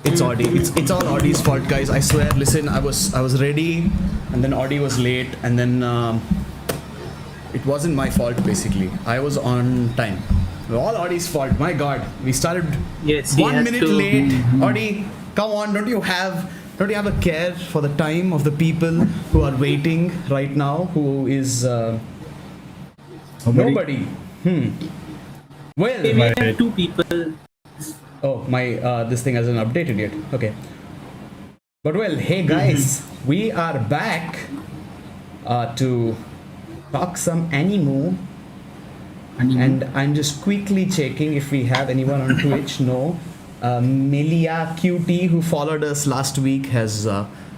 It's Audi. It's all Audi's fault, guys. I swear. Listen, I was ready, and then Audi was late, and then it wasn't my fault basically. I was on time. All Audi's fault. My God, we started 1 minute late. Audi, come on! Don't you have a care for the time of the people who are waiting right now? Who is nobody? Well, we have 2 people. Oh, my this thing hasn't updated yet. Okay. But well, hey guys, we are back to talk some anime. And I'm just quickly checking if we have anyone on Twitch. No. Melia QT, who followed us last week, has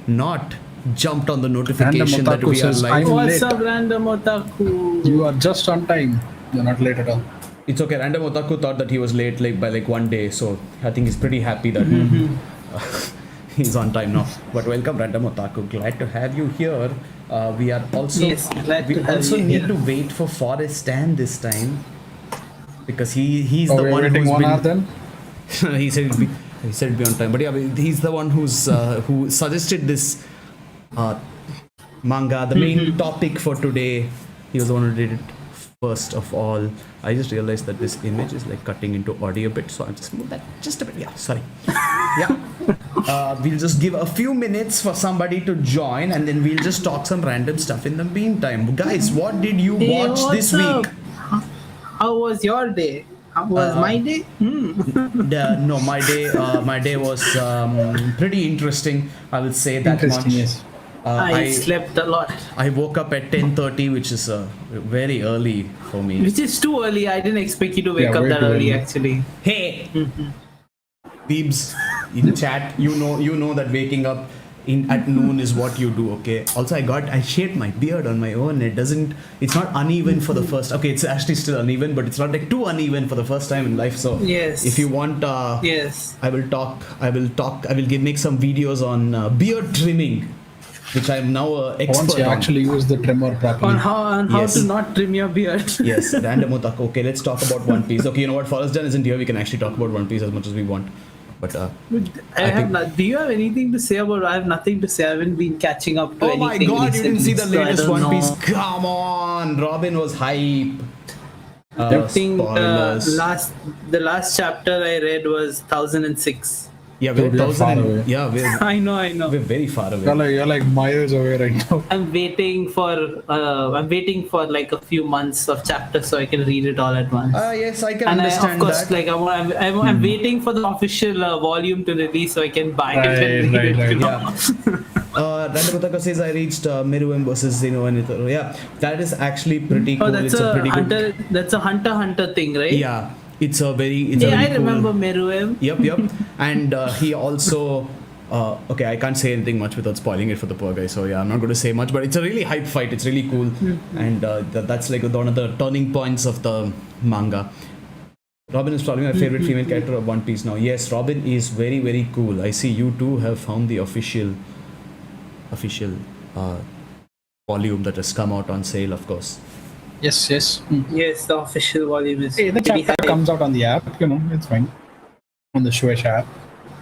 not jumped on the notification that we are live. What's up, Random Otaku? You are just on time. You're not late at all. It's okay. Random Otaku thought that he was late by 1 day, so I think he's pretty happy that he's on time now. But welcome, Random Otaku. Glad to have you here. We are also need to wait for Forest Stan this time because he's the one who's been. Hour then? he said it'd be on time, but yeah, he's the one who's who suggested this manga, the main topic for today. He was the one who did it first of all. I just realized that this image is like cutting into audio a bit, so I'll just move that just a bit. Yeah, sorry. Yeah. We'll just give a few minutes for somebody to join, and then we'll just talk some random stuff in the meantime. Guys, what did you watch this week? How was your day? How was my day? No, my day was pretty interesting. I would say that much. Yes. I slept a lot. I woke up at 10:30, which is very early for me. Which is too early. I didn't expect you to wake up that early, actually. Hey, Weebs, in chat, you know that waking up at noon is what you do. Okay. Also, I shaved my beard on my own. It's not uneven for the first. Okay, it's actually still uneven, but it's not like too uneven for the first time in life. So yes, if you want, yes, I will make some videos on beard trimming, which I'm now expert Once you on. actually use the trimmer properly. On how to not trim your beard. Yes, Random Otaku. Okay, let's talk about One Piece. Okay, you know what? Forrest Jan isn't here. We can actually talk about One Piece as much as we want. But do you have anything to say about? I have nothing to say. I haven't been catching up to anything. Oh my God! Recently, You didn't see the latest One Piece? Know. Come on, Robin was hype. I think spoilers. the last chapter I read was 1006. Yeah, we're Dude, you're far away. I know. We're very far away. You're like miles away right now. I'm waiting for like a few months of chapters so I can read it all at once. Yes, I can And understand of course, that. like I'm waiting for the official volume to release so I can buy it and read it. Right. Yeah. Random Otaku says I reached Meruem versus Zeno and Itharo. Yeah, that is actually pretty cool. That's a Hunter. That's a Hunter thing, right? Yeah. It's a very I cool. remember Meruem. Yep. And he also okay, I can't say anything much without spoiling it for the poor guy, so yeah, I'm not going to say much, but it's a really hype fight. It's really cool. And that's like one of the turning points of the manga. Robin is probably my favorite female character of One Piece now. Yes, Robin is very, very cool. I see you too have found the official volume that has come out on sale, of course. Yes. Yes, the official volume is. Hey, the chapter comes out on the app. It's fine. On the Shueisha app.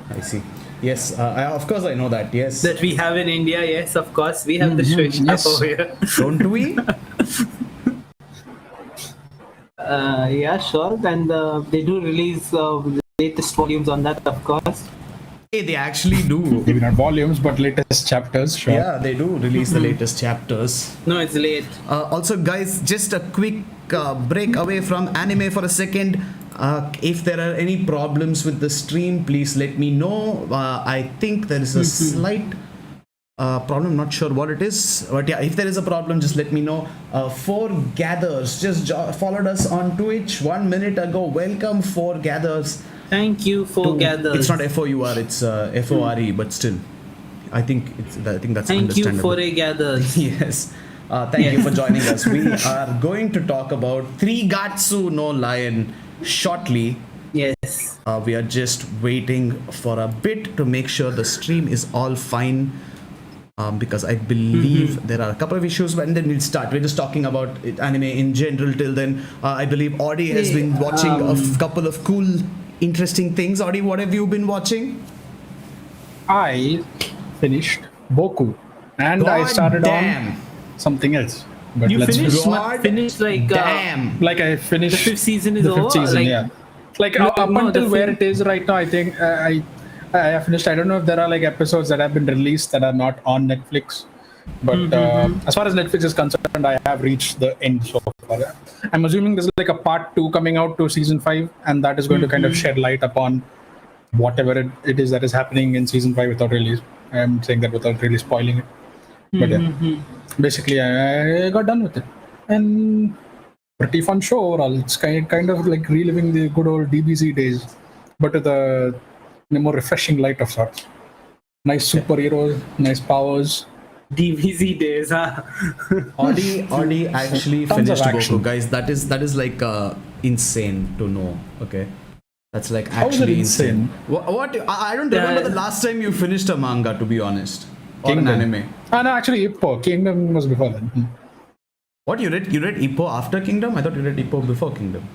I see. Yes, of course I know that. Yes. That we have in India. Yes, of course we have the Shueisha app over here. Don't we? Yeah, sure. And they do release the latest volumes on that, of course. Hey, they actually do. Maybe not volumes, but latest chapters. Sure. Yeah, they do release the latest chapters. No, it's late. Also, guys, just a quick break away from anime for a second. If there are any problems with the stream, please let me know. I think there is a slight problem. Not sure what it is, but yeah, if there is a problem, just let me know. 4 Gathers just followed us on Twitch 1 minute ago. Welcome, 4 Gathers. Thank you for Gathers. It's not FOUR, it's FORE, but still, I think that's Thank understandable. you for Gathers. Yes. Thank you for joining us. We are going to talk about Trigatsu no Lion shortly. Yes. We are just waiting for a bit to make sure the stream is all fine. Because I believe there are a couple of issues, and then we'll start. We're just talking about anime in general till then. I believe Audi has been watching a couple of cool interesting things? Adi, what have you been watching? I finished Boku, and I God started damn. on something else. But You let's finished? God Finished like damn. like I finished the 5th season is the 5th over. season. Like, Yeah, like No, up no, until the where film- it is right now, I think I have finished. I don't know if there are like episodes that have been released that are not on Netflix, but as far as Netflix is concerned, I have reached the end so far. I'm assuming there's like a part 2 coming out to season 5, and that is going to kind of shed light upon whatever it is that is happening in season 5 without really. I'm saying that without really spoiling it. But yeah, basically, I got done with it, and pretty fun show overall. It's kind of like reliving the good old DBZ days, but with in a more refreshing light of sorts. Nice superheroes, nice powers. DBZ days, huh? Audi actually Tons of finished action. Boku, guys. That is like insane to know. Okay, that's like How is it actually insane? What? I don't remember the last time you finished a manga, to be honest, or an anime. No, actually, Ippo. Kingdom was before then. What you read? You read Ippo after Kingdom? I thought you read Ippo before Kingdom.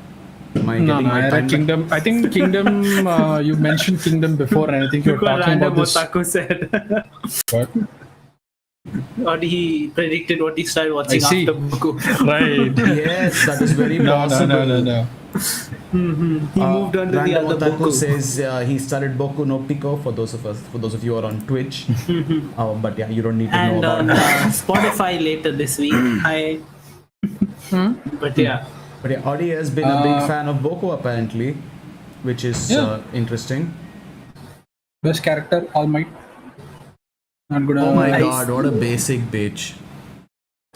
Am I No, getting my I read timeline? Kingdom. I think Kingdom. You mentioned Kingdom before, and I think you were Look what talking random about this. otaku said. What? Or he predicted what he started watching I see. after Boku. Right. Yes, that is very No, possible. no. He moved on to the Random other Otaku Boku. says he started Boku no Pico for those of you who are on Twitch. But yeah, you don't need to know And about on that. Spotify later this week. But yeah. But yeah, Audi has been a big fan of Boku apparently, which is interesting. Best character, All Might. Not good. Oh my Nice. god, what a basic bitch.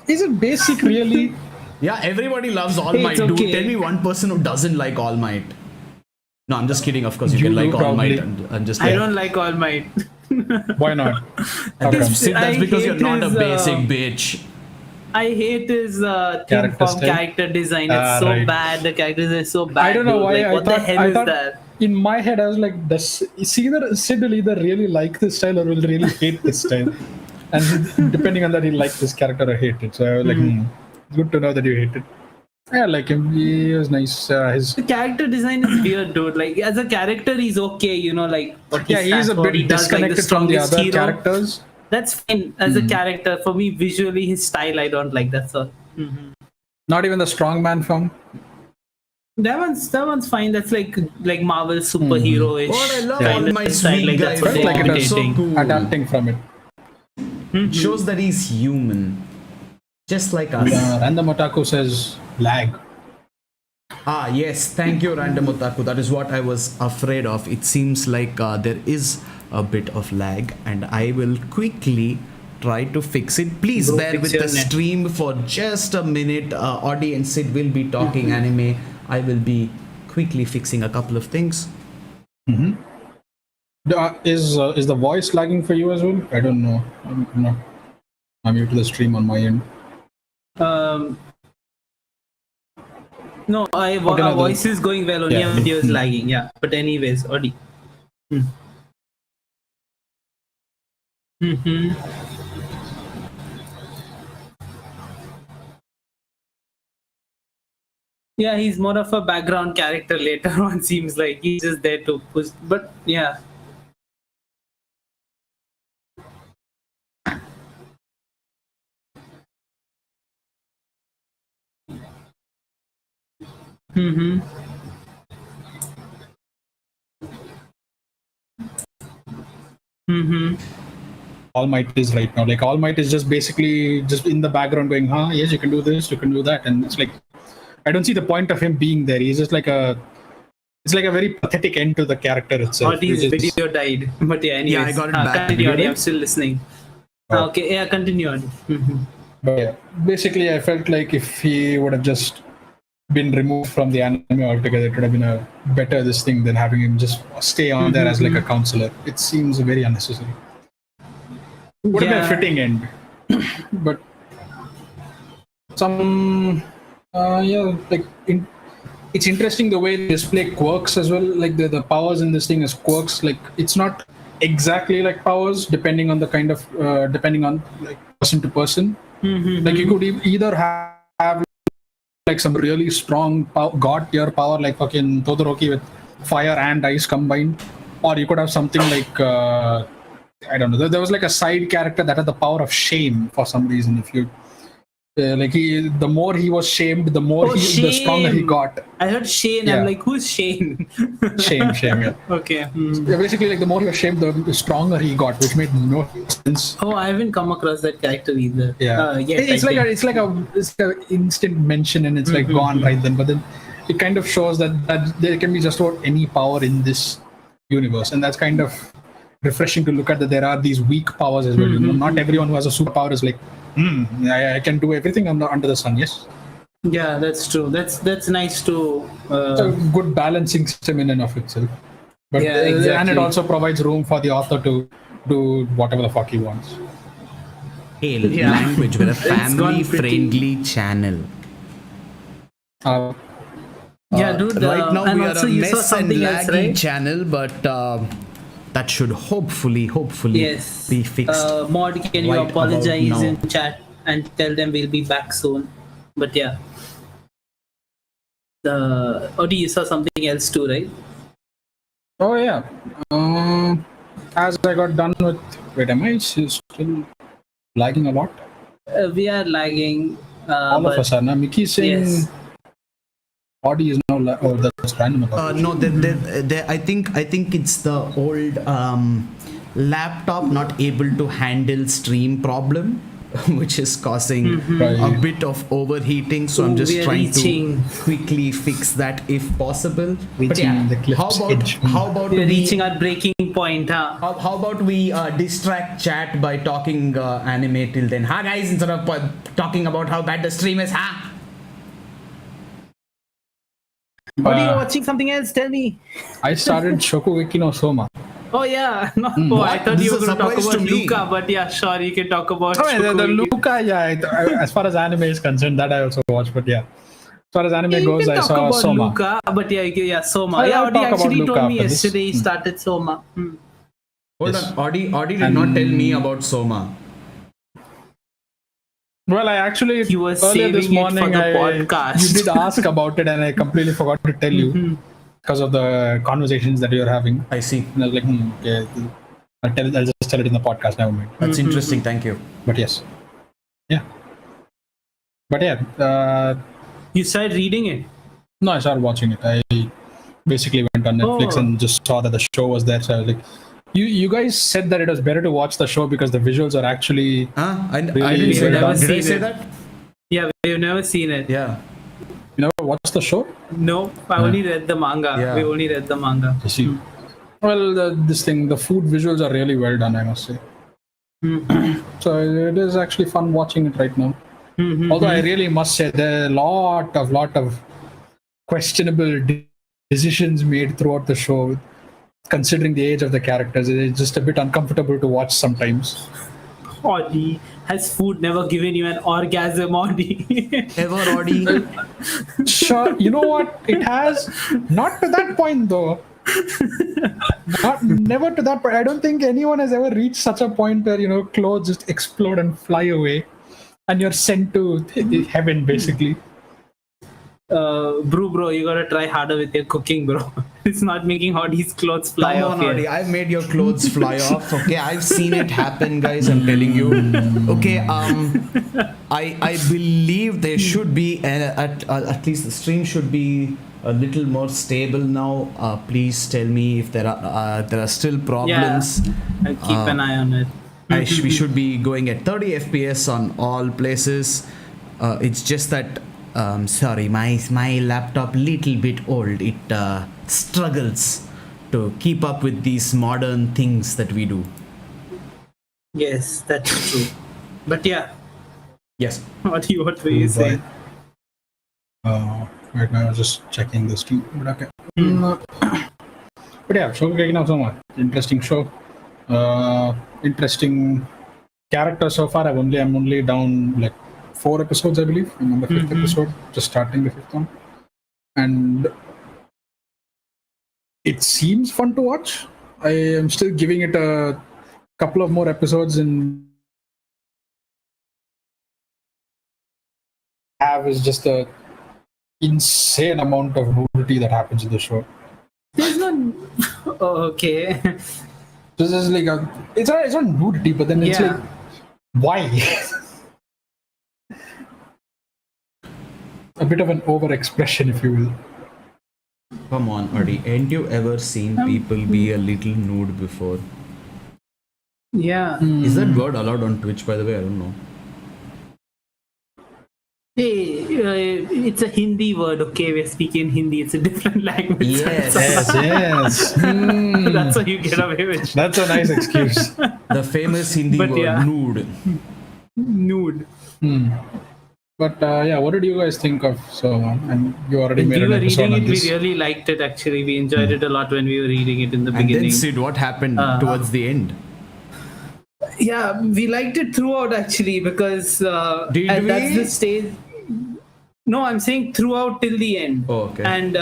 Is it basic really? Yeah, everybody loves All Hey, Might, it's dude. okay. Tell me one person who doesn't like All Might. No, I'm just kidding. Of course, you You can like do, All Might. probably. I'm just I kidding. don't like All Might. Why not? How That's, come? see, that's I because you're hate not a his, basic bitch. I hate his Character thing from style? character design. It's so Right. bad. The characters are so bad. I don't know dude. why. Like, I what thought, the hell I is thought that? in my head I was like, does Sid will either really like this style or will really hate this style, and depending on that, he liked this character or hate it. So I was like, it's good to know that you hate it. Yeah, I like him. He was nice. His The character design is weird, dude. Like as a character, he's okay. You know, like what he yeah, he is stands a for, bit he does, like, disconnected from the strongest other hero. characters. That's fine as a character. For me, visually, his style I don't like. That's all. Not even the strongman form. That one's fine. That's like Marvel superhero-ish. What I love kind All of Might's style. weak Like guy. that's what Felt they're like it was so imitating. cool. Adapting from it. It shows that he's human, just like us. Random Otaku says lag. Ah, yes, thank you, Random Otaku. That is what I was afraid of. It seems like there is a bit of lag, and I will quickly try to fix it. Please Bro, bear fix with your the net. stream for just a minute. Audi and Sid will be talking anime. I will be quickly fixing a couple of things. Is the voice lagging for you as well? I don't know. I'm new to the stream on my end. No, no, our voice is going well. Only Yeah. our video is lagging. Yeah, but anyways, Audi. Yeah, he's more of a background character later on. Seems like he's just there to push. But yeah. All Might is right now. Like All Might is just basically just in the background going, yes, you can do this, you can do that. And it's like I don't see the point of him being there. He's just like it's like a very pathetic end to the character itself. Audi's which is- video died. But yeah, anyways. Yeah, I got it back. Continue, You Audi. did? I'm still listening. Oh. Okay, yeah, continue, Audi. But yeah, basically I felt like if he would have just been removed from the anime altogether, it would have been a better this thing than having him just stay on there as like a counselor. It seems very unnecessary. Would have been a fitting end. But some it's interesting the way they display quirks as well. Like the powers in this thing is quirks. Like it's not exactly like powers, depending on the kind of depending on like person to person. Like you could either have like some really strong god tier power, like fucking Todoroki with fire and ice combined, or you could have something like I don't know. There was like a side character that had the power of shame for some reason. If you the more he was shamed, the stronger he got. I heard Shane. Yeah. I'm like, who's Shane? Shame, yeah. Okay. Yeah, basically, like the more he was shamed, the stronger he got, which made no sense. Oh, I haven't come across that character either. Yeah, Yes, it's like a instant mention, and it's like gone right then. But then it kind of shows that there can be just about any power in this universe, and that's kind of refreshing to look at. That there are these weak powers as well. You know, not everyone who has a superpower is like, I can do everything under the sun. Yes. Yeah, that's true. That's nice to. It's a good balancing system in and of itself. But Yeah, exactly. and it also provides room for the author to do whatever the fuck he wants. Hey, Yeah. language, we're a It's gone family-friendly channel. Yeah, dude. Right now and we are also a you saw mess and something else, laggy right? channel, but that should hopefully Yes. be fixed. Mod, can you right about apologize now. in chat and tell them we'll be back soon? But yeah. Odie, you saw something else too, right? Oh yeah. As I got done with. Wait, am I still lagging a lot? We are lagging. All of us are now. Mickey's saying Yes. body is now. Oh, that's random. No, I think it's the old laptop not able to handle stream problem, which is causing a bit of overheating. So I'm Ooh, just we are trying reaching. to quickly fix that if possible. But Reaching yeah, the cliff's edge. how about We are we reaching our breaking point, huh? how about we distract chat by talking anime till then? Hi guys, instead of talking about how bad the stream is, huh? Odie, you're watching something else? Tell me. I started Shokugeki no Soma. Oh yeah, no. Oh, I thought This you were is a going to talk surprise about to me. Luca, but yeah, sure, you can talk about. Oh, yeah, the Shokugeki. Luca, yeah. As far as anime is concerned, that I also watched. But yeah, as far as anime Yeah, you goes, can I talk saw about Soma. Luca, but yeah, Soma. I'll Yeah, talk Odie about actually Luca told me after this. yesterday he started Soma. Hold Yes. on, Audi did not tell me about Soma. Well, I actually He was earlier this saving it for morning the podcast. you did ask about it, and I completely forgot to tell you because of the conversations that you're having. I see. And I was like, okay, I'll just tell it in the podcast. Never mind. That's interesting. Thank you. But yes, yeah. But yeah, You started reading it. no, I started watching it. I basically went on Netflix Oh. and just saw that the show was there. So I was like, you guys said that it was better to watch the show because the visuals are actually I didn't Really say well that. done. Did I Seen say it. that? Yeah, we've never seen it. Yeah. you never watched the show. No, I only read the manga. Yeah. We only read the manga. I see. Well, the food visuals are really well done, I must say. So it is actually fun watching it right now. Although I really must say there are a lot of questionable decisions made throughout the show, considering the age of the characters. It's just a bit uncomfortable to watch sometimes. Odie, has food never given you an orgasm, Odie? Ever, Audi? Sure, you know what? It has. Not to that point, though. Never to that point. I don't think anyone has ever reached such a point where clothes just explode and fly away, and you're sent to heaven, basically. Bro, you gotta try harder with your cooking, bro. It's not making Odie's clothes fly Come off on, yet. Audi. I've made your clothes fly off. Okay, I've seen it happen, guys. I'm telling you. Okay, I believe there should be at least the stream should be a little more stable now. Please tell me if there are still problems. I'll keep an eye on it. We should be going at 30 FPS on all places. It's just that sorry, my laptop little bit old. It struggles to keep up with these modern things that we do. Yes, that's true. But yeah, Yes. what were you saying? Right now I was just checking the stream. But okay. But yeah, Shokugeki no Soma. Interesting show. Interesting character so far. I'm only down like 4 episodes, I believe. I'm on the 5th episode, just starting the 5th one. And it seems fun to watch. I am still giving it a couple of more episodes and have is just a insane amount of nudity that happens in the show. There's no. Oh, okay. So this is like it's not nudity, but then it's Yeah. like, why? A bit of an over-expression, if you will. Come on, Adi. Ain't you ever seen people be a little nude before? Yeah. Is that word allowed on Twitch, by the way? I don't know. Hey, it's a Hindi word, okay? We're speaking Hindi. It's a different language. Yes. Yes. That's how you get away with it. That's a nice excuse. The famous Hindi But word, yeah. nude. Nude. But yeah, what did you guys think of? So, and you already When made we an were episode reading on it, we this. really liked it actually. We enjoyed it a lot when we were reading it in the And beginning. then, Sid, what happened towards the end? Yeah, we liked it throughout actually because Did that's we? the stage. No, I'm saying throughout till the end. Oh, okay. And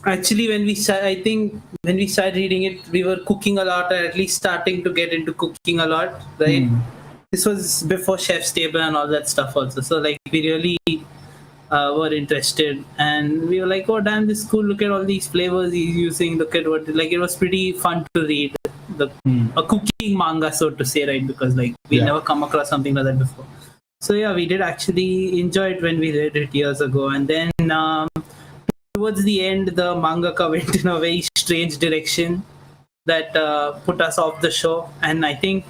actually, I think when we started reading it, we were cooking a lot, or at least starting to get into cooking a lot, right? This was before Chef's Table and all that stuff also. So like we really were interested, and we were like, oh damn, this is cool. Look at all these flavors he's using. Look at what it was pretty fun to read. A cooking manga, so to say, right? Because like we Yeah. never come across something like that before. So yeah, we did actually enjoy it when we read it years ago, and then towards the end, the mangaka went in a very strange direction that put us off the show, and I think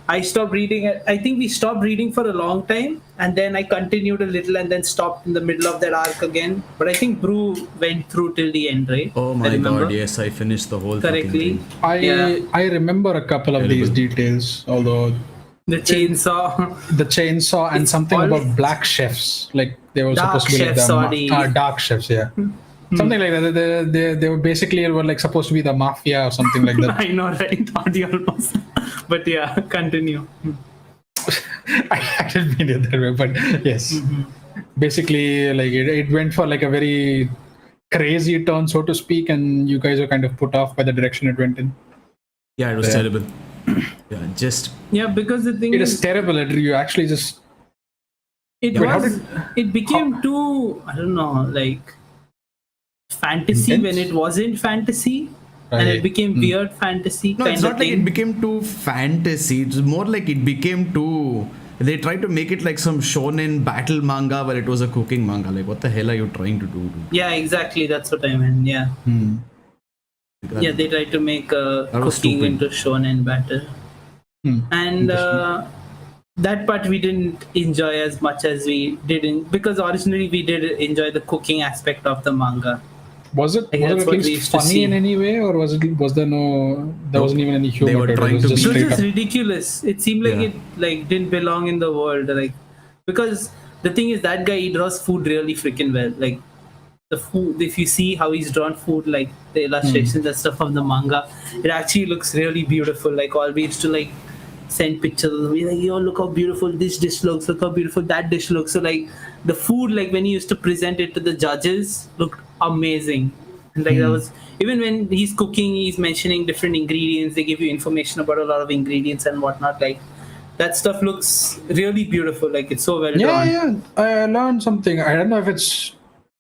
I stopped reading it. I think we stopped reading for a long time, and then I continued a little, and then stopped in the middle of that arc again. But I think Brew went through till the end, right? Oh I my remember god, yes, I finished the whole fucking correctly. thing. I remember a couple of these details, although The chainsaw. the chainsaw and It's something all- about black chefs, like they were Dark supposed to be chefs, like sorry. dark chefs, yeah. Something like that. They were basically were like supposed to be the mafia or something like that. I know, right? Audio almost. But yeah, continue. I didn't mean it that way, but yes. Basically, like it went for like a very crazy turn, so to speak, and you guys were kind of put off by the direction it went in. Yeah, it was Yeah. terrible. Yeah, just Yeah, because the thing It is, is terrible. You actually just it Wait, how was. It became too. I don't know, like fantasy Intense? when it wasn't fantasy, and Right. it became weird fantasy no, kind it's of not like thing. it became too fantasy. It's more like it became too. They tried to make it like some shonen battle manga, where it was a cooking manga. Like, what the hell are you trying to do? Dude? Yeah, exactly. That's what I meant. Yeah, yeah. They tried to make That was cooking stupid. into shonen battle, and that part we didn't enjoy as much as we did because originally we did enjoy the cooking aspect of the manga. was it Like, was it that's at what we least used to funny see. in any way, or was there wasn't even any humor? They were to it. trying It to was just be- It was straight just up. ridiculous. It seemed like Yeah. it like didn't belong in the world. Like because the thing is that guy he draws food really freaking well. Like the food, if you see how he's drawn food, like the illustrations and stuff of the manga, it actually looks really beautiful. Like all we used to like send pictures and be like, yo, look how beautiful this dish looks, look how beautiful that dish looks. So like the food, like when he used to present it to the judges, looked amazing. And like that was even when he's cooking, he's mentioning different ingredients. They give you information about a lot of ingredients and whatnot. Like that stuff looks really beautiful. Like it's so well Yeah, done. yeah. I learned something. I don't know if it's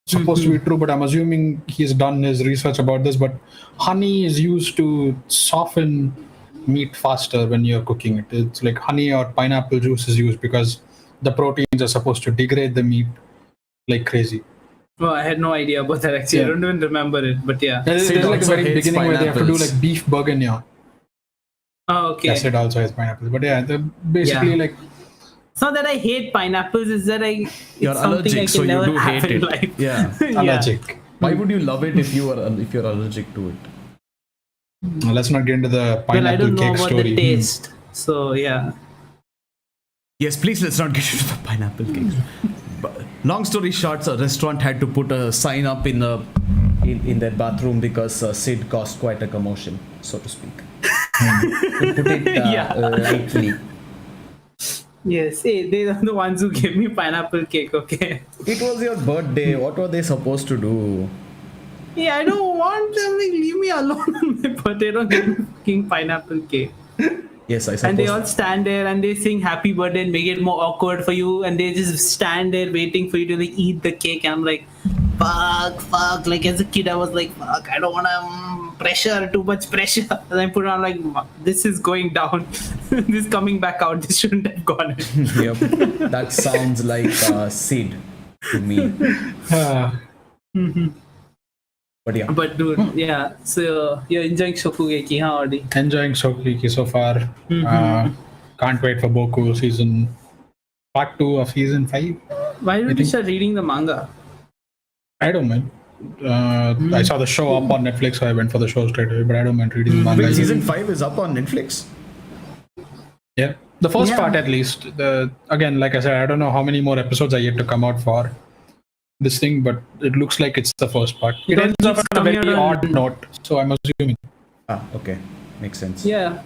supposed to be true, but I'm assuming he's done his research about this. But honey is used to soften meat faster when you're cooking it. It's like honey or pineapple juice is used because the proteins are supposed to degrade the meat like crazy. Oh, I had no idea about that actually. Yeah. I don't even remember it, but yeah. There's Sid like a also very hates beginning where they have to do pineapples. like beef bourguignon. Oh, okay. Yes, it also has pineapples. But yeah, basically Yeah. like It's not that I hate pineapples, it's that You're it's something allergic, I so can you never do have hate in it. life. Yeah. allergic. Why would you love it if you're allergic to it? Let's not get into the Well, I pineapple don't know cake about story. the taste. So yeah. Yes, please let's not get into the pineapple cakes. But long story short, a restaurant had to put a sign up in their bathroom because Sid caused quite a commotion, so to speak. To put it Yeah. lightly. Yes. Hey, they are the ones who gave me pineapple cake, okay? It was your birthday. What were they supposed to do? Yeah, I don't want them. Like, leave me alone on my birthday. Don't give me fucking pineapple cake. Yes, I suppose. And they all stand there and they sing happy birthday and make it more awkward for you. And they just stand there waiting for you to like eat the cake. And I'm like, fuck. Like as a kid, I was like, fuck, I don't want to too much pressure. And I put it on like, this is going down. This coming back out. This shouldn't have gone. Yep. That sounds like Sid to me. But yeah. But dude, yeah. So you're enjoying Shokugeki, huh, Adi? Enjoying Shokugeki so far. Can't wait for Boku part 2 of season 5. Why don't you start reading the manga? I don't mind. I saw the show up on Netflix, so I went for the show straight away. But I don't mind reading the manga. Wait, season 5 is up on Netflix? Yeah, the first part at least. Again, like I said, I don't know how many more episodes are yet to come out for this thing, but it looks like it's the first part. It ends up on a very odd note, so I'm assuming. Okay, makes sense. Yeah.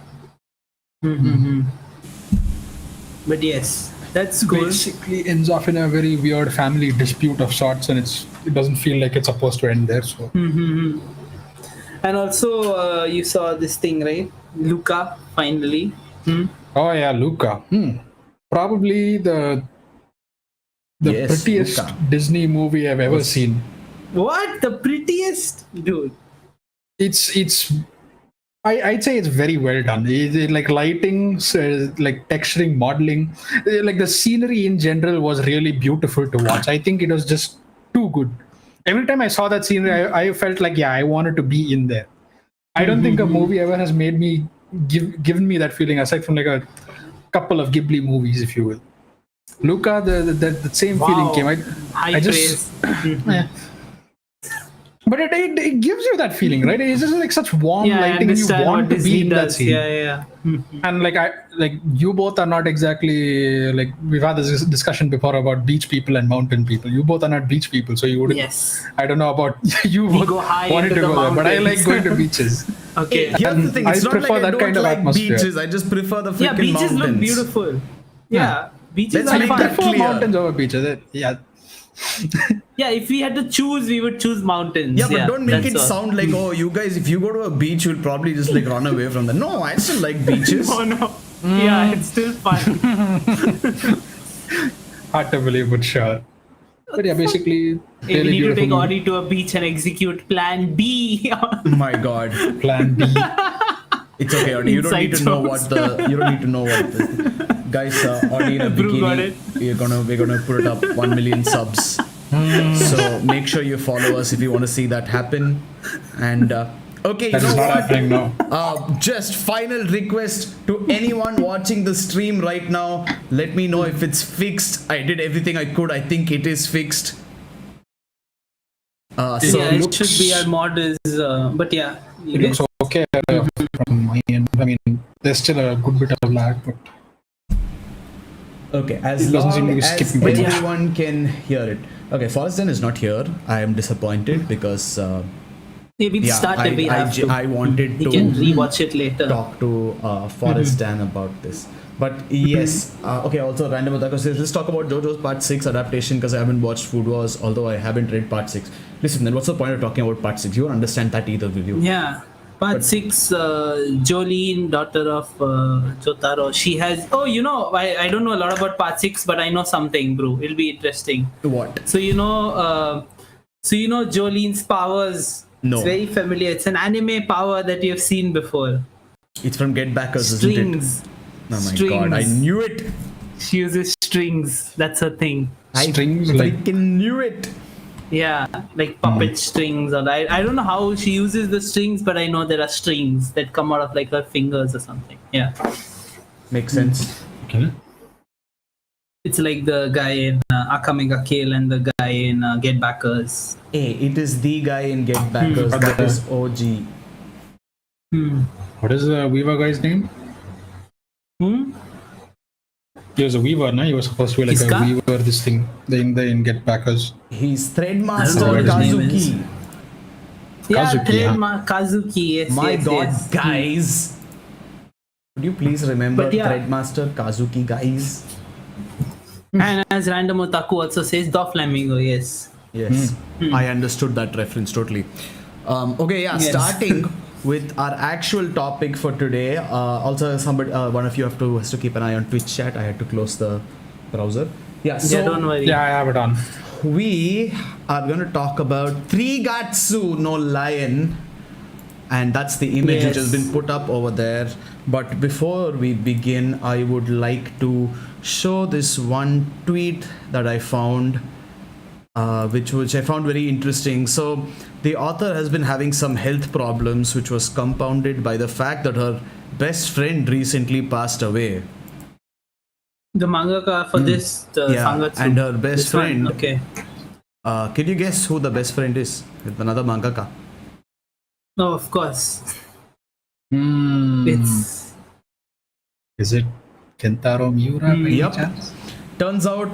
But yes, that's cool. Basically ends off in a very weird family dispute of sorts, and it doesn't feel like it's supposed to end there. So. And also, you saw this thing, right? Luca finally. Oh yeah, Luca. Probably the prettiest Luca. Disney movie I've ever seen. What? The prettiest? Dude. I'd say it's very well done. Like lighting, like texturing, modeling, like the scenery in general was really beautiful to watch. I think it was just too good. Every time I saw that scenery, I felt like, I wanted to be in there. I don't think a movie ever has made me given me that feeling, aside from like a couple of Ghibli movies, if you will. Luca, the same feeling came. I just praise. But it gives you that feeling, right? It's just like such warm lighting, and you want to be in that scene. Yeah. And like you both are not exactly like, we've had this discussion before about beach people and mountain people. You both are not beach people, so you would. Yes. I don't know about you. We go high wanted into to the go there, but I like mountains. going to beaches. Okay. Here's the thing, it's I not prefer like that I don't kind of like atmosphere. beaches, I just prefer the freaking Yeah, beaches mountains. look beautiful. Yeah. Beaches Let's are make fun. that I prefer clear. mountains over beaches. Yeah. Yeah, if we had to choose, we would choose mountains. Yeah, but don't make that's it all. sound like, oh, you guys, if you go to a beach, you'll probably just like run away from them. No, I still like beaches. Oh no. Yeah, it's still fun. Hard to believe, but sure. But yeah, basically, Hey, we really need to take beautiful Audi to a beach and execute Plan B. My God. Plan B. It's okay, Audi. You don't Inside need to know jokes. you don't need to know what the guys, Audi in a Bro got bikini. it. We're gonna put it up 1 million subs. So make sure you follow us if you want to see that happen. And okay, That you is know not what? happening now. Just final request to anyone watching the stream right now. Let me know if it's fixed. I did everything I could. I think it is fixed. So Yeah, it should be. Our mod is, but yeah. It looks okay from my end. I mean, there's still a good bit of lag, but okay, as It doesn't seem to long be as skipping by much. everyone can hear it. Okay, Forreston is not here. I am disappointed because Maybe yeah, started. We have to. I wanted We to can rewatch it later. talk to Forrestan about this. But yes, okay, also random because let's talk about JoJo's Part 6 adaptation because I haven't watched Food Wars, although I haven't read Part 6. Listen, then what's the point of talking about Part 6? You won't understand that either, will you? Yeah. Part 6, Jolene, daughter of Jotaro, she has. Oh, you know, I don't know a lot about Part 6, but I know something, bro. It'll be interesting. What? So you know Jolene's powers. No. It's very familiar. It's an anime power that you've seen before. It's from Get Backers, isn't it? Strings. Oh my Strings. God, I knew it. She uses strings. That's her thing. strings I like freaking knew it. Yeah, like puppet strings. Or I don't know how she uses the strings, but I know there are strings that come out of like her fingers or something. Yeah. Makes sense. okay. It's like the guy in Akamega Kill and the guy in Get Backers. Hey, it is the guy in Get Backers. But That the- is OG. What is the Weaver guy's name? He was a Weaver, no? He was supposed to be like Iska? a Weaver. This thing in Get Backers. He's I don't know Threadmaster what his name is. Kazuki. Yeah, Kazuki, Kazuki. Yes. My yes, God, yes. guys. Could you please remember But yeah. Threadmaster Kazuki, guys? And as Random Otaku also says, Doflamingo. Yes. Yes, I understood that reference totally. Okay, yeah, Yes. starting with our actual topic for today. Also, somebody, one of you has to keep an eye on Twitch chat. I had to close the browser. Yeah, so Yeah, don't worry. Yeah, I have it on. we are going to talk about Trigatsu no Lion, and that's the image which has been put up over there. But before we begin, I would like to show this one tweet that I found, which I found very interesting. So the author has been having some health problems, which was compounded by the fact that her best friend recently passed away. The mangaka for this, the Sangatsu. And her best friend. Okay. Can you guess who the best friend is? With another mangaka. No, of course. Is it Kentaro Miura? By any Yep. chance? Turns out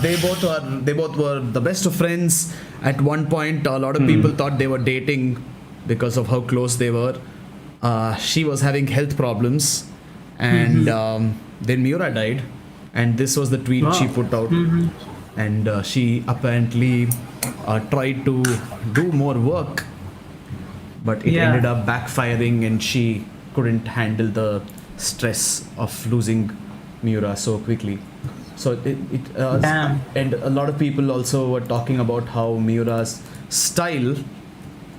they both were the best of friends. At one point, a lot of people thought they were dating because of how close they were. She was having health problems, and then Miura died, and this was the tweet she put out. And she apparently tried to do more work, but it ended up backfiring, and she couldn't handle the stress of losing Miura so quickly. So and a lot of people also were talking about how Miura's style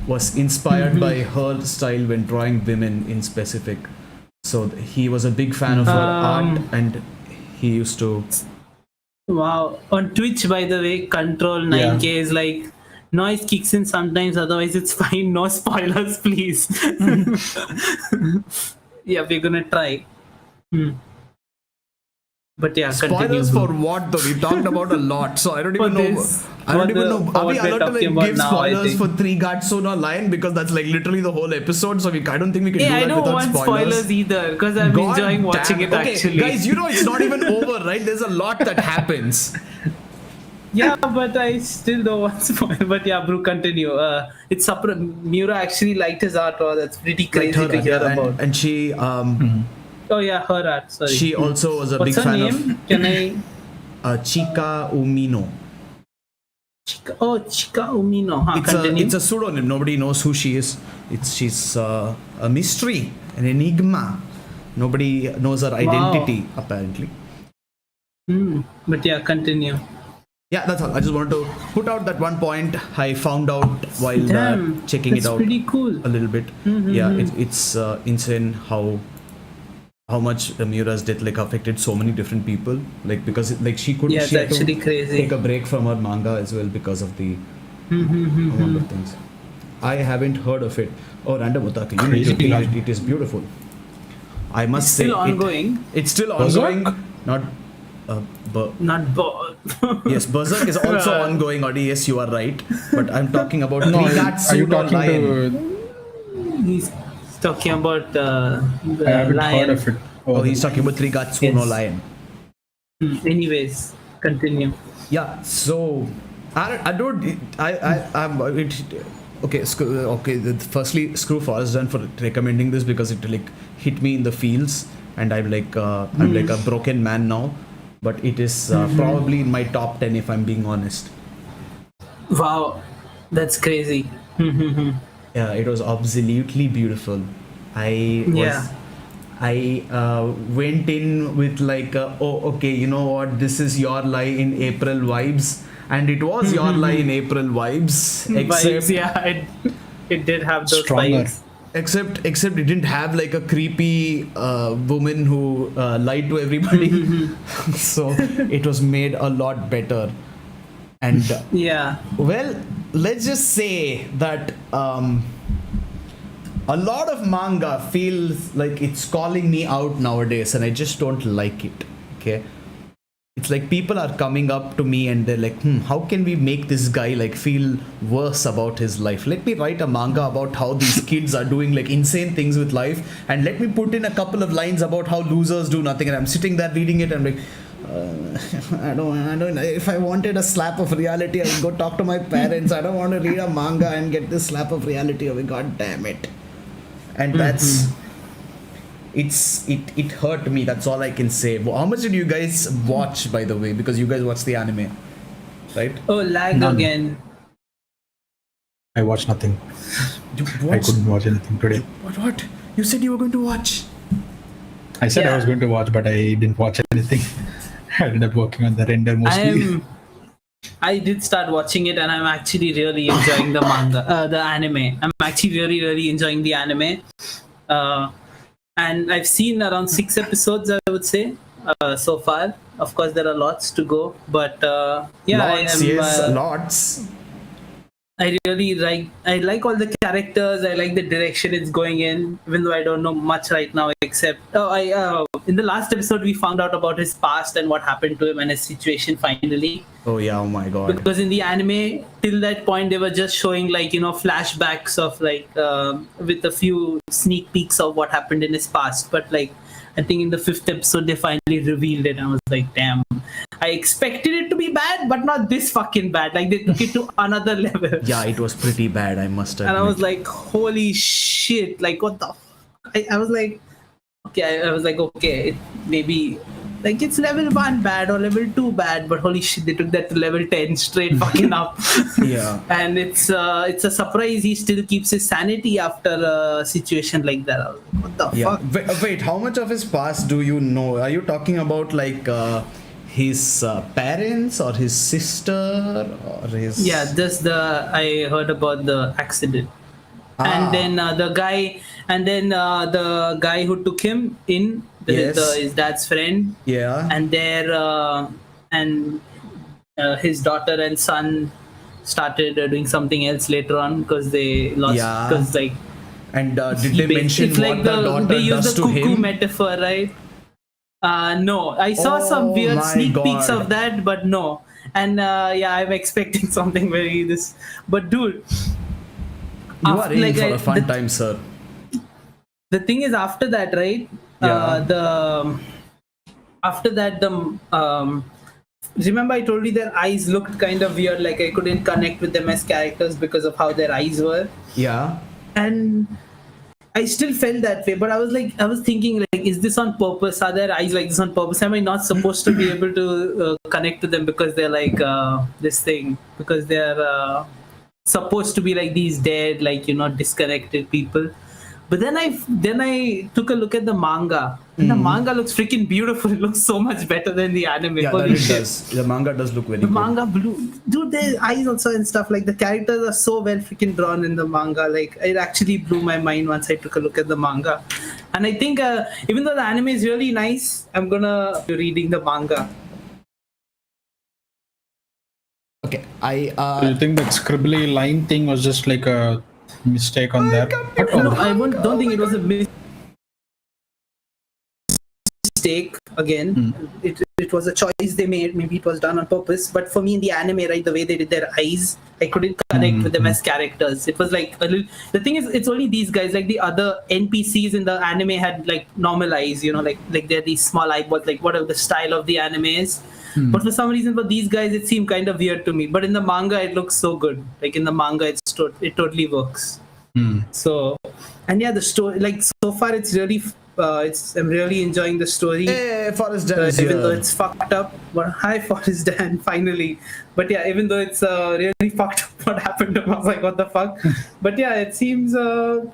was inspired by her style when drawing women in specific. So he was a big fan of her art, and he used to. Wow. On Twitch, by the way, Control 9K is like, noise kicks in sometimes, otherwise it's fine. No spoilers, please. Yeah, we're gonna try. But yeah, Spoilers continue. for what though? We talked about a lot, so I don't even For know. this, I don't even know. Are we what we're allowed to talking like give about now, I spoilers think. for Trigatsu no Lion, because that's like literally the whole episode? So I don't think we can do I that don't without want spoilers. spoilers either, because I'm God enjoying watching damn. it Okay, actually. guys, you know it's not even over, right? There's a lot that happens. Yeah, but I still don't want spoil. But yeah, bro, continue. It's Miura actually liked his art. Oh, that's pretty crazy Like her, to hear yeah, about. and she Oh yeah, her art. Sorry. she also was a What's big her fan name? Can I? of Chika Umino. Chika Umino. Continue. It's a pseudonym. Nobody knows who she is. She's a mystery, an enigma. Nobody knows her identity apparently. But yeah, continue. Yeah, that's all. I just wanted to put out that one point I found out while checking it out. That's pretty cool. A little bit. It's insane how much Miura's death like affected so many different people. Like because like she Yeah, it's had actually to crazy. take a break from her manga as well because of the amount of things. I haven't heard of it. Oh, Random Otaku, you need to read it. It is beautiful. I must say, Still ongoing. It's still Berserk? ongoing. Not. Yes, Berserk is also ongoing. Adi, yes, you are right. But I'm talking about Are you Trigatsu no talking Lion. to? He's talking about the I haven't lion. heard of it. Oh, he's talking about Trigatsu no Yes. Lion. Anyways, continue. Yeah. So, I don't. I'm. Okay. Firstly, screw Forrest Dunn for recommending this because it like hit me in the feels, and I'm like a broken man now. But it is probably in my top 10 if I'm being honest. Wow, that's crazy. Yeah, it was absolutely beautiful. I went in with like, okay, you know what? This is your lie in April vibes, and it was your lie in April vibes. Except, Vibes, yeah, it did have those Stronger. vibes. except it didn't have like a creepy woman who lied to everybody. So it was made a lot better. And Yeah. well, let's just say that a lot of manga feels like it's calling me out nowadays, and I just don't like it. Okay, it's like people are coming up to me and they're like, how can we make this guy like feel worse about his life? Let me write a manga about how these kids are doing like insane things with life, and let me put in a couple of lines about how losers do nothing. And I'm sitting there reading it, and I'm like, I don't. If I wanted a slap of reality, I would go talk to my parents. I don't want to read a manga and get this slap of reality away. God damn it! And that's it hurt me. That's all I can say. How much did you guys watch, by the way? Because you guys watched the anime, right? Oh, lag None. again. I watched nothing. You I watched? couldn't watch anything today. What? You said you were going to watch. I said I Yeah. was going to watch, but I didn't watch anything. I ended up working on the render mostly. I did start watching it, and I'm actually really enjoying the manga, the anime. I'm actually really enjoying the anime. And I've seen around 6 episodes, I would say, so far. Of course, there are lots to go, but yeah, Lots, yes, lots. I really like. I like all the characters. I like the direction it's going in, even though I don't know much right now. Except, in the last episode we found out about his past and what happened to him and his situation finally. Oh yeah, oh my god. Because in the anime, till that point, they were just showing like flashbacks of like with a few sneak peeks of what happened in his past. But like, I think in the 5th episode they finally revealed it. I was like, damn. I expected it to be bad, but not this fucking bad. Like they took it to another level. Yeah, it was pretty bad, I must admit. And I was like, holy shit! Like what the? I was like, okay. I was like, okay, maybe like it's level 1 bad or level 2 bad, but holy shit, they took that to level 10 straight fucking up. Yeah. And it's a surprise he still keeps his sanity after a situation like that. I was like, what the fuck? Wait, how much of his past do you know? Are you talking about like his parents or his sister or his? Yeah, just I heard about the accident. And then the guy who took him in, his dad's friend. Yeah. And his daughter and son started doing something else later on because they lost. Yeah. Because like. And did they mention it's what like the daughter they use does the to cuckoo him? metaphor, right? No, I saw some Oh weird my sneak peeks God. of that, but no. And yeah, I'm expecting something very this. But dude, You are in like, for a fun time, sir. the thing is, after that, right? Yeah. After that, remember I told you their eyes looked kind of weird, like I couldn't connect with them as characters because of how their eyes were. Yeah. And I still felt that way, but I was thinking, like, is this on purpose? Are their eyes like this on purpose? Am I not supposed to be able to connect to them because they're like this thing? Because they're supposed to be like these dead, like disconnected people. But then I took a look at the manga, and the manga looks freaking beautiful. It looks so much better than the anime. Yeah, Holy that it shit. does. The manga does look very The good. manga blue, dude. Their eyes also and stuff, like the characters are so well freaking drawn in the manga. Like it actually blew my mind once I took a look at the manga. And I think even though the anime is really nice, I'm gonna be reading the manga. Okay, Do you think that scribbly line thing was just like a mistake on that? No, I don't think it was a mistake. Again, it was a choice they made. Maybe it was done on purpose. But for me, in the anime, right, the way they did their eyes, I couldn't connect with them as characters. It was like a little. The thing is, it's only these guys. Like the other NPCs in the anime had like normal eyes. Like they're these small eyeballs, like whatever the style of the anime is. But for some reason, for these guys, it seemed kind of weird to me. But in the manga, it looks so good. Like in the manga, it totally works. So, and yeah, the story, like so far, it's really, I'm really enjoying the story. Hey, Forrest Dan is Even though here. it's fucked up. But hi, Forrest Dan, finally. But yeah, even though it's really fucked up what happened to him, I was like, what the fuck? But yeah, it seems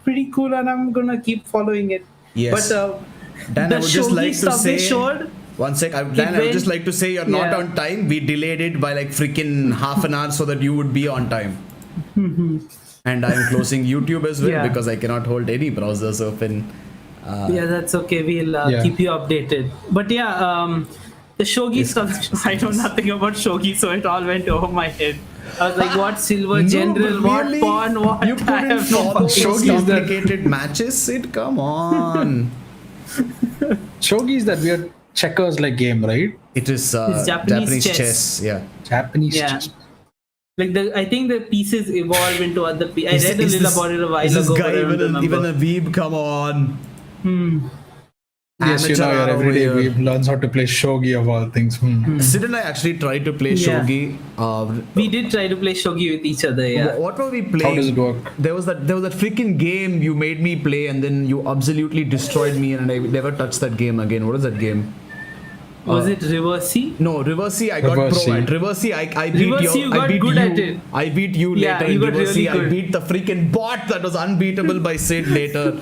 pretty cool, and I'm gonna keep following it. Yes. But Dan, the I would just shogi like to stuff they say. showed. One sec, Dan, I would just like to say you're not Yeah. on time. We delayed it by like freaking half an hour so that you would be on time. And I'm closing YouTube as well Yeah. because I cannot hold any browsers open. Yeah, that's okay. We'll keep you updated. But yeah, the shogi stuff, I know nothing about shogi, so it all went over my head. I was like, what silver general, but really? what pawn, what? You I couldn't have no follow fucking those Shogi is that- complicated matches, Sid? Come on. Shogi is that weird checkers like game, right? It is It's Japanese chess. Yeah. Japanese Yeah. chess. Like I think the pieces evolve into other pieces. I Is- read a is little this- about it a while is this ago, guy but I don't remember. even a weeb? Come on. Yes, Amateur your over everyday here. weeb learns how to play shogi of all things. Sid and I actually tried to play Yeah. shogi. We did try to play shogi with each other, yeah. What were we playing? How does it work? There was that freaking game you made me play, and then you absolutely destroyed me, and I never touched that game again. What is that game? Was it Reversey? No, Reversey I got Reversey. pro at. Reversey I beat Reversey, you I got beat good you. at it. I beat you Yeah, later you in got Reversey. really I good. beat the freaking bot that was unbeatable by Sid later.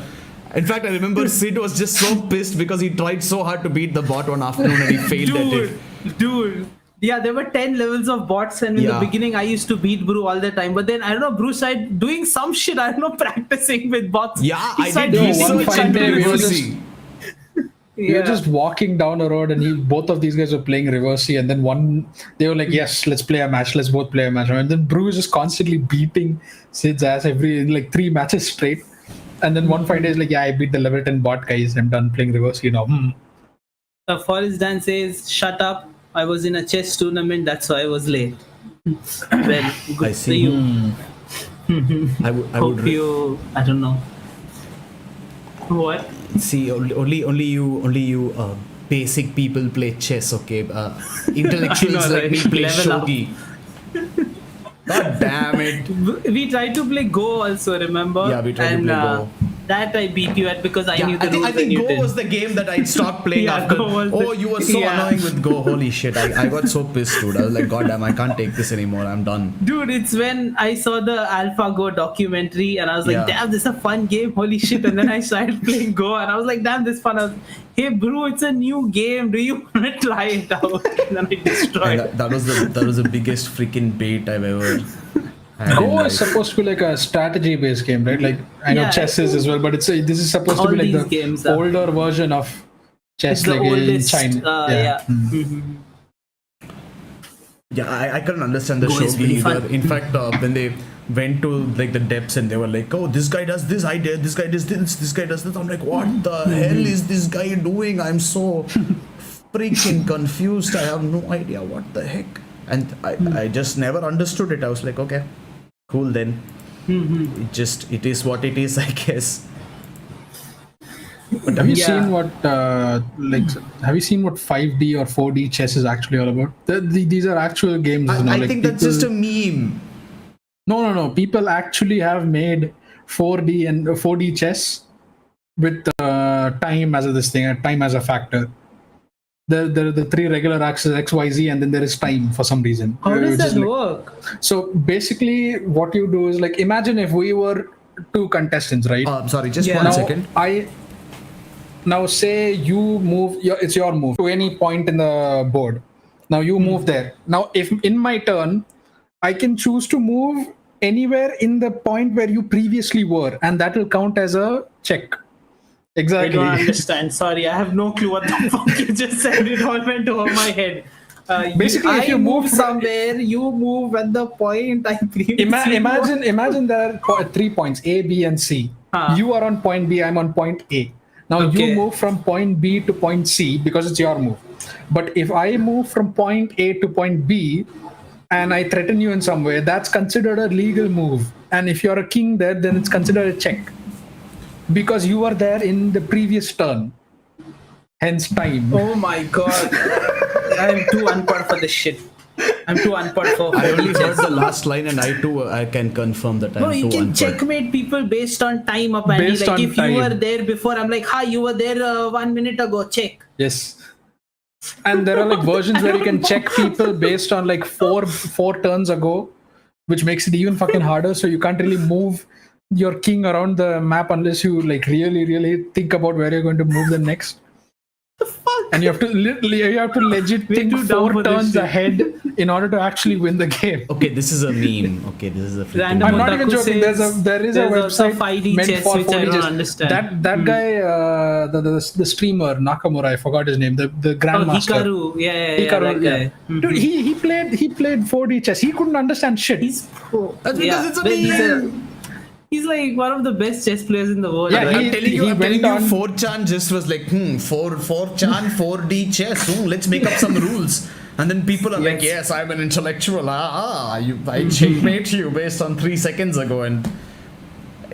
In fact, I remember Sid was just so pissed because he tried so hard to beat the bot one afternoon and he failed at it. Dude, Yeah, there were 10 levels of bots, and in the Yeah. beginning, I used to beat Brew all the time. But then I don't know, Brew started doing some shit. I don't know, practicing with bots. Yeah, He I started did beating one each fine other day with we were his- just- Yeah. We were just walking down a road, and both of these guys were playing Reversey, and then they were like, "Yes, let's play a match. Let's both play a match." And then Brew is just constantly beating Sid's ass like 3 matches straight. And then one fine day is like, "Yeah, I beat the level 10 bot guys. I'm done playing Reversey now." Forest Dan says, "Shut up! I was in a chess tournament. That's why I was late." Well, good I for see. you. I Hope would you. I don't know. What? see only you basic people play chess, okay? Intellectuals I know, like me right? play Level up. shogi. God damn it. We tried to play Go also, remember? Yeah, we tried to play Go. That I beat you at because I Yeah, knew the I think, rules I think and you Go didn't. was the game that I stopped playing Yeah, after. Go was Oh, the- you were so yeah. annoying with Go. Holy shit. I got so pissed, dude. I was like, God damn, I can't take this anymore. I'm done. Dude, it's when I saw the AlphaGo documentary and I was like, Yeah. damn, this is a fun game. Holy shit. And then I started playing Go and I was like, damn, this is fun. I was, hey, bro, it's a new game. Do you want to try it out? And then I destroyed And it. that was the biggest freaking bait I've ever had in Go life. is supposed to be like a strategy-based game, right? Like I know Yeah, chess is as well, but this is supposed to all be like these the games are- older version of chess, It's the like in oldest. China. Yeah. Yeah, I couldn't understand the Go is shogi pretty either. fun. In fact, when they went to like the depths and they were like, "Oh, this guy does this, I did. This guy does this guy does this." I'm like, "What the hell is this guy doing?" I'm so freaking confused. I have no idea what the heck, and I just never understood it. I was like, "Okay, cool then." It is what it is, I guess. But have you Yeah. seen what have you seen what 5D or 4D chess is actually all about? These are actual games. now. I Like, think that's just a meme. No. People actually have made 4D and 4D chess with time as this thing, time as a factor. There are the 3 regular axes X, Y, Z, and then there is time for some reason. How does Which is that like- work? So basically, what you do is like imagine if we were 2 contestants, right? I'm sorry, just Yeah. one now second. now say you move it's your move to any point in the board. Now you move there. Now if in my turn I can choose to move anywhere in the point where you previously were, and that will count as a check. I Exactly. don't understand. Sorry, I have no clue what the fuck you just said. It all went over my head. Basically, if I you move move somewhere, you move at the point I previously Imagine there are 3 points A, B, and C. Huh. You are on point B. I'm on point A. Now Okay. you move from point B to point C because it's your move. But if I move from point A to point B and I threaten you in some way, that's considered a legal move. And if you're a king there, then it's considered a check because you were there in the previous turn. Hence time. Oh my god. I'm too unpod for this shit. I'm too unpod for I only heard chess. the last line, and I can confirm that I'm Bro, you too can unplugged. checkmate people based on time, apparently. Based Like on if you were time. there before, I'm like, hi, you were there 1 minute ago, check. Yes. And there are like versions where you can check people based on like four turns ago, which makes it even fucking harder. So you can't really move your king around the map unless you like really think about where you're going to move them next. The fuck? And you have to legit Way think too dumb 4 for this turns shit. ahead in order to actually win the game. Okay, this is a meme. Okay, this is a freaking Random I'm meme. not even Otaku joking. says There is a there's also website 5D meant chess, for which I 4D don't chess. understand. That guy, the streamer Nakamura, I forgot his name, the Oh, grandmaster. Hikaru. Yeah, Hikaru, that guy. yeah. Dude, he played 4D chess. He couldn't understand shit. He's pro. That's because it's a but meme. He's like one of the best chess players in the world. Yeah, right? I'm telling you, he I'm telling went you, on- 4chan just was like, 4chan, 4D chess. Let's make up some rules. And then people are like, yes, I'm an intellectual. I checkmate you based on 3 seconds ago. And,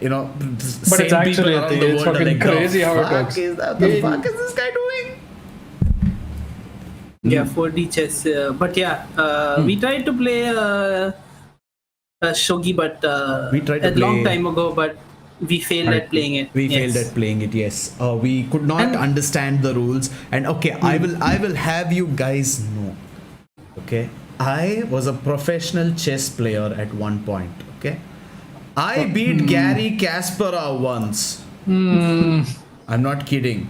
you know, But it's actually a thing. It's fucking crazy how it works. The fuck is this guy doing? Yeah, 4D chess. But yeah, we tried to play shogi, but We tried to a long play- time ago, but we failed at playing it. We Yes. failed at playing it. Yes, we could not And- understand the rules. And okay, I will have you guys know. Okay, I was a professional chess player at one point. Okay, I beat Gary Kasparov once. I'm not kidding.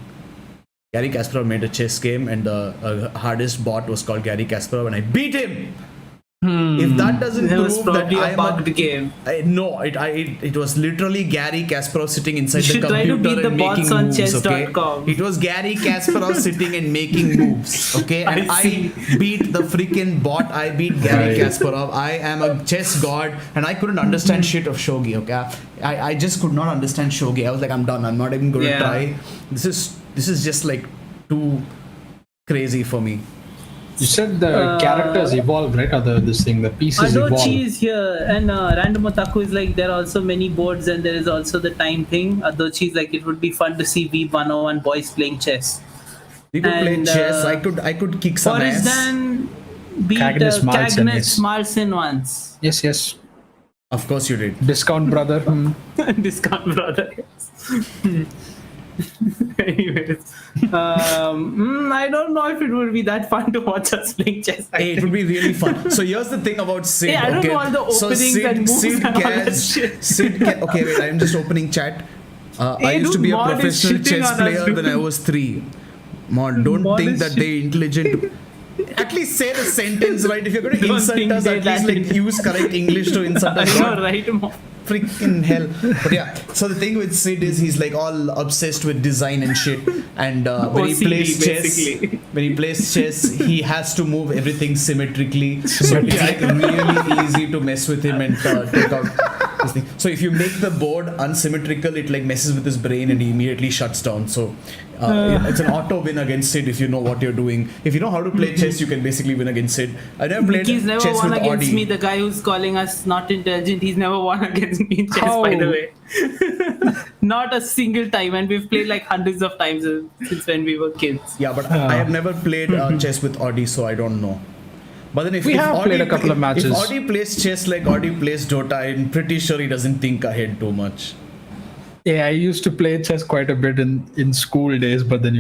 Gary Kasparov made a chess game, and the hardest bot was called Gary Kasparov, and I beat him. If that doesn't It was prove that probably I a am bugged game. no, it was literally Gary Kasparov sitting inside You the should try to beat computer the and bots making on moves. chess.com. Okay, it was Gary Kasparov sitting and making moves. Okay, and I see. I beat the freaking bot. I beat Gary Right. Kasparov. I am a chess god, and I couldn't understand shit of shogi. Okay, I just could not understand shogi. I was like, I'm done. I'm not even going to Yeah. try. This is just like too crazy for me. You said the characters evolve, right? Or the pieces evolve. Adochi is here, and Random Otaku is like, there are also many boards, and there is also the time thing. Adochi is like, it would be fun to see Weeb101 boys playing chess. We could play And, chess. I could kick some Boris ass. Dan beat Agnes Marlsen, Agnes yes. Marlsen once. Yes. Of course you did. Discount brother. Discount brother. Yes. Anyways, I don't know if it would be that fun to watch us playing chess. Hey, it would be really fun. So here's the thing about Sid. Hey, I don't know all the So openings and moves and all that shit. Okay, wait. I'm just opening chat. I Hey, used to dude, be a Mod is professional shitting chess on us, player dude. when I was 3. Mod, don't Mod think is that they intelligent. At least say the sentence right. If you're going to Don't insult think us, they at least that like use correct English to insult I us. know, right? Mo? Freaking hell. But yeah, so the thing with Sid is he's like all obsessed with design and shit, and when he OCD, plays chess, basically. when he plays chess, he has to move everything symmetrically. So it's like really easy to mess with him and take out this thing. So if you make the board unsymmetrical, it like messes with his brain and he immediately shuts down. So it's an auto win against Sid if you know what you're doing. If you know how to play chess, you can basically win against Sid. I never played He's never chess won with against Audi. me. The guy who's calling us not intelligent, he's never won against me in chess, by the How? way. Not a single time, and we've played like hundreds of times since when we were kids. Yeah, but I have never played chess with Audi, so I don't know. But then if We if have Audi, played a couple of matches. If Audi plays chess like Audi plays Dota, I'm pretty sure he doesn't think ahead too much. Yeah, I used to play chess quite a bit in school days, but then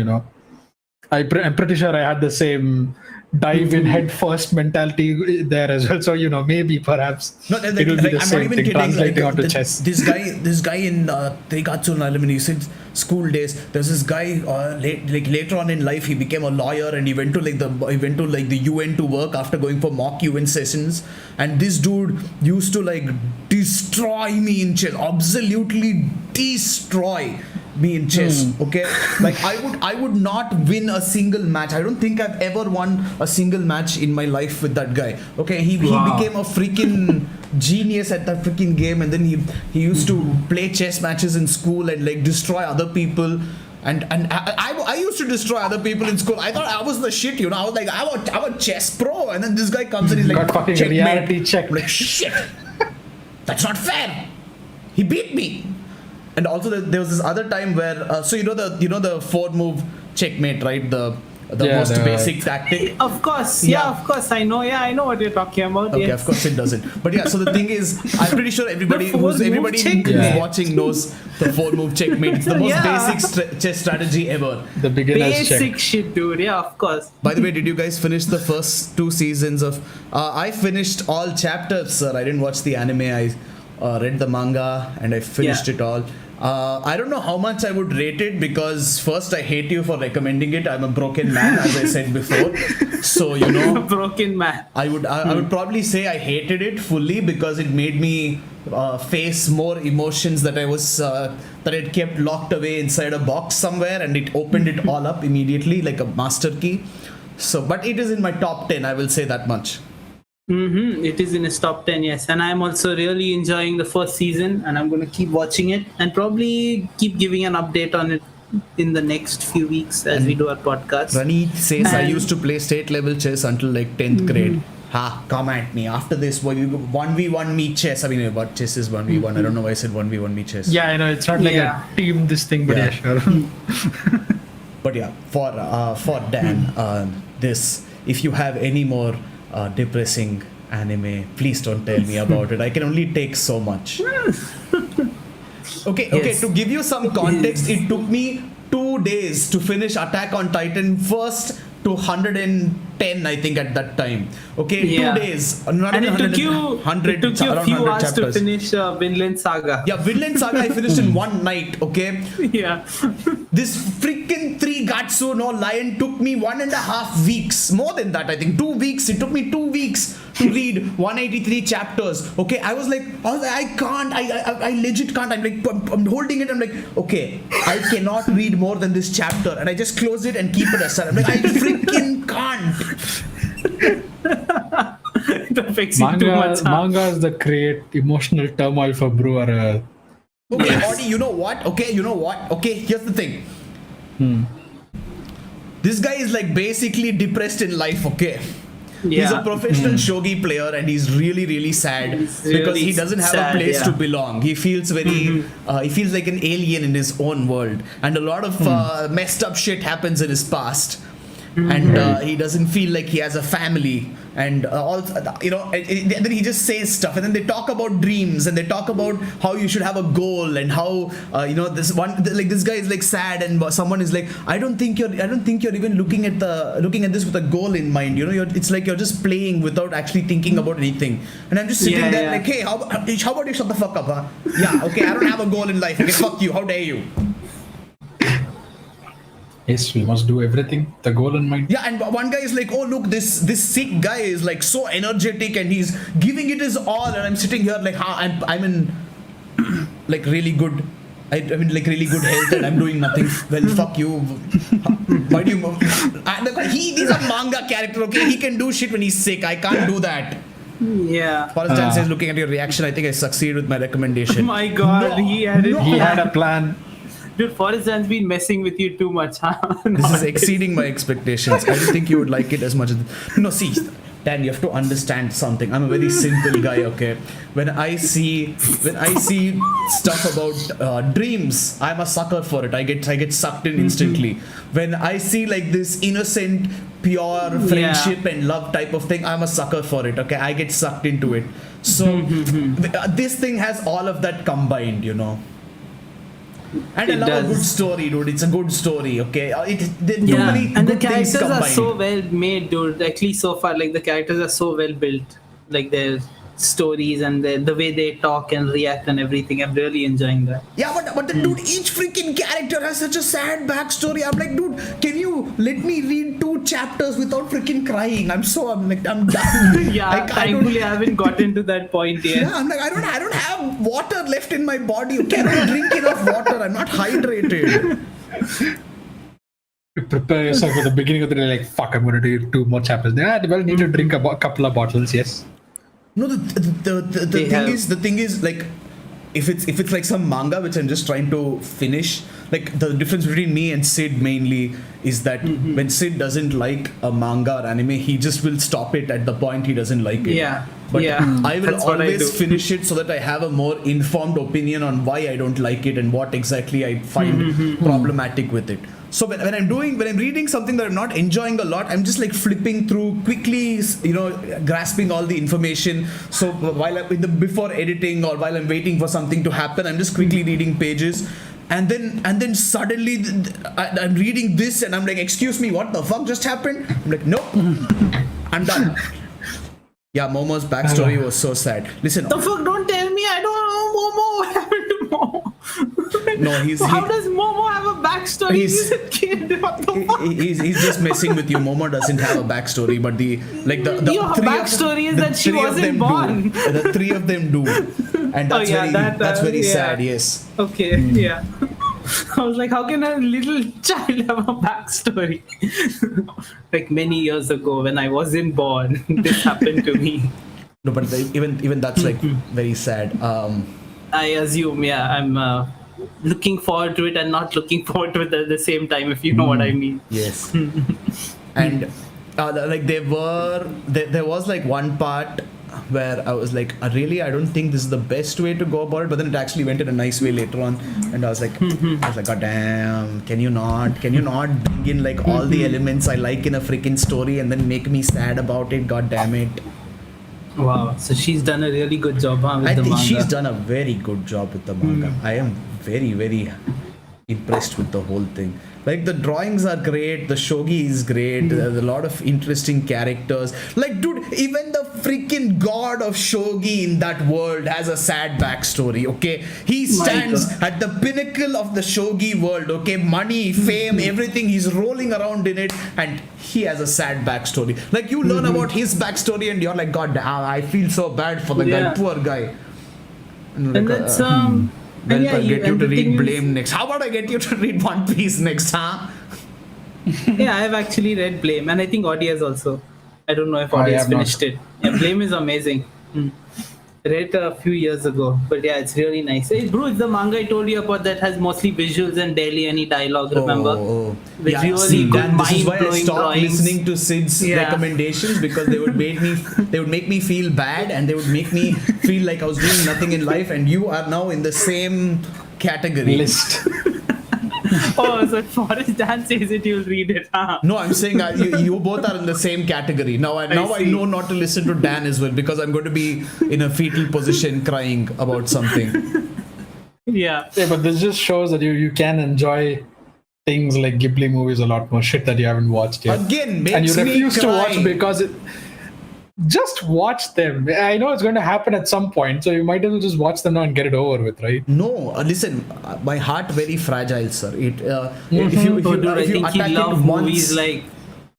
I'm pretty sure I had the same dive in head first mentality there as well. So maybe perhaps No, like, it will be the I'm not same even thing kidding. translating onto chess. This guy in Teikatsu no Alumni, he said school days. There's this guy later on in life he became a lawyer and he went to the UN to work after going for mock UN sessions. And this dude used to like destroy me in chess, absolutely destroy me in chess. Okay, like I would not win a single match. I don't think I've ever won a single match in my life with that guy. Okay, he Wow. became a freaking genius at that freaking game, and then he used to play chess matches in school and like destroy other people. And I used to destroy other people in school. I thought I was the shit, I was like, I'm a chess pro, and then this guy comes and he's like, Got fucking checkmate. reality checked. I'm like, shit, that's not fair. He beat me. And also there was this other time where so the 4-move checkmate, right? The most basic tactic. Of course, Yeah. of course, I know. Yeah, I know what you're talking about. Okay, yes. of course it doesn't. But yeah, so the thing is, I'm pretty sure everybody The who's 4-move checkmate. Yeah. watching knows the 4-move checkmate. It's the most Yeah. basic chess strategy ever. The beginner's Basic check. shit, dude. Yeah, of course. By the way, did you guys finish the first 2 seasons of? I finished all chapters, sir. I didn't watch the anime. I read the manga and I finished it all. I don't know how much I would rate it because first I hate you for recommending it. I'm a broken man, as I said before. So Broken man. I would probably say I hated it fully because it made me face more emotions that I was that I'd kept locked away inside a box somewhere, and it opened it all up immediately like a master key. So, but it is in my top 10. I will say that much. It is in his top 10, yes. And I'm also really enjoying the first season, and I'm going to keep watching it and probably keep giving an update on it in the next few weeks as we do our podcast. Rani says I And- used to play state level chess until like 10th grade. Ha, come at me. After this, 1v1 me chess. I mean, what chess is 1v1? I don't know why I said 1v1 me chess. Yeah, I know it's not like Yeah. a team this thing, but Yeah. yeah, sure. But yeah, for Dan, if you have any more depressing anime, please don't tell me about it. I can only take so much. Okay, Yes. to give you some context, it took me 2 days to finish Attack on Titan first to 100 and 10, I think, at that time. Okay, Yeah. 2 days. Not And even it took 100, you a around few 100 hours chapters. to finish Vinland Saga. Yeah, Vinland Saga I finished in one night, okay? Yeah. This freaking 3 Gatsu no Lion took me 1.5 weeks. More than that, I think. 2 weeks. It took me 2 weeks to read 183 chapters. Okay, I was like, I can't. I legit can't. I'm holding it. I'm like, okay, I cannot read more than this chapter. And I just close it and keep it aside. I'm like, I freaking can't. It affects you too much. Manga is the create emotional turmoil for brewer. Okay, Yes. Audi, you know what? Okay, here's the thing. This guy is like basically depressed in life, okay? He's a Yeah. professional shogi player and he's really, really sad because really he doesn't have sad, a place yeah. to belong. He feels very, he feels like an alien in his own world. And a lot of messed up shit happens in his past. And he doesn't feel like he has a family. And then he just says stuff. And then they talk about dreams and they talk about how you should have a goal and how, this guy is like sad and someone is like, I don't think you're even looking at this with a goal in mind. You know, it's like you're just playing without actually thinking about anything. And I'm just sitting there like, hey, how about you shut the fuck up, huh? Yeah, okay, I don't have a goal in life. Okay, fuck you. How dare you? Yes, we must do everything. The goal in mind. Yeah, and one guy is like, oh look, this sick guy is like so energetic and he's giving it his all, and I'm sitting here like, I'm in like really good. I mean, like really good health, and I'm doing nothing. Well, fuck you. Why do you? He's a manga character, okay? He can do shit when he's sick. I can't do that. Yeah. Forrest Chan says, looking at your reaction, I think I succeeded with my recommendation. My God, he had it. He had a plan. Dude, Forrest Chan's been messing with you too much, huh? This is exceeding my expectations. I didn't think you would like it as much as... No, see, Dan, you have to understand something. I'm a very simple guy, okay? When I see stuff about dreams, I'm a sucker for it. I get sucked in instantly. When I see like this innocent, pure friendship and love type of thing, I'm a sucker for it, okay? I get sucked into it. So this thing has all of that combined, you know. And I love a good story, dude. It's a good story, okay? There are too many and the good things characters are combined. so well made, dude. At least so far, like the characters are so well built. Like their stories and the way they talk and react and everything. I'm really enjoying that. Yeah, but the dude, each freaking character has such a sad backstory. I'm like, dude, can you let me read 2 chapters without freaking crying? I'm done. Yeah, thankfully I haven't gotten to that point yet. Yeah, I'm like, I don't have water left in my body. Okay, I don't drink enough water. I'm not hydrated. You prepare yourself for the beginning of the day, like, fuck, I'm going to do 2 more chapters. Yeah, well, need to drink a couple of bottles, yes. No, the thing is like, if it's like some manga which I'm just trying to finish, like the difference between me and Sid mainly is that when Sid doesn't like a manga or anime, he just will stop it at the point he doesn't like it. Yeah. But yeah. I will That's what I always do. finish it so that I have a more informed opinion on why I don't like it and what exactly I find problematic with it. So when I'm reading something that I'm not enjoying a lot, I'm just like flipping through quickly, grasping all the information. So while before editing or while I'm waiting for something to happen, I'm just quickly reading pages. And then suddenly I'm reading this and I'm like, excuse me, what the fuck just happened? I'm like, nope, I'm done. Yeah, Momo's backstory was so sad. Listen, The fuck, don't tell me I don't know Momo. What happened to Momo? no, How does Momo have a backstory? He's a kid. What the fuck? he's just messing with you. Momo doesn't have a backstory, but the Your three backstory is the that she 3 of wasn't them born. do. The 3 of them do, and that's very sad. Yes. Okay, yeah. I was like, how can a little child have a backstory? Like many years ago when I wasn't born, this happened to me. No, but even that's like very sad. I assume, yeah, I'm looking forward to it and not looking forward to it at the same time, if you know what I mean. Yes. And like there was like one part where I was like, really, I don't think this is the best way to go about it, but then it actually went in a nice way later on, and I was like, God damn, can you not bring in like all the elements I like in a freaking story and then make me sad about it? God damn it. Wow, so she's done a really good job, huh, with I the think manga. she's done a very good job with the manga. I am very, very impressed with the whole thing. Like the drawings are great, the shogi is great, there's a lot of interesting characters. Like, dude, even the freaking god of shogi in that world has a sad backstory. Okay, he stands at the pinnacle of the shogi world. Okay, money, fame, everything. He's rolling around in it, and he has a sad backstory. Like, you learn about his backstory, and you're like, God damn, I feel so bad for the guy, poor guy. And that's Well, I'll get you to read Blame next. How about I get you to read One Piece next, huh? Yeah, I've actually read Blame, and I think Audi has also. I don't know if Audi has finished it. Yeah, Blame is amazing. Read a few years ago, but yeah, it's really nice. Hey, bro, it's the manga I told you about that has mostly visuals and barely any dialogue. Remember? With really good this is why I mind-blowing stopped drawings. listening to Sid's recommendations, because they would make me feel bad, and they would make me feel like I was doing nothing in life. And you are now in the same category List. Oh, so if Forrest Dan says it, you'll read it, huh? No, I'm saying you both are in the same category. Now I know not to listen to Dan as well, because I'm going to be in a fetal position crying about something. Yeah. Yeah, but this just shows that you can enjoy things like Ghibli movies a lot more shit that you haven't watched yet. Again, makes and you refuse me to cry. watch because just watch them. I know it's going to happen at some point, so you might as well just watch them now and get it over with, right? No, listen, my heart very fragile, sir. If I think attack he loves it once, movies like,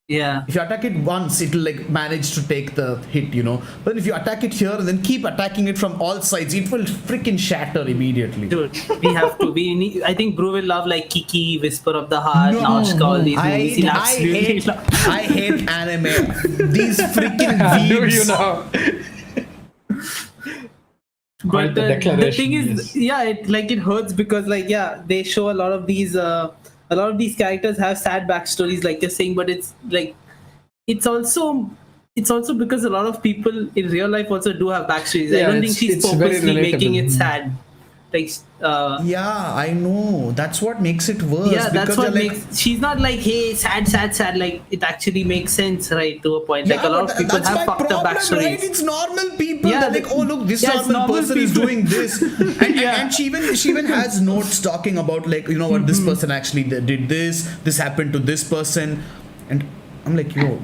yeah. if you attack it once, it'll like manage to take the hit, you know. But if you attack it here and then keep attacking it from all sides, it will freaking shatter immediately. Dude, we have to. I think Bru will love like Kiki, Whisper of the Heart, Naushka, all these movies. He'll absolutely love. I hate anime. These freaking Do weebs. you know? But the the declaration, thing is, it hurts because they show a lot of these characters have sad backstories, like you're saying, but it's also because a lot of people in real life also do have backstories. I don't think she's it's very purposely making relatable. it sad. Like, Yeah, I know. That's what makes it worse. yeah, that's because what you're makes. She's not like, hey, sad. Like, it actually makes sense, right? To a point. Like, a lot of people that's have my fucked up problem, backstories. right? It's normal people. Yeah, They're like, oh look, this yeah, it's normal normal person is people. doing this, and she even has notes talking about, like, you know what, this person actually did this happened to this person, and I'm like, yo,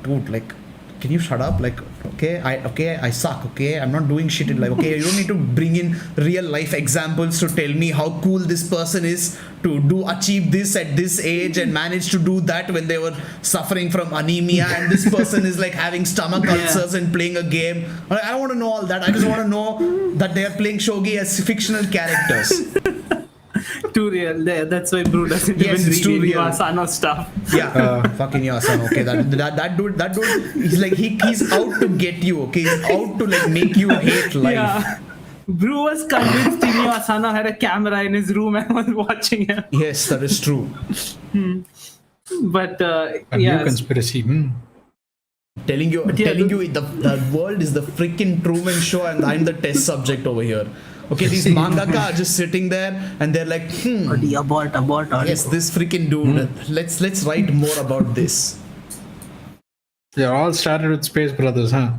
dude, like, can you shut up? Like, I suck. Okay, I'm not doing shit in life. Okay, you don't need to bring in real life examples to tell me how cool this person is to achieve this at this age and manage to do that when they were suffering from anemia, and this person is like having stomach ulcers and playing a game. I don't want to know all that. I just want to know that they are playing shogi as fictional characters. Too real. That's why Bru doesn't Yes, even it's too read real. Asano stuff. Yeah, fucking Yasan. Okay, that dude, he's like he's out to get you. Okay, he's out to like make you hate life. Yeah. Bru was convinced Inyo Asano had a camera in his room and was watching him. Yes, that is true. But A new conspiracy. Telling you the world is the freaking Truman Show, and I'm the test subject over here. Okay, these mangaka are just sitting there and they're like, abort. yes, this freaking dude. Let's write more about this. They're all started with Space Brothers, huh?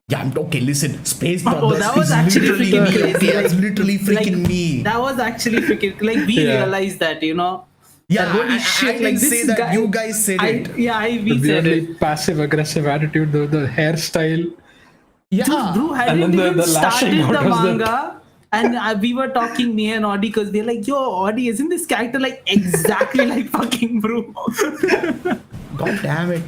Yeah, okay, listen, Space Brothers that was is actually literally freaking me. crazy. Okay, that's literally freaking me. That was actually freaking, like, we realized that, you know. Yeah, that holy I shit, didn't like, say this that. guy, You guys said it. We The said weirdly it. passive-aggressive attitude, the hairstyle. Yeah. Dude, Bru hadn't And then even the lashing started out the was the- manga. And we were talking, me and Audi, because they're like, yo, Audi, isn't this character like exactly like fucking Bru? God damn it.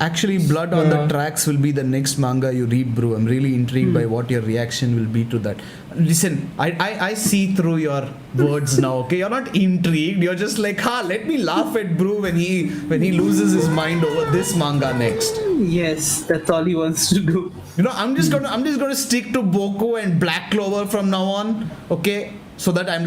Actually, Blood on the Tracks will be the next manga you read, bro. I'm really intrigued by what your reaction will be to that. Listen, I see through your words now, okay? You're not intrigued. You're just like, let me laugh at Bru when he loses his mind over this manga next. Yes, that's all he wants to do. You know, I'm just gonna stick to Boku and Black Clover from now on, okay? So that I'm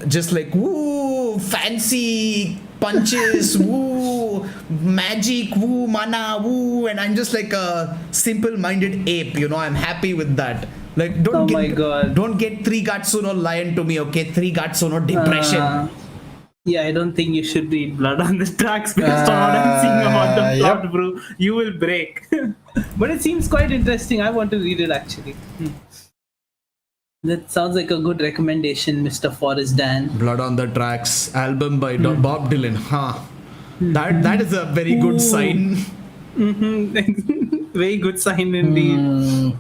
just like, woo, fancy punches, woo, magic, woo, mana, woo, and I'm just like a simple-minded ape, you know. I'm happy with that. Like, don't get 3 Gatsuno lion to me, okay? 3 Gatsuno depression. Yeah, I don't think you should read Blood on the Tracks based on what I'm seeing about the plot, bro. You will break. But it seems quite interesting. I want to read it actually. That sounds like a good recommendation, Mr. Forrest Dan. Blood on the Tracks album by Bob Dylan. That is a very good sign. Very good sign indeed.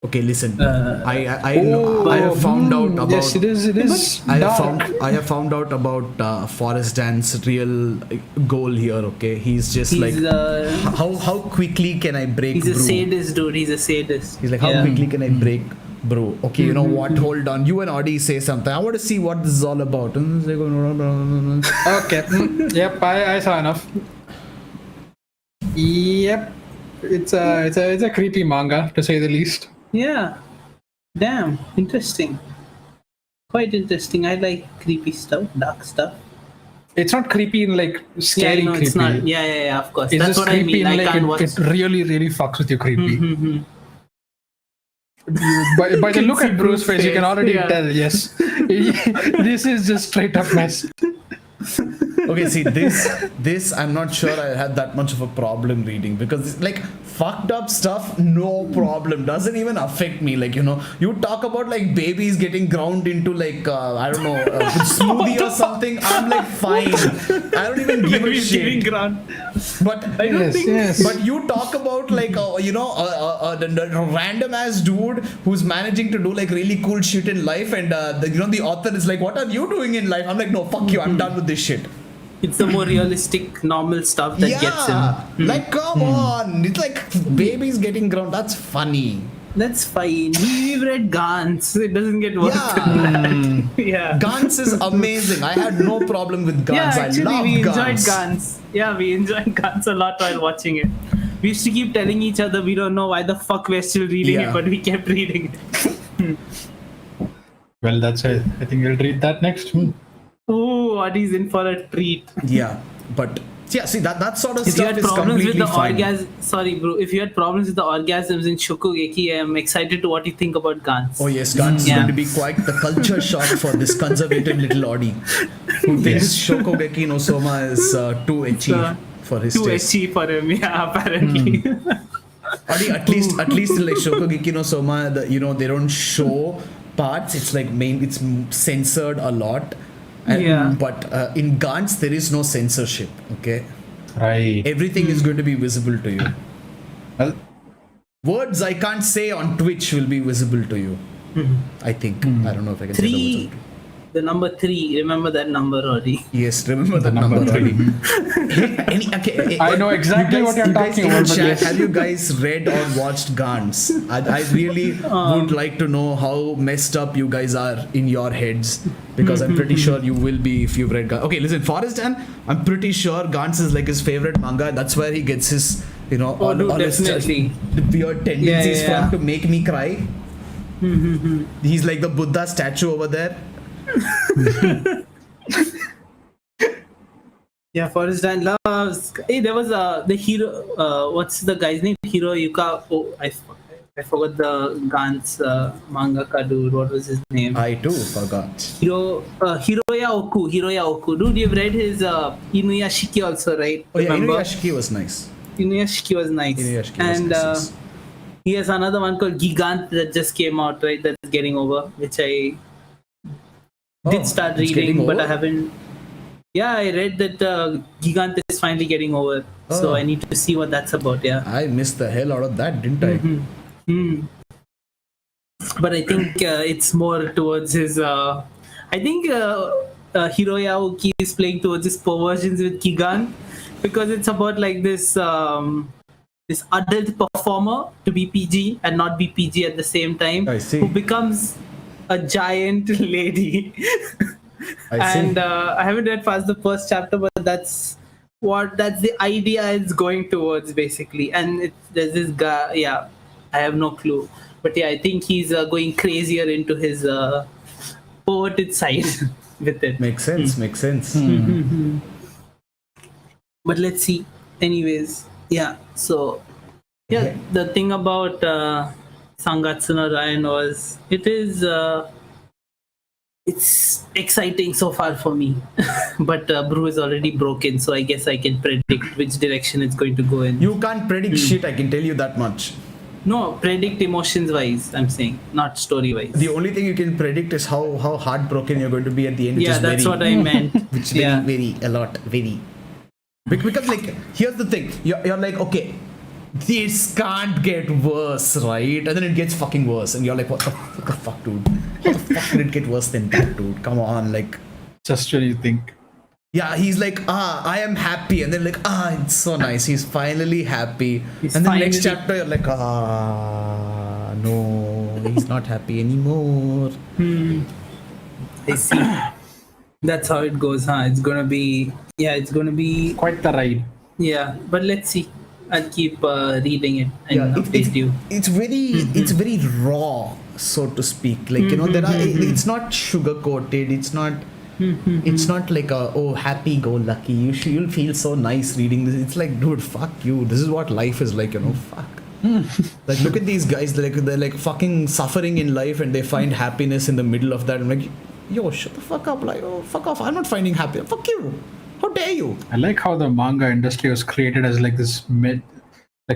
Okay, listen. I know. I have found out about. Yes, it is. I dark. have found out about Forrest Dan's real goal here. Okay, he's just He's like how quickly can I break? He's a bro? sadist, dude. He's a sadist. He's like, how quickly can I break, bro? Okay, you know what? Hold on. You and Audie say something. I want to see what this is all about. Okay. Yep, I saw enough. Yep. It's a creepy manga, to say the least. Yeah. Damn. Interesting. Quite interesting. I like creepy stuff, dark stuff. It's not creepy in like scary no, creepy. it's not. Yeah, of course. It's That's just what I creepy mean. in I like can't watch. it really, really fucks with you creepy. By the look at Bruce's face, you can already tell, yes. This is just straight up mess. Okay, see this I'm not sure I had that much of a problem reading, because like fucked up stuff, no problem, doesn't even affect me. Like, you know, you talk about like babies getting ground into like I don't know, smoothie or something, I'm like fine, I don't even give a shit. But I don't think. Yes. But you talk about like you know the random ass dude who's managing to do like really cool shit in life, and the author is like, what are you doing in life? I'm like, no, fuck you, I'm done with this shit. It's the more realistic, normal stuff that gets him. Like, come on, it's like babies getting ground. That's funny. That's fine. We've read Gantz. It doesn't get worse than that. Yeah. Gantz is amazing. I had no problem with Gantz. Yeah, actually, I love we enjoyed Gantz. Gantz. Yeah, we enjoyed Gantz a lot while watching it. We used to keep telling each other we don't know why the fuck we're still reading it, but we kept reading it. Well, that's it. I think we'll read that next. Oh, Adi's in for a treat. Yeah, but yeah, see that sort of If you stuff had is problems with completely the fine. sorry, bro. If you had problems with the orgasms in Shokugeki, I'm excited to what you think about Gantz. Oh yes, Gantz is going to be quite the culture shock for this conservative little Audi who thinks Shokugeki no Soma is too ecchi for his Too taste. ecchi for him, yeah, apparently. Audi, at least like Shokugeki no Soma, they don't show parts. It's like it's censored a lot. But in Gantz there is no censorship. Okay. Right. Everything is going to be visible to you. Well, Words I can't say on Twitch will be visible to you. I think. I don't know if I can say the words. The number 3. Remember that number, Audi. Yes, remember the number already. I know exactly what you're talking about. But yes. Have you guys read or watched Gantz? I really would like to know how messed up you guys are in your heads, because I'm pretty sure you will be if you've read Gantz. Okay, listen, Forrest Dan, I'm pretty sure Gantz is like his favorite manga. That's where he gets his, all his weird tendencies from to make me cry. He's like the Buddha statue over there. Yeah, Forrest Dan loves. Hey, there was the hero. What's the guy's name? Hiroyuka. Oh, I forgot the Gantz mangaka dude. What was his name? I too forgot. Hiroya Oku. Dude, you've read his Inuyashiki also, right? Oh yeah, Remember? Inuyashiki was nice. Inuyashiki was nice. And he has another one called Gigant that just came out, right? That's getting over, which I did start reading, but I haven't. Yeah, I read that Gigant is finally getting over, so I need to see what that's about. Yeah, I missed the hell out of that, didn't I? But I think it's more towards his. I think Hiroya Oki is playing towards his perversions with Gigant, because it's about like this this adult performer to be PG and not be PG at the same time, I see. who becomes a giant lady. I haven't read past the first chapter, but that's the idea it's going towards basically. And there's this guy, I have no clue, but I think he's going crazier into his poeted side with it. Makes sense. But let's see. Anyways, so the thing about Sangatsu no Rain was it's exciting so far for me, but Brew is already broken, so I guess I can predict which direction it's going to go in. You can't predict shit, I can tell you that much. No, predict emotions wise. I'm saying, not story wise. The only thing you can predict is how heartbroken you're going to be at the end. Which Yeah, is that's very, what I meant. which is Yeah. very a lot, very. Because like, here's the thing. You're like, okay, this can't get worse, right? And then it gets fucking worse, and you're like, what the fuck, dude? How the fuck did it get worse than that, dude? Come on, like. Just when you think. Yeah, he's like, I am happy, and then like, it's so nice. He's finally happy, He's and then next finally- chapter you're like, no, he's not happy anymore. I see. That's how it goes, huh? It's gonna be. Yeah, it's gonna be. Quite the ride. Yeah, but let's see. I'll keep reading it and update you. It's very raw, so to speak. Like it's not sugar coated. It's not like happy go lucky. You'll feel so nice reading this. It's like, dude, fuck you. This is what life is like, fuck. Like, look at these guys. They're like fucking suffering in life, and they find happiness in the middle of that. I'm like, yo, shut the fuck up. Like, fuck off. I'm not finding happiness. Fuck you. How dare you? I like how the manga industry was created as like this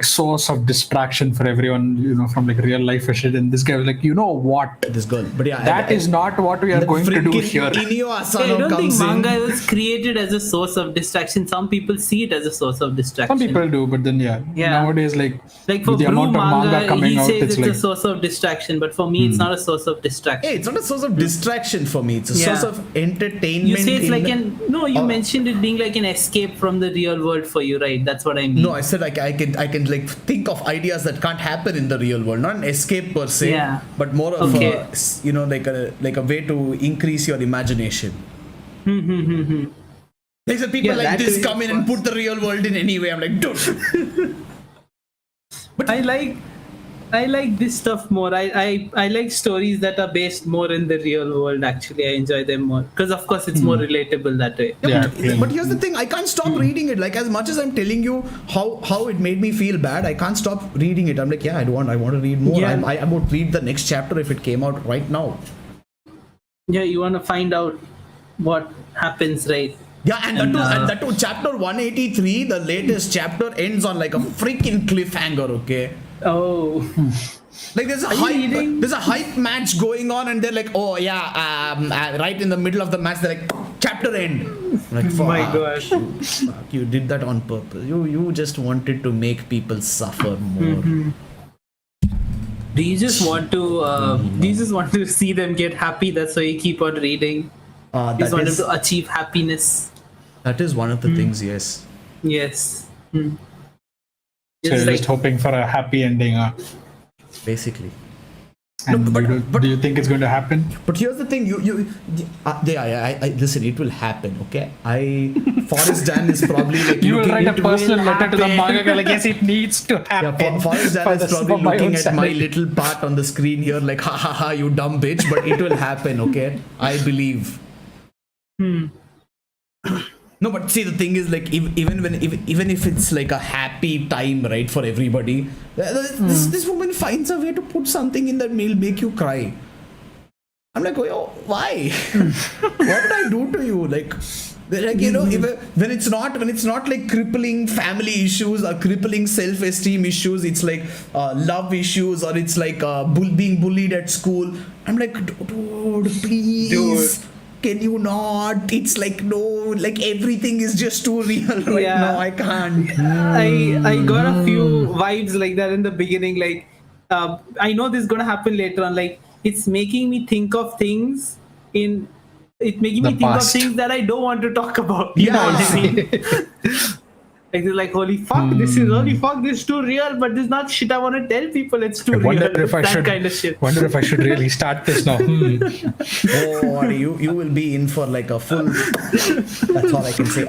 source of distraction for everyone, from like real life shit. And this guy was like, what? This girl. But yeah, That is not what we are going to do here. Inyo I Asano don't think comes manga in. was created as a source of distraction. Some people see it as a source of distraction. Some people do, but then Yeah. nowadays like with for the Brew amount of manga he coming out, says it's it's like a source of distraction, but for me, it's not a source of distraction. Hey, it's not a source of distraction for me. It's a Yeah. source of entertainment. You say it's in like the- you mentioned it being like an escape from the real world for you, right? That's what I mean. No, I said like I can like think of ideas that can't happen in the real world. Not an escape per se, Yeah. but more of Okay. like a way to increase your imagination. Like the people Yeah, like that this is come in and put the real world in any way. I'm like, dude. I like this stuff more. I like stories that are based more in the real world. Actually, I enjoy them more because, of course, it's more relatable that way. Yeah, But here's the thing, I can't stop reading it. Like, as much as I'm telling you how it made me feel bad, I can't stop reading it. I'm like, yeah, I want to read more. Yeah. I would read the next chapter if it came out right now. Yeah, you want to find out what happens, right? Yeah, and that too, chapter 183, the latest chapter, ends on like a freaking cliffhanger, okay? Oh, Like there's a hype match going on, and they're like, oh yeah, right in the middle of the match, they're like, chapter end. I'm like, fuck, my gosh. fuck, you did that on purpose. You just wanted to make people suffer more. Do you just want to see them get happy? That's why you keep on reading. You just want them to achieve happiness. That is one of the things, yes. Yes. so you're just hoping for a happy ending. Basically. And do you think it's going to happen? But here's the thing, I listen, it will happen, okay? Forrest Dan is probably like You will looking write a into personal it. letter to the manga like, yes, it needs to Yeah, happen. Forrest Dan for is the- probably for my looking own at my sanity. little part on the screen here like, ha ha ha, you dumb bitch, but it will happen, okay? I believe. No, but see, the thing is, like, even if it's like a happy time, right, for everybody, this woman finds a way to put something in that will make you cry. I'm like, oh, why? What did I do to you? Like, even when it's not like crippling family issues or crippling self-esteem issues, it's like love issues, or it's like being bullied at school. I'm like, dude, please. Can you not? It's like, no, like everything is just too real right now. I can't. I got a few vibes like that in the beginning. Like, I know this is gonna happen later on. Like, it's making me think of things past. of things that I don't want to talk about. You know what I mean? Like, they're like, holy fuck, this is too real, but this is not shit I want to tell people. It's too I real. wonder if I That should. kind of shit. Wonder if I should really start this now. Oh, you will be in for like a full. That's all I can say.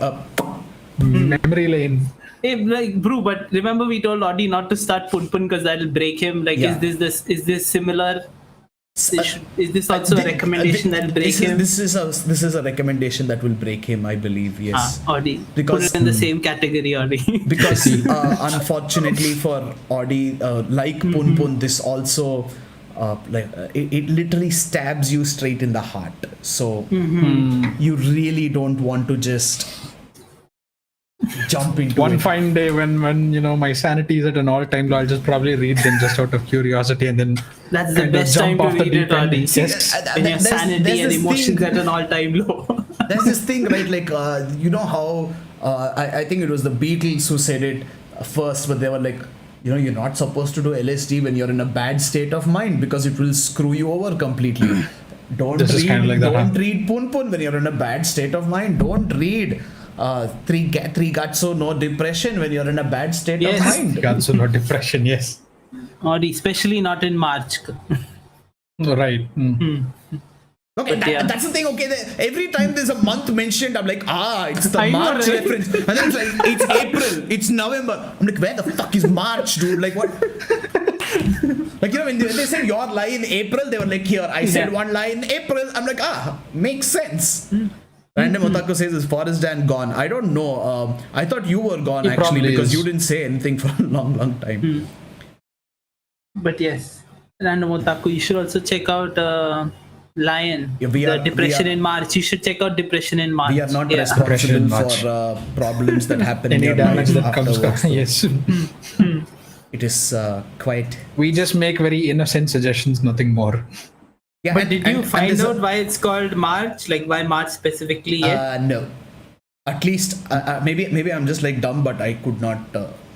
Memory lane. Hey, like, bro, but remember we told Audie not to start Pun because that'll break him. Like, Yeah. is this similar? Is this also a recommendation that'll break him? This is a recommendation that will break him, I believe. Yes. Audie. Because- Put it in the same category, Audie. Because unfortunately for Audi, like Pun Pun, this also it literally stabs you straight in the heart. So you really don't want to just jump into One it. fine day when you know my sanity is at an all-time low, I'll just probably read them just out of curiosity and then That's the kind of best time jump to off the read it, deep end. Adi. Yes. When your sanity there's and this emotions thing- at an all-time low. There's this thing, right? Like, you know how I think it was the Beatles who said it first, but they were like, you know, you're not supposed to do LSD when you're in a bad state of mind because it will screw you over completely. Don't This is read, kind of like that, don't huh? read Pun Pun when you're in a bad state of mind. Don't read Three Gatsu No Depression when you're in a bad state Yes. of mind. Also not depression, yes. Or especially not in March. Right. Okay, yeah. that's the thing. Okay, every time there's a month mentioned, I'm like, it's the I know, March right? reference, and then it's like it's April, it's November. I'm like, where the fuck is March, dude? Like what? Like, you know, when they said your lie in April, they were like, here, I said Yeah. one lie in April. I'm like, makes sense. Random Otaku says, is Forrest Dan gone? I don't know. I thought you were gone He actually probably because is. you didn't say anything for a long time. But yes, Random Otaku, you should also check out Lion. Yeah, we are- Depression we are- in March. You should check out Depression in March. We are not Depression responsible in March. for problems that happen Any in your damage life that comes afterwards, so yes. It is quite. We just make very innocent suggestions, nothing more. Yeah, But did you find there's a- out why it's called March? Like why March specifically yet? No. At least maybe I'm just like dumb, but I could not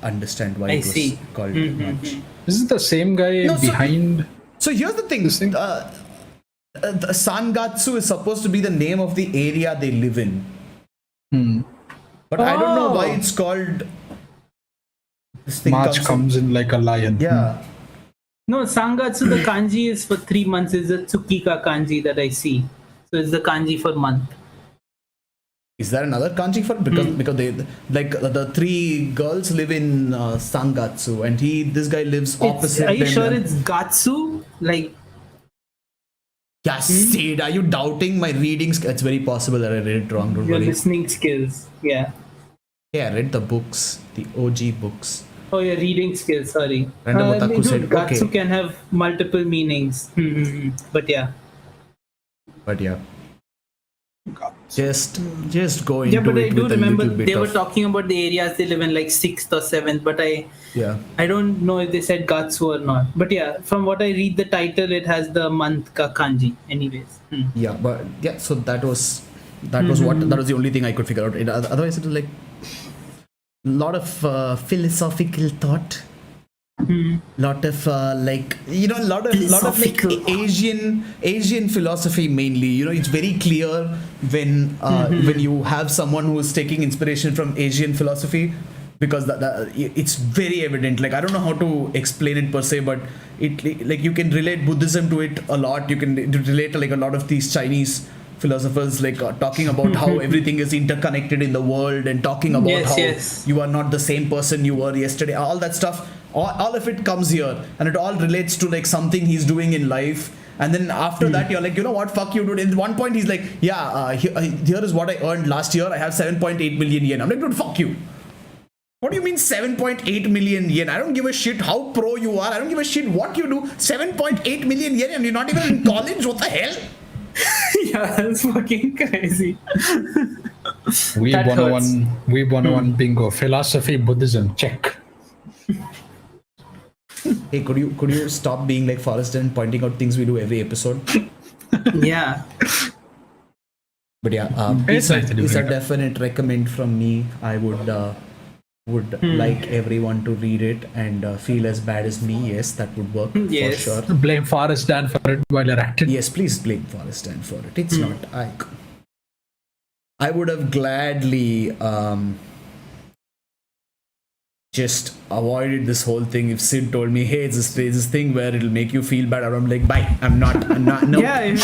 understand why I it was see. called March. This is the same guy No, so- behind. So here's the thing. This thing? The Sangatsu is supposed to be the name of the area they live in. But I don't know why Oh. it's called. This thing March comes in like a lion. Yeah. No, Sangatsu, the kanji is for 3 months. Is the Tsukika kanji that I see. So it's the kanji for month. Is there another kanji for it? Because they like the three girls live in Sangatsu, and this guy lives opposite. Are you them sure and- it's Gatsu? Like, Yeah, Sid, are you doubting my readings? It's very possible that I read it wrong. Don't your worry. listening skills? Yeah. Yeah, I read the books, the OG books. Oh, your reading skills. Sorry. Random Otaku Dude, said, Gatsu okay. can have multiple meanings. But yeah. But yeah, just go into Yeah, but I it do with a remember little bit they were of talking about the areas they live in, like 6th or 7th. But yeah. I don't know if they said Gatsu or not. But yeah, from what I read the title, it has the month ka kanji. Anyways. Yeah, but yeah, so that was that was the only thing I could figure out. Otherwise, it was like a lot of philosophical thought. Lot of like, you know, a lot of like Philosophical. Asian philosophy mainly. You know, it's very clear when you have someone who is taking inspiration from Asian philosophy, because it's very evident. Like, I don't know how to explain it per se, but it like you can relate Buddhism to it a lot. You can relate to like a lot of these Chinese philosophers, like talking about how everything is interconnected in the world, and talking about Yes, how yes. you are not the same person you were yesterday. All that stuff, all of it comes here, and it all relates to like something he's doing in life. And then after that, you're like, you know what, fuck you, dude. At one point, he's like, yeah, here is what I earned last year. I have 7.8 million yen. I'm like, dude, fuck you. What do you mean 7.8 million yen? I don't give a shit how pro you are. I don't give a shit what you do. 7.8 million yen, and you're not even in college. What the hell? Yeah, that's fucking crazy. Weeb That 101, Weeb 101 bingo. Philosophy, Buddhism, check. Hey, could you stop being like Forrest and pointing out things we do every episode? Yeah. But yeah, It's nice to do it's a that. definite recommend from me. I would like everyone to read it and feel as bad as me. Yes, that would work Yes. for sure. Blame Forrest Dan for it while you're at it. Yes, please blame Forrest Dan for it. It's not. I would have gladly just avoided this whole thing if Sid told me, hey, it's this thing where it'll make you feel bad. I'm like, bye. I'm not. No. Yeah,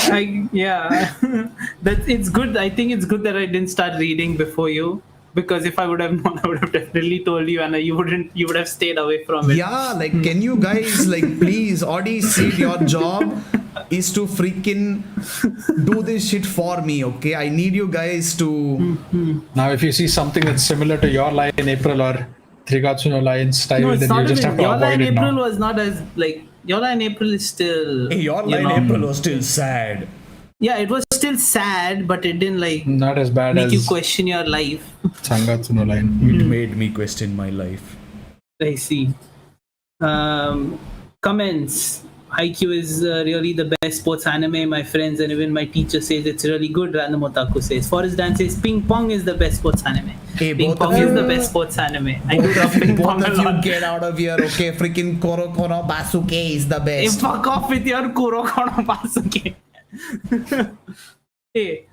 that it's good. I think it's good that I didn't start reading before you, because if I would have known, I would have definitely told you, and you would have stayed away from it. Yeah, like, can you guys, like, please, Audi, Sid, your job is to freaking do this shit for me, okay? I need you guys to. Now, if you see something that's similar to your lie in April or Trigatsu no lie in style, No, it's then not you just even. have to Your line avoid it April now. was not as like. Your line April is still. Hey, your you line know, April was still sad. Yeah, it was still sad, but it didn't like Not as bad make as you question your life. Sangatsu no Line. It made me question my life. I see. Comments. Haikyuu is really the best sports anime, my friends, and even my teacher says it's really good. Random Otaku says. Forest Dance says Ping Pong is the best sports anime. Hey, Ping both Pong of is you- the best sports anime. I do love Ping Pong Both a of you lot. get out of here, okay? Freaking Koro Koro Basuke is the Hey, best. fuck off with your Kuro Kono Basuke. Hey,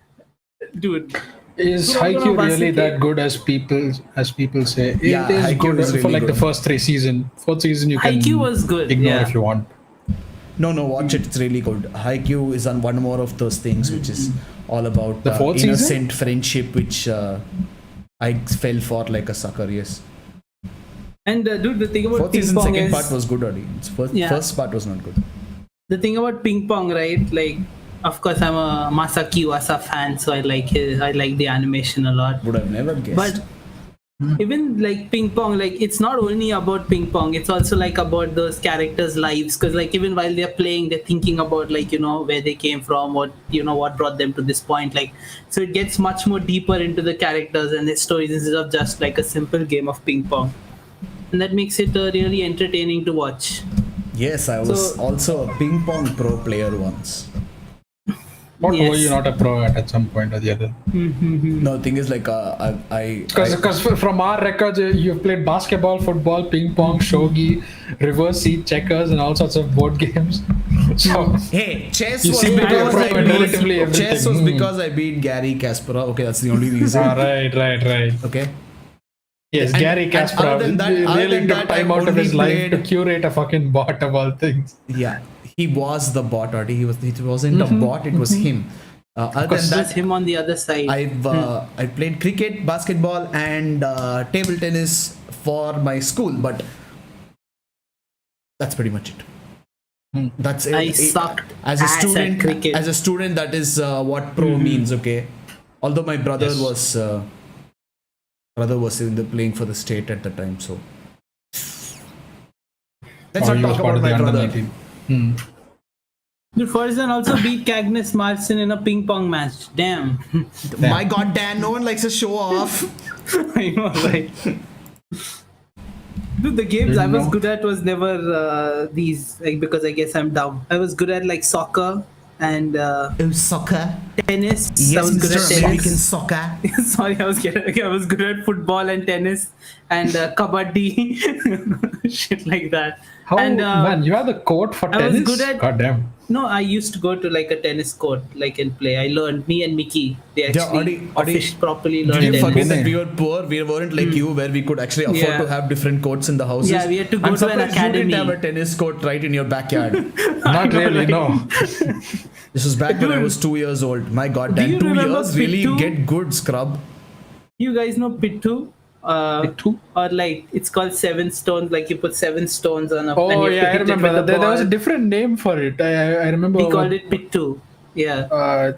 dude. Is Kuro Kono Haikyuu really Basuke. that good as people say? It Yeah, is Haikyuu good is for really like the good. first 3 seasons. Fourth season you can Haikyuu was good, ignore yeah. if you want. No, watch it. It's really good. Haikyuu is on one more of those things which is all about The fourth season? innocent friendship, which I fell for like a sucker. Yes. And dude, the thing about Fourth Ping season, Pong second is part was good already. Yeah. First part was not good. the thing about Ping Pong, right? Like, of course, I'm a Masaki Uasa fan, so I like the animation a lot. Would have never guessed. But even like Ping Pong, like it's not only about Ping Pong, it's also like about those characters' lives. Because like even while they're playing, they're thinking about like where they came from, what brought them to this point. Like so, it gets much more deeper into the characters and their stories instead of just like a simple game of ping pong, and that makes it really entertaining to watch. yes, I was So- also a ping pong pro player once. What Yes. were you not a pro at some point or the other? No, thing is like I Because from our records, you've played basketball, football, ping pong, shogi, reverse seat, checkers, and all sorts of board games. So Hey, chess You was seem to be a because pro I at beat, relatively chess everything. was because I beat Gary Kasparov. Okay, that's the only reason. right. Okay. Yes, And- Gary and Kasparov other than that- other really than took that, time I've out of his only life to played- curate a fucking bot of all things. Yeah, he was the bot, or it wasn't a bot, it was him. Other course, than That's that, him on the other side. I played cricket, basketball, and table tennis for my school, but that's pretty much it. That's it. I sucked as a ass at student. cricket. As a student, that is what pro means. Okay, although my brother Yes. was playing for the state at the time, so let's Or not he was talk part about of the my under brother. 19. Hmm. Dude, Ferguson also beat Cagney Marson in a ping pong match. Damn. My God, Dan, no one likes to show off. I know, right? Dude, the games I was No. good at was never these, like, because I guess I'm dumb. I was good at like soccer and Oh, soccer. tennis. I Yes, was good at Mr. American tennis. soccer. Sorry, I was good at football and tennis and kabaddi, shit like that. How and man, you have the court for I was tennis? good at- God damn. no, I used to go to like a tennis court, like and play. I learned. Me and Mickey, they Yeah, actually properly Did learned you tennis. forget that Pune. we were poor? We weren't like you, where we could actually afford Yeah. to have different courts in the houses. Yeah, we had to go I'm to an surprised academy. You didn't have a tennis court right in your backyard. Not really, no. This was back when I Dude. was 2 years old. My God, Do Dan, you 2 remember years really Pittu? get good scrub. You guys know Pittu? Pittu? Or like it's called 7 stones. Like you put 7 stones on a. and Oh you have to yeah, I hit it remember with that. the There was a ball. different name for it. I remember. We called it Pittu. Yeah, I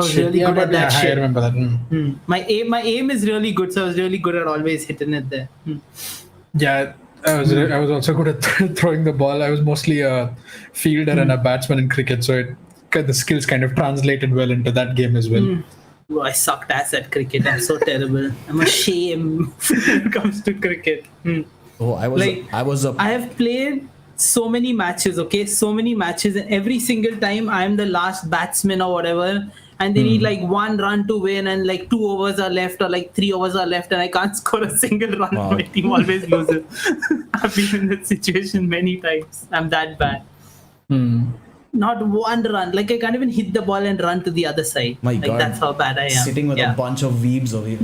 was shit. really Yeah, good but at that yeah, I shit. remember that. My aim is really good, so I was really good at always hitting it there. Yeah, I was also good at throwing the ball. I was mostly a fielder and a batsman in cricket, so the skills kind of translated well into that game as well. Oh, I sucked ass at cricket. I'm so terrible. I'm a shame when it comes to cricket. Oh, I was Like, I was a I have played so many matches, okay? So many matches, and every single time I'm the last batsman or whatever, and they need like 1 run to win, and like 2 overs are left, or like 3 overs are left, and I can't score a single run. Wow. My team always loses. I've been in that situation many times. I'm that bad. Not 1 run. Like I can't even hit the ball and run to the other side. My like God. that's how bad I am. sitting with Yeah. a bunch of weebs over here.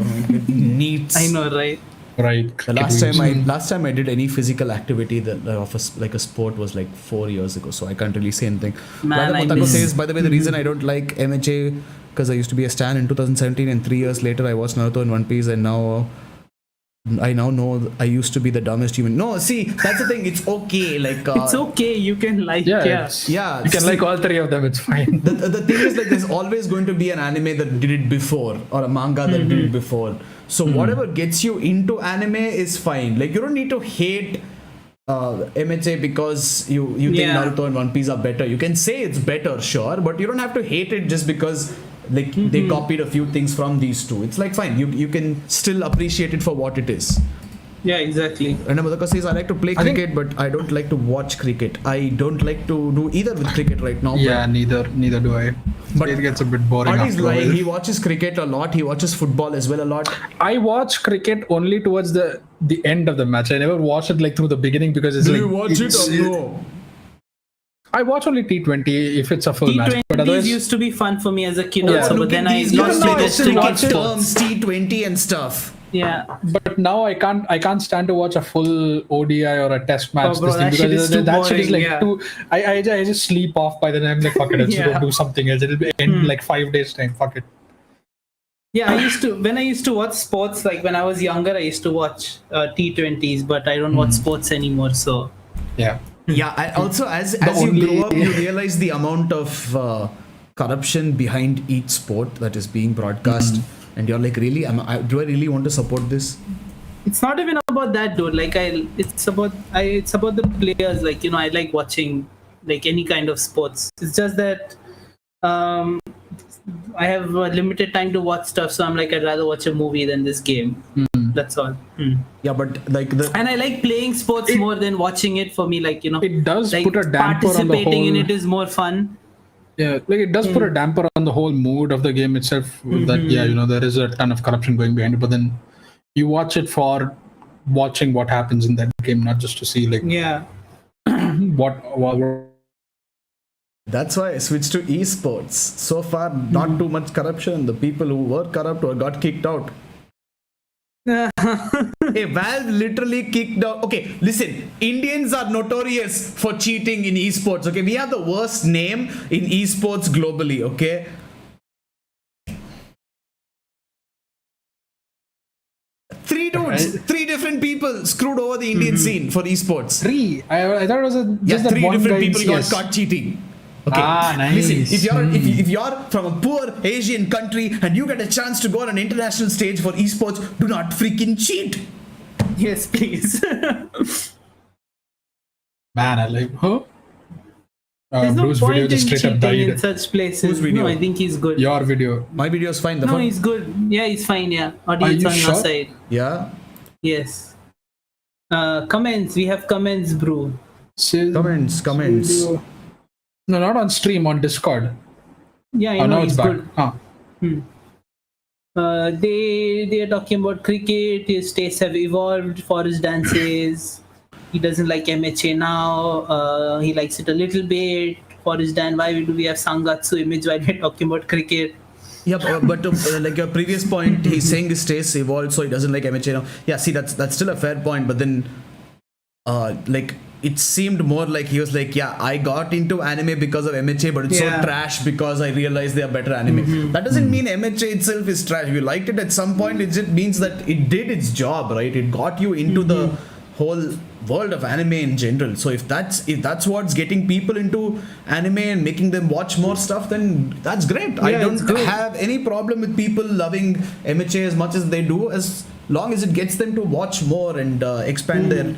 Neats. I know, right? Right. The last time I did any physical activity that of like a sport was like 4 years ago, so I can't really say anything. Man, I Radha Motako miss- says, by the way, the reason I don't like MHA because I used to be a stan in 2017, and 3 years later I watched Naruto in One Piece, and now I now know I used to be the dumbest human. No, see, that's the thing. It's okay. Like It's okay. You can like Yeah, yeah. Yeah, you can see, like all 3 of them. It's fine. the thing is, like, there's always going to be an anime that did it before, or a manga that did it before. So whatever gets you into anime is fine. Like, you don't need to hate MHA because you think Yeah. Naruto and One Piece are better. You can say it's better, sure, but you don't have to hate it just because like they copied a few things from these two. It's like fine, you can still appreciate it for what it is. Yeah, exactly. And Madhukar says, I like to play cricket, but I don't like to watch cricket. I don't like to do either with cricket right now. Yeah, neither do I. But It gets a bit boring Art is after a lying. while. He watches cricket a lot. He watches football as well a lot. I watch cricket only towards the end of the match. I never watch it like through the beginning because it's Do like you watch it or no? I watch only T20 if it's a full match. But T20s otherwise, used to be fun for me as a kid Yeah. also, Look but then at I these lost guys, now I interest still in watch it. terms T20 and stuff. Yeah. but now I can't stand to watch a full ODI or a test match. Oh, bro, that shit is too that shit is boring, like yeah. too. I just sleep off by the time. Like fuck it, let's Yeah. go do something else. It'll be end in like 5 days time. Fuck it. Yeah, when I used to watch sports, like when I was younger, I used to watch T20s, but I don't watch sports anymore. So Yeah. Yeah, I also as you only- grow up, you realize the amount of corruption behind each sport that is being broadcast, and you're like, really, do I really want to support this? it's not even about that, dude. Like it's about the players. Like I like watching like any kind of sports. It's just that I have a limited time to watch stuff, so I'm like I'd rather watch a movie than this game. That's all. Yeah, but like And I like playing sports more than watching it. For me, like It does like put a damper on the participating in whole- it is more fun. Yeah, like it does put a damper on the whole mood of the game itself. That there is a ton of corruption going behind it, but then you watch it for watching what happens in that game, not just to see like Yeah. what that's why I switched to esports. So far, not too much corruption. The people who were corrupt or got kicked out. Hey, Valve literally kicked out. Okay, listen, Indians are notorious for cheating in esports. Okay, we have the worst name in esports globally. Okay, three dudes, three different people screwed over the Indian scene for esports. three. I thought it was just Yeah, that three one different guy in people got CS. caught cheating. Okay. Nice. Listen, if you're from a poor Asian country and you get a chance to go on an international stage for esports, do not freaking cheat. Yes, please. Man, I like There's no Bruce video point in just straight up cheating in died. such places. Whose video? No, I think he's good. Your video. My video is fine. No, he's good. Yeah, he's fine. Yeah, audience you on your sure? side. Yeah. Yes. Comments. We have comments, bro. Comments. Video. No, not on stream, on Discord. Yeah, I Oh, know now it's he's back. good. They are talking about cricket. His tastes have evolved for his dances. He doesn't like MHA now. He likes it a little bit. For his dance, why do we have Sangatsu image while we're talking about cricket? Yeah, but like your previous point, he's saying his tastes evolved, so he doesn't like MHA now. Yeah, see, that's still a fair point, but then, like, it seemed more like he was like, yeah, I got into anime because of MHA, but it's so Yeah. trash because I realized they are better anime. That doesn't mean MHA itself is trash. If you liked it at some point, it just means that it did its job, right? It got you into the whole world of anime in general. So if that's what's getting people into anime and making them watch more stuff, then that's great. I Yeah, it's don't good. have any problem with people loving MHA as much as they do, as long as it gets them to watch more and expand their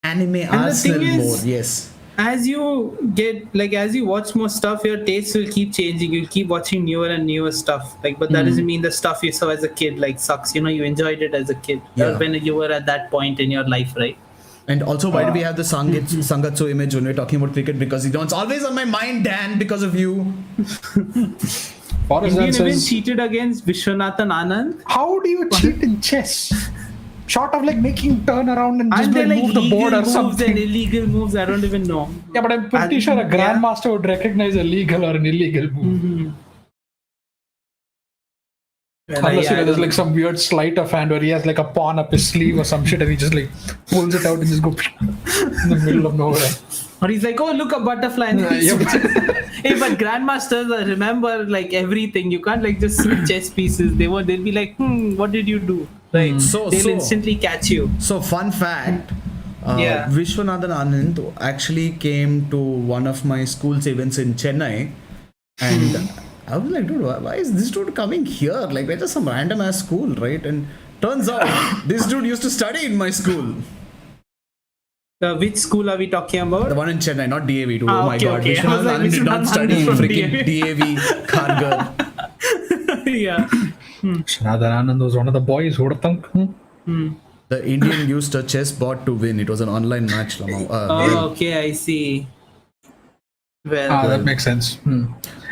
anime the arsenal thing is- more. Yes. As you as you watch more stuff, your tastes will keep changing. You'll keep watching newer and newer stuff. Like, but that doesn't mean the stuff you saw as a kid like sucks. You enjoyed it as a kid when you were at that point in your life, right? And also, why do we have the Sangatsu image when we're talking about cricket? Because it's always on my mind, Dan, because of you. Forrest Indian even says, cheated against Vishwanathan Anand. how do you cheat in chess? Short of like making turn around and just And they're like like move the board legal or moves something. and illegal moves. I don't even know. Yeah, but I'm pretty And- sure a yeah. grandmaster would recognize a legal or an illegal move. Well, Unless I there's don't like some weird sleight of hand where he has like a pawn up his sleeve or some shit and he just like pulls it out and just go in the middle of nowhere. Or he's like, oh, look, a butterfly. And he Yeah, switches. Hey, but grandmasters remember like everything. You can't like just switch chess pieces. They'll be like, what did you do? Right. So- They'll so- instantly catch you. So, fun fact. Yeah. Vishwanathan Anand actually came to one of my school's events in Chennai, and I was like, dude, why is this dude coming here? Like, we're just some random ass school, right? And turns out this dude used to study in my school. Which school are we talking about? The one in Chennai, not DAV. Dude. Oh my okay, god, okay. I was like, Vishwanathan did not Vishwanathan study is from freaking DAV Kharghar. Yeah. Shanadhan Anand was one of the boys. Who would have thunk? The Indian used a chess bot to win. It was an online match. Okay, I see. Well, That makes sense.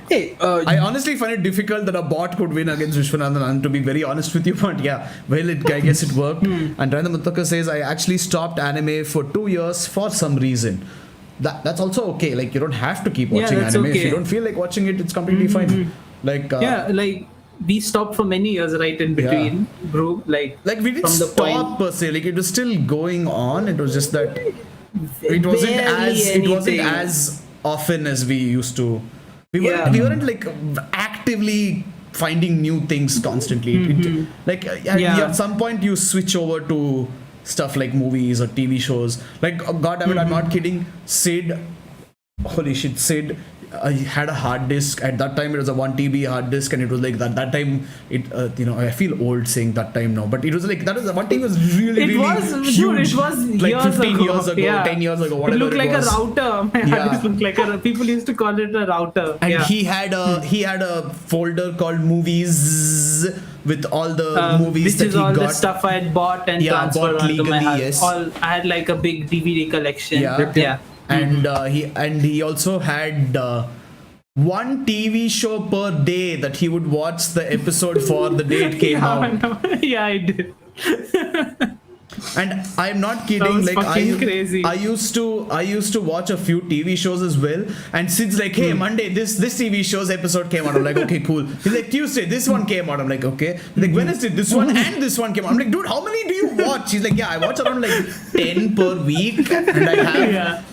Hey, I honestly find it difficult that a bot could win against Vishwanathan Anand, to be very honest with you. But yeah, well, I guess it worked. And Randa Muttaka says, I actually stopped anime for 2 years for some reason. That's also okay. Like, you don't have to keep watching that's anime. If okay. you don't feel like watching it, it's completely fine. Like, like we stopped for many years right in between, bro. Like we didn't from the stop per se. Like, it was still going on. It was just that it wasn't as often as we used to. We weren't like actively finding new things constantly. At some point you switch over to stuff like movies or TV shows. Like, God damn it, I'm not kidding. Sid, holy shit, Sid. I had a hard disk at that time. It was a 1 TB hard disk, and it was like that time. It I feel old saying that time now, but it was like that was one thing was really huge. It was like years 15 ago. years ago, 10 years ago, whatever. It looked like was. a router. My hard disk looked like a. People used to call it a router. And he had a folder called movies with all the movies that he got. Which is all the stuff I had bought and transferred bought onto my legally, hard. yes. I had like a big DVD collection. Yeah. And he also had one TV show per day that he would watch the episode for the day it came out. Yeah, I did. And I'm not kidding. Like crazy. I used to watch a few TV shows as well. And Sid's like, hey, Monday this TV show's episode came out. I'm like, okay, cool. He's like, Tuesday this one came out. I'm like, okay. He's like, Wednesday this one and this one came out. I'm like, dude, how many do you watch? He's like, yeah, I watch around like 10 per week, and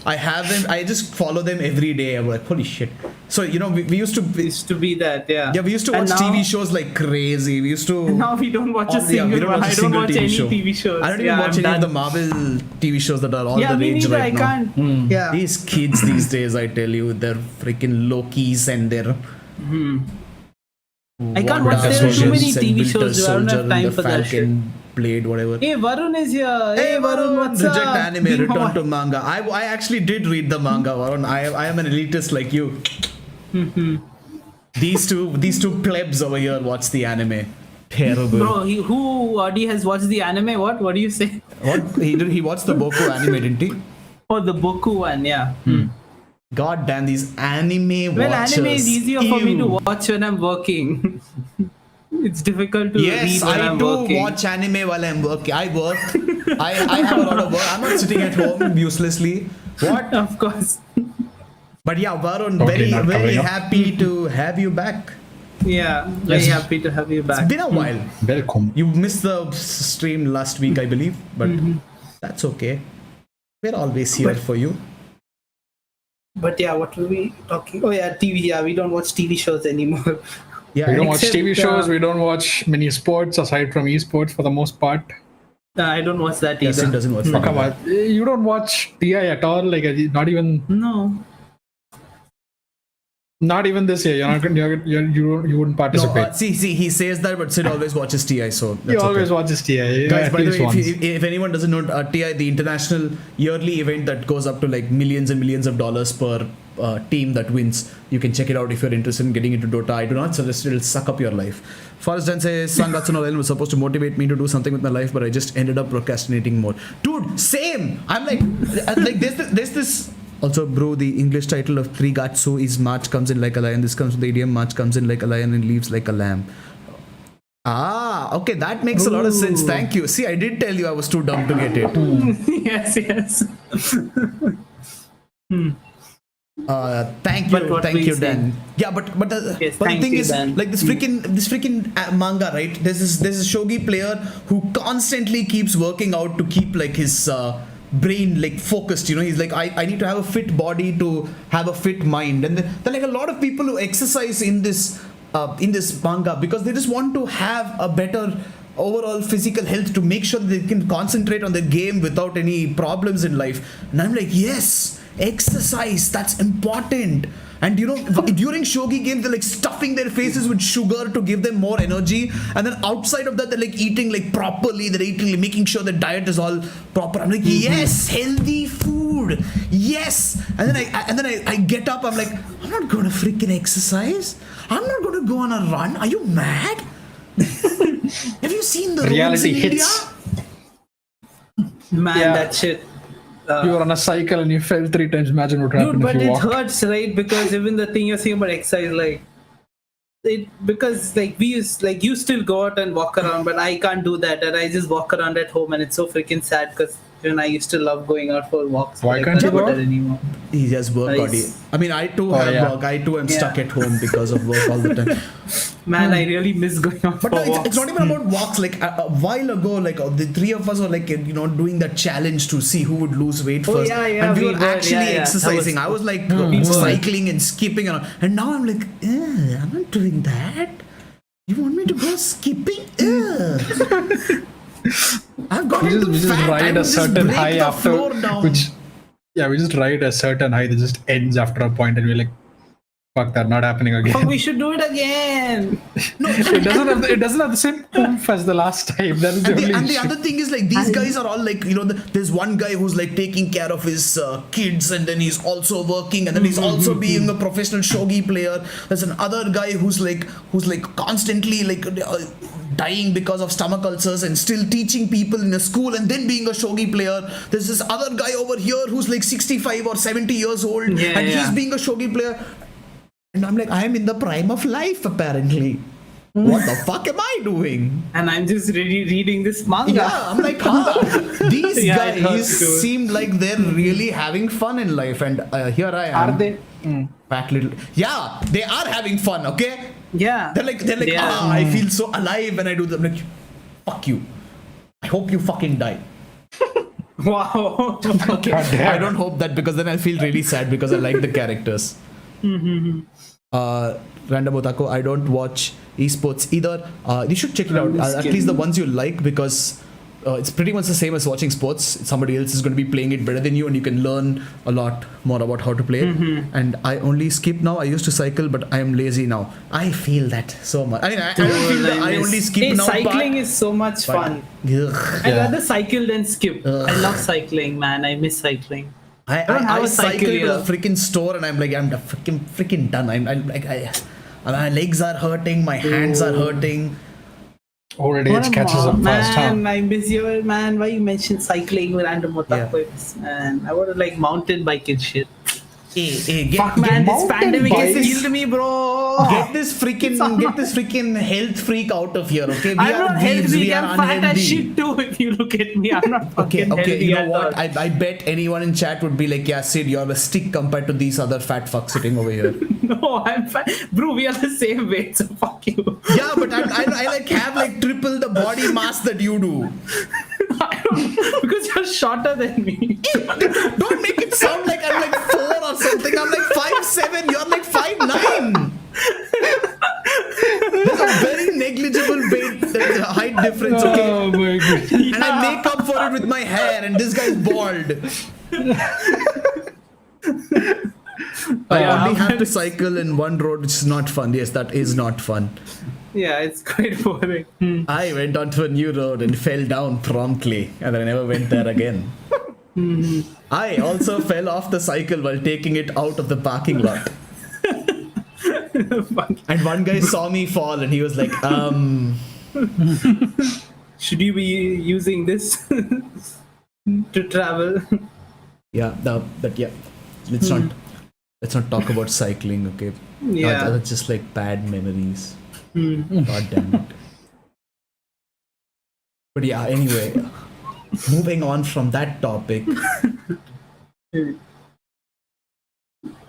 I just follow them every day. I'm like, holy shit. So we used to be that. Yeah, we used to watch TV shows like crazy. We used to. Now we don't watch a single one. I don't watch any TV shows. I don't even watch any of the Marvel TV shows that are all the rage right now. I can't. Yeah. These kids these days, I tell you, they're freaking Lokis and they're. I can't watch. There are too many TV shows. I don't have time for that shit. Blade, whatever. Hey, Varun is here. Hey, Varun, what's Reject up? anime, return to manga. I actually did read the manga, Varun. I am an elitist like you. These two plebs over here watch the anime. Terrible. Bro, Adi has watched the anime. What do you say? What he watched the Boku anime, didn't he? Oh, the Boku one, yeah. God damn, these anime watchers. Well, anime is easier for me to watch when I'm working. It's difficult to read when I'm working. Yes, I do watch anime while I'm working. I work. I have a lot of work. I'm not sitting at home uselessly. What? Of course. But yeah, Varun, very happy to have you back. Yeah, very happy to have you back. It's been a while. Welcome. You missed the stream last week, I believe, but that's okay. We're always here for you. But yeah, what were we talking? Oh yeah, TV. Yeah, we don't watch TV shows anymore. Yeah, we don't watch TV shows. We don't watch many sports aside from esports for the most part. I don't watch that either. Yasin doesn't watch that. Come on, you don't watch TI at all? Like not even. No. Not even this year. You wouldn't participate. No, see, he says that, but Sid always watches TI, so that's he always watches TI. Guys, by the way, if anyone doesn't know, TI, the international yearly event that goes up to like millions and millions of dollars per team that wins, you can check it out if you're interested in getting into Dota. I do not suggest it'll suck up your life. Forrest Dan says, Sangatsu no Ren was supposed to motivate me to do something with my life, but I just ended up procrastinating more. Dude, same! I'm like there's this. Also, bro, the English title of Trigatsu is March comes in like a lion. This comes from the idiom March comes in like a lion and leaves like a lamb. Ah, okay, that makes a lot of sense. Thank you. See, I did tell you I was too dumb to get it. Yes. Thank you, Dan. Yeah, but the thing is, Dan. Like this freaking manga, right? There's this shogi player who constantly keeps working out to keep like his brain like focused. He's like, I need to have a fit body to have a fit mind, and then like a lot of people who exercise in this manga because they just want to have a better overall physical health to make sure that they can concentrate on their game without any problems in life. And I'm like, yes, exercise, that's important. And you know, during shogi games, they're like stuffing their faces with sugar to give them more energy. And then outside of that, they're like eating like properly. They're eating, like, making sure the diet is all proper. I'm like, yes, healthy food, yes. And then I get up. I'm like, I'm not gonna freaking exercise. I'm not gonna go on a run. Are you mad? Have you seen the reality roads in hits. India? Man, Yeah. that shit. You were on a cycle and you fell 3 times. Imagine what Dude, happened but if you it walked. hurts, right? Because even the thing you're saying about exercise, like, because like you still go out and walk around, but I can't do that, and I just walk around at home, and it's so freaking sad because I used to love going out for walks. Why but can't I you go do out? that anymore? He just work Nice. Audi. I mean, I too Oh, have yeah. work. I too am Yeah. stuck at home because of work all the time. Man, I really miss going out But for no, walks. it's not even about walks. Like a while ago, like the 3 of us were like, you know, doing that challenge to see who would lose weight Oh, first. yeah, And we we were were, actually yeah. exercising. I was like cycling and skipping around. And now I'm like, I'm not doing that. You want me to go skipping? I've got We into just fat. I ride would a just certain break high the after floor down. we just ride a certain high that just ends after a point, and we're like, fuck that, not happening again. Oh, we should do it again. It doesn't have the same oomph as the last time. That is the only And the issue. other thing is, like, these guys are all like, you know, there's one guy who's like taking care of his kids, and then he's also working, and then he's also being a professional shogi player. There's another guy who's like constantly like dying because of stomach ulcers and still teaching people in a school and then being a shogi player. There's this other guy over here who's like 65 or 70 years old, and he's being a shogi player. And I'm like, I'm in the prime of life, apparently. What the fuck am I doing? And I'm just reading this manga. Yeah, I'm like, these Yeah, it guys hurts too. seem like they're really having fun in life, and here I am. Are they? Fat little. Yeah, they are having fun. Okay, Yeah. they're like, Yeah. I feel so alive when I do them. Like, fuck you. I hope you fucking die. Wow. Okay, damn. I don't hope that, because then I'll feel really sad because I like the characters. Random Otaku, I don't watch esports either. You should check it out. At least the ones you like, because it's pretty much the same as watching sports. Somebody else is going to be playing it better than you, and you can learn a lot more about how to play it. And I only skip now. I used to cycle, but I am lazy now. I feel that so much. I mean, I don't feel that I only skip now. Cycling is so much fun. Ugh. I'd rather cycle than skip. I love cycling, man. I miss cycling. don't have I a cycle cycle to the here. freaking store, and I'm like, I'm freaking done. I'm like, my legs are hurting, my hands are hurting. Old age catches up fast, huh? Man, I miss your man. Why you mentioned cycling with random otakus? Man, I want to like mountain bike and shit. Hey, Fuck, man, this mountain pandemic has bikes. killed me, bro. get this freaking health freak out of here, okay? We I'm are not weebs, healthy. we are I'm fat as unhealthy. shit too. If you look at me, I'm not fucking Okay, healthy you know at what? all. I bet anyone in chat would be like, yeah, Sid, you're a stick compared to these other fat fucks sitting over here. No, I'm fat. Bro, we are the same weight, so fuck you. Yeah, but I like have like triple the body mass that you do. I don't, because you're shorter than me. Don't make it sound like I'm like 4 or something. I'm like 5'7", you're like 5'9". There's a very negligible height difference, okay? Oh my god. And I make up for it with my hair, and this guy's bald. I only have to cycle in one road, which is not fun. Yes, that is not fun. Yeah, it's quite boring. I went onto a new road and fell down promptly, and I never went there again. I also fell off the cycle while taking it out of the parking lot. And one guy saw me fall, and he was like, Should you be using this to travel? yeah, yeah. Let's not talk about cycling, okay? Yeah. That's just like bad memories. God damn it. But yeah, anyway, moving on from that topic.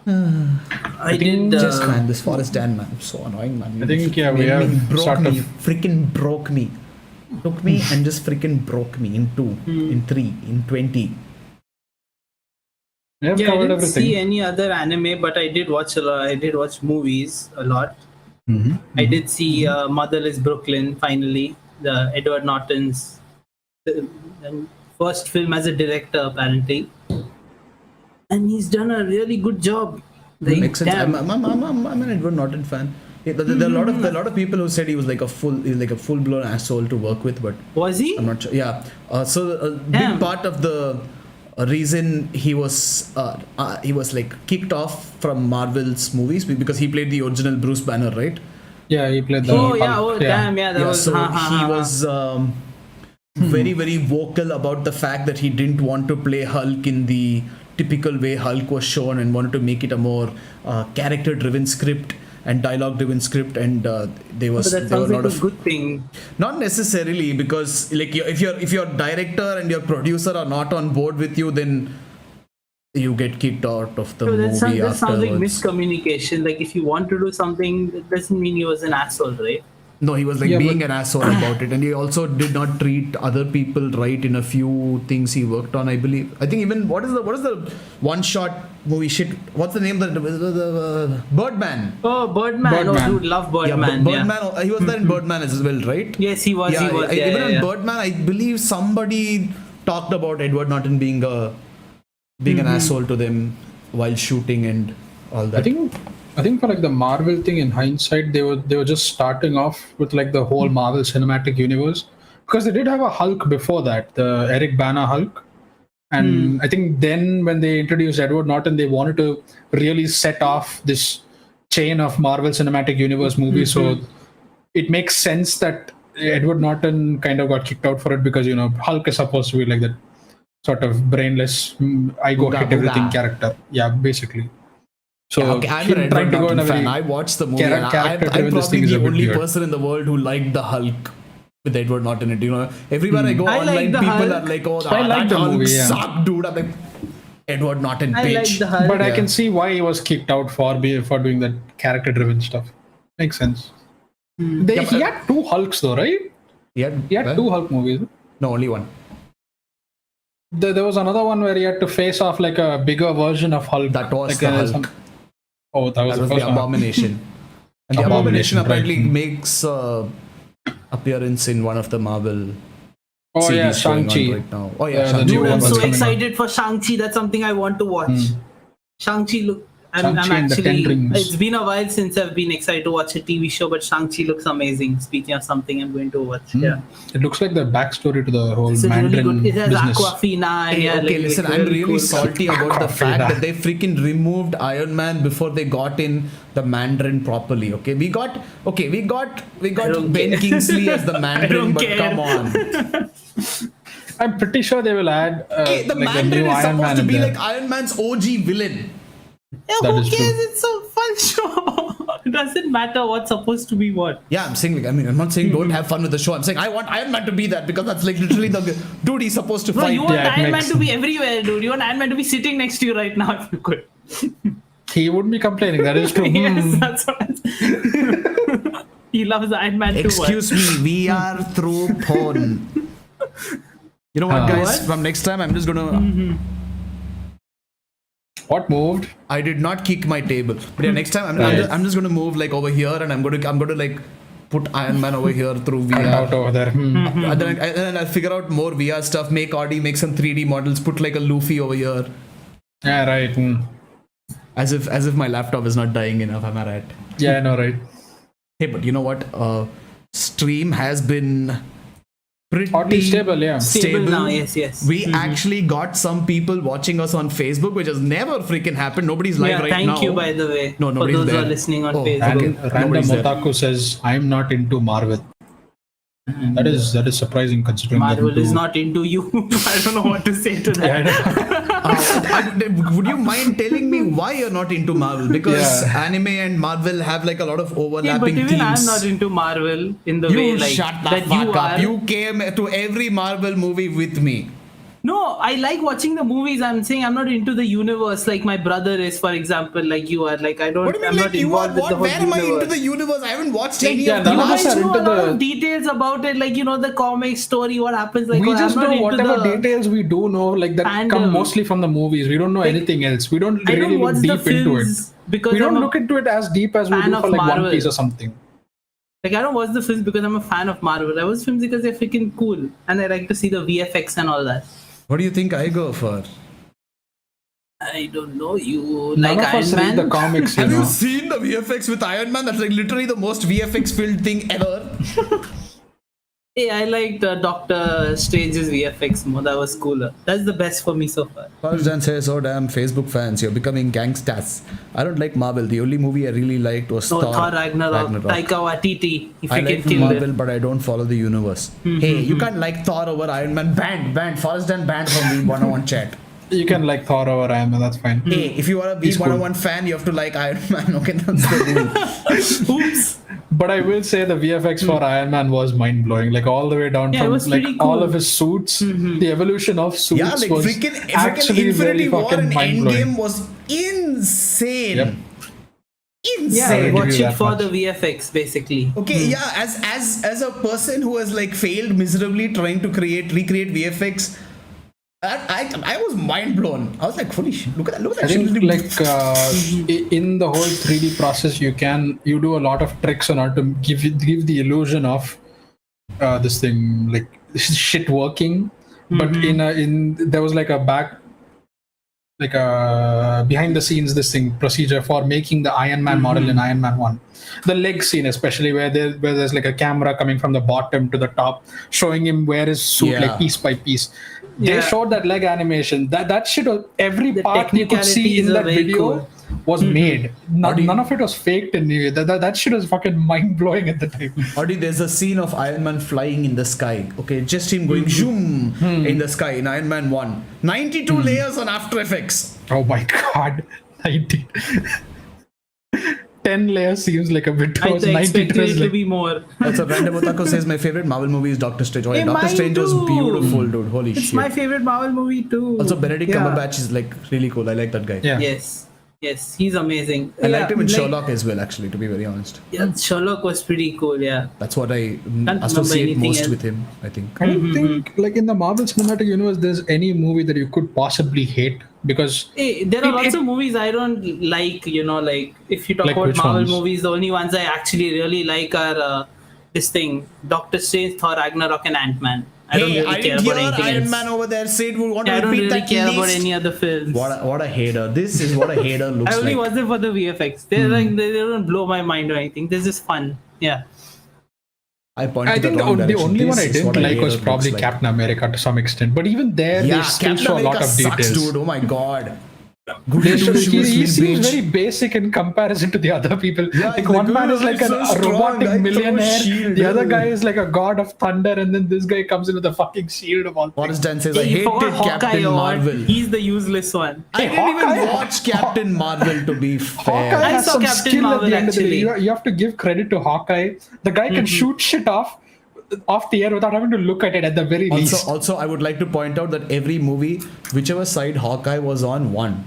I did. Man, this Forest Dan, man, I'm so annoying, man. I think, yeah, we He have broke sort me, of- freaking broke me. Took me and just freaking broke me in 2, in 3, in 20. We have Yeah, I covered didn't everything. see any other anime, but I did watch a lot. I did watch movies a lot. Mm-hmm. I did see Motherless Brooklyn finally, the Edward Norton's first film as a director apparently, and he's done a really good job. Like, Makes sense. damn. I'm an Edward Norton fan. Yeah, there are a lot of people who said he was like a full blown asshole to work with, but Was he? I'm not sure. Yeah. So a Damn. big part of the reason he was like kicked off from Marvel's movies because he played the original Bruce Banner, right? Yeah, he played the. Oh yeah. Hulk, Oh damn. Yeah. That was. So he was very very vocal about the fact that he didn't want to play Hulk in the typical way Hulk was shown and wanted to make it a more character driven script and dialogue driven script, and But that there were sounds a like lot a of good thing. not necessarily, because like if your director and your producer are not on board with you, then you get kicked out of the So movie that sounds like afterwards. miscommunication. Like if you want to do something, that doesn't mean he was an asshole, right? No, he was like Yeah, being but- an asshole about it, and he also did not treat other people right in a few things he worked on. I believe. I think even what is the one shot movie shit? What's the name? The Birdman. Oh, Birdman. Birdman. Oh, dude, love Birdman. Yeah, Birdman. He was there in Birdman as well, right? Yes, he was. Yeah, he was. even in yeah. Birdman, I believe somebody talked about Edward Norton being an asshole to them while shooting and all that. I think for like the Marvel thing, in hindsight, they were just starting off with like the whole Marvel Cinematic Universe, because they did have a Hulk before that, the Eric Bana Hulk. And I think then when they introduced Edward Norton, they wanted to really set off this chain of Marvel Cinematic Universe movies. So it makes sense that Edward Norton kind of got kicked out for it, because Hulk is supposed to be like that sort of brainless, I go Booga, hit everything booga. character. Yeah, basically. So Yeah, okay, I'm him an trying Edward to go in Norton a very fan. I watched the movie, and I'm character-driven this probably thing is the a bit only weird. person in the world who liked the Hulk with Edward Norton in it. Everywhere I go I like online, the people Hulk. are like, "Oh, I like that the Hulk movie, yeah. sucked, dude." I'm like, Edward Norton, I like bitch. the Hulk. But I Yeah. can see why he was kicked out for doing that character-driven stuff. Makes sense. Yeah, He had two Hulks though, right? He had two Hulk movies. No, only one. There was another one where he had to face off like a bigger version of Hulk. That was like the Hulk. Oh, that was That was the the first one. Abomination. And the Abomination, Abomination apparently right. makes appearance in one of the Marvel Oh yeah, series going on Shang-Chi. right now. Oh yeah, Yeah, the Shang-Chi. new Dude, I'm one's so coming excited for Shang-Chi. That's something I want to watch. Shang-Chi look. I'm Shang-Chi and the Ten actually. Rings. It's been a while since I've been excited to watch a TV show, but Shang-Chi looks amazing. Speaking of something I'm going to watch. Yeah. It looks like the backstory to the whole It's a really Mandarin good. It has business. Aquafina. And Hey, yeah, okay, like, listen, like, I'm really cool. salty about the fact Aquafina. that they freaking removed Iron Man before they got in the Mandarin properly. Okay, we got don't Ben care. Kingsley as the Mandarin, don't but care. come on. I'm pretty sure they will add Okay, the like a Mandarin new is Iron supposed Man to in be there. like Iron Man's OG villain. Yeah, That who is cares? true. It's a fun show. It doesn't matter what's supposed to be what. Yeah, I'm saying I'm not saying don't have fun with the show. I'm saying I want Iron Man to be that, because that's like literally the dude he's supposed to Bro, fight. you want Yeah, it Iron Man makes to be everywhere, dude. You want Iron Man to be sitting next to you right now if you could. He wouldn't be complaining. That is true. Yes, that's what I'm saying. He loves Iron Man too. Excuse me, we are through porn. You know what, guys? What? From next time, I'm just gonna. What moved? I did not kick my table, but yeah, next time I'm just gonna move like over here, and I'm gonna like put Iron Man over here through Cut out VR. over there. And then I'll figure out more VR stuff. Make Audi, make some 3D models. Put like a Luffy over here, Yeah, right. as if my laptop is not dying enough. Am I right? Yeah, I know, right. Hey, but you know what? Stream has been pretty Oddly stable, yeah. Stable now, yes. We actually got some people watching us on Facebook, which has never freaking happened. Nobody's live Yeah, right thank now. you, by the way. No, for nobody's those who there. are listening on Oh, Facebook. okay. Random Nobody's there. Otaku says, I'm not into Marvel. That is surprising considering that Marvel is into- not into you. I don't know what to say to that. Would you mind telling me why you're not into Marvel? Because Yeah. anime and Marvel have like a lot of Yeah, but overlapping even themes. I'm not into Marvel in the You way like shut the that fuck you up. are. You came to every Marvel movie with me. No, I like watching the movies. I'm saying I'm not into the universe like my brother is, for example, like you are. Like I don't. What do you I'm mean, not like you are? involved with the What? whole Where am I universe. into the universe? I haven't watched Like, any yeah, of none the of us I are know into a lot the- of details about it, like the comic story, what happens. Like we just I'm not know into whatever the, details we do know, like that fandom. come mostly from the movies. We don't know anything else. We don't I really don't watch look the deep into it. films because We don't I'm a look into it as deep as we fan do of for like Marvel. One Piece or something. Like I don't watch the films because I'm a fan of Marvel. I watch films because they're freaking cool and I like to see the VFX and all that. What do you think I go for? I don't know you None like of us Iron read the Man. comics, you Have you know. seen the VFX with Iron Man? That's like literally the most VFX filled thing ever. Hey, I liked Doctor Strange's VFX more. That was cooler. That's the best for me so far. First Dan says, "Oh damn, Facebook fans, you're becoming gangstas." I don't like Marvel. The only movie I really liked was No, Thor. Thor Ragnarok. Taika Waititi. If I you can like kill Marvel, it. but I don't follow the universe. Hey, you can't like Thor over Iron Man. Banned. Forrest Dan banned from Weeb101 chat. You can like Thor over Iron Man, that's fine. Hey, if you are a He's cool. Weeb101 fan, you have to like Iron Man. Okay, that's the rule. Oops. But I will say the VFX for Iron Man was mind blowing. Like all the way down Yeah, it from was like pretty all cool. of his suits, the evolution of suits Yeah, like was freaking actually Infinity very War fucking and mind blowing. Endgame was insane. Yep. Yeah, Insane. give watch you it that for much. the VFX basically. Okay, yeah, as a person who has like failed miserably trying to recreate VFX, I was mind blown. I was like, holy shit, look at that, I think shit. like in the whole 3D process, you do a lot of tricks on how to give the illusion of this thing like shit working. But there was like a behind the scenes procedure for making the Iron Man model in Iron Man 1. The leg scene especially where there's like a camera coming from the bottom to the top showing him where his suit Yeah. like piece by piece. They Yeah. showed that leg animation. That shit was every The part you could see in technicalities are that very video cool. was made. do you- None of it was faked in any way. That shit was fucking mind blowing at the time. Audi, there's a scene of Iron Man flying in the sky. Okay, just him going zoom in the sky in Iron Man 1. 92 layers on After Effects. Oh my god. 90. 10 layers seems like a bit I too much. 92 expected is it to like, be more. Also, Random Otaku says my favorite Marvel movie is Doctor Strange. Oh, yeah, Hey, Doctor mine Strange was too. beautiful, dude. Holy It's shit. my favorite Marvel movie too. Also, Benedict Yeah. Cumberbatch is like really cool. I like that guy. yeah. Yes, he's amazing. I liked him in like- Sherlock as well, actually, to be very honest. Yeah, Sherlock was pretty cool. Yeah. That's what I remember associate anything most else. with him, I think. I don't think, like in the Marvel Cinematic Universe, there's any movie that you could possibly hate because Hey, there are It- lots it- of movies I don't like. Like if you talk Like about which Marvel ones? movies, the only ones I actually really like are this thing: Doctor Strange, Thor, Ragnarok, and Ant-Man. I don't Hey, really I care didn't about hear anything Iron else. Man over there. Sid would want to I don't repeat really that care about list. any other films. What a hater. This is what a hater looks I only like. watch it for the VFX. They're like they don't blow my mind or anything. They're just fun. Yeah. I pointed I think the wrong the direction. only one This I is didn't what a like hater was looks probably like. Captain America to some extent. But even there, Yeah, they still Captain show a lot America of sucks, details. dude. Oh my god. They show, Goody two-shoes, he little seems bitch. very basic in comparison to the other people. Yeah, like he's one like, man is "Oh, like he's a so strong, robotic I throw a millionaire. shield." The other guy is like a god of thunder, and then this guy comes in with a fucking shield of all things. Forrest Dan says, I Hey, you forgot hated Hawkeye Captain or what? Marvel. He's the useless one. I Hey, didn't even Hawkeye- watch Captain Marvel, to be Hawkeye fair. I has saw some Captain skill Marvel, at the end of the day. actually. You have to give credit to Hawkeye. The guy can shoot shit off the air without having to look at it at the very least. Also, I would like to point out that every movie, whichever side Hawkeye was on, won.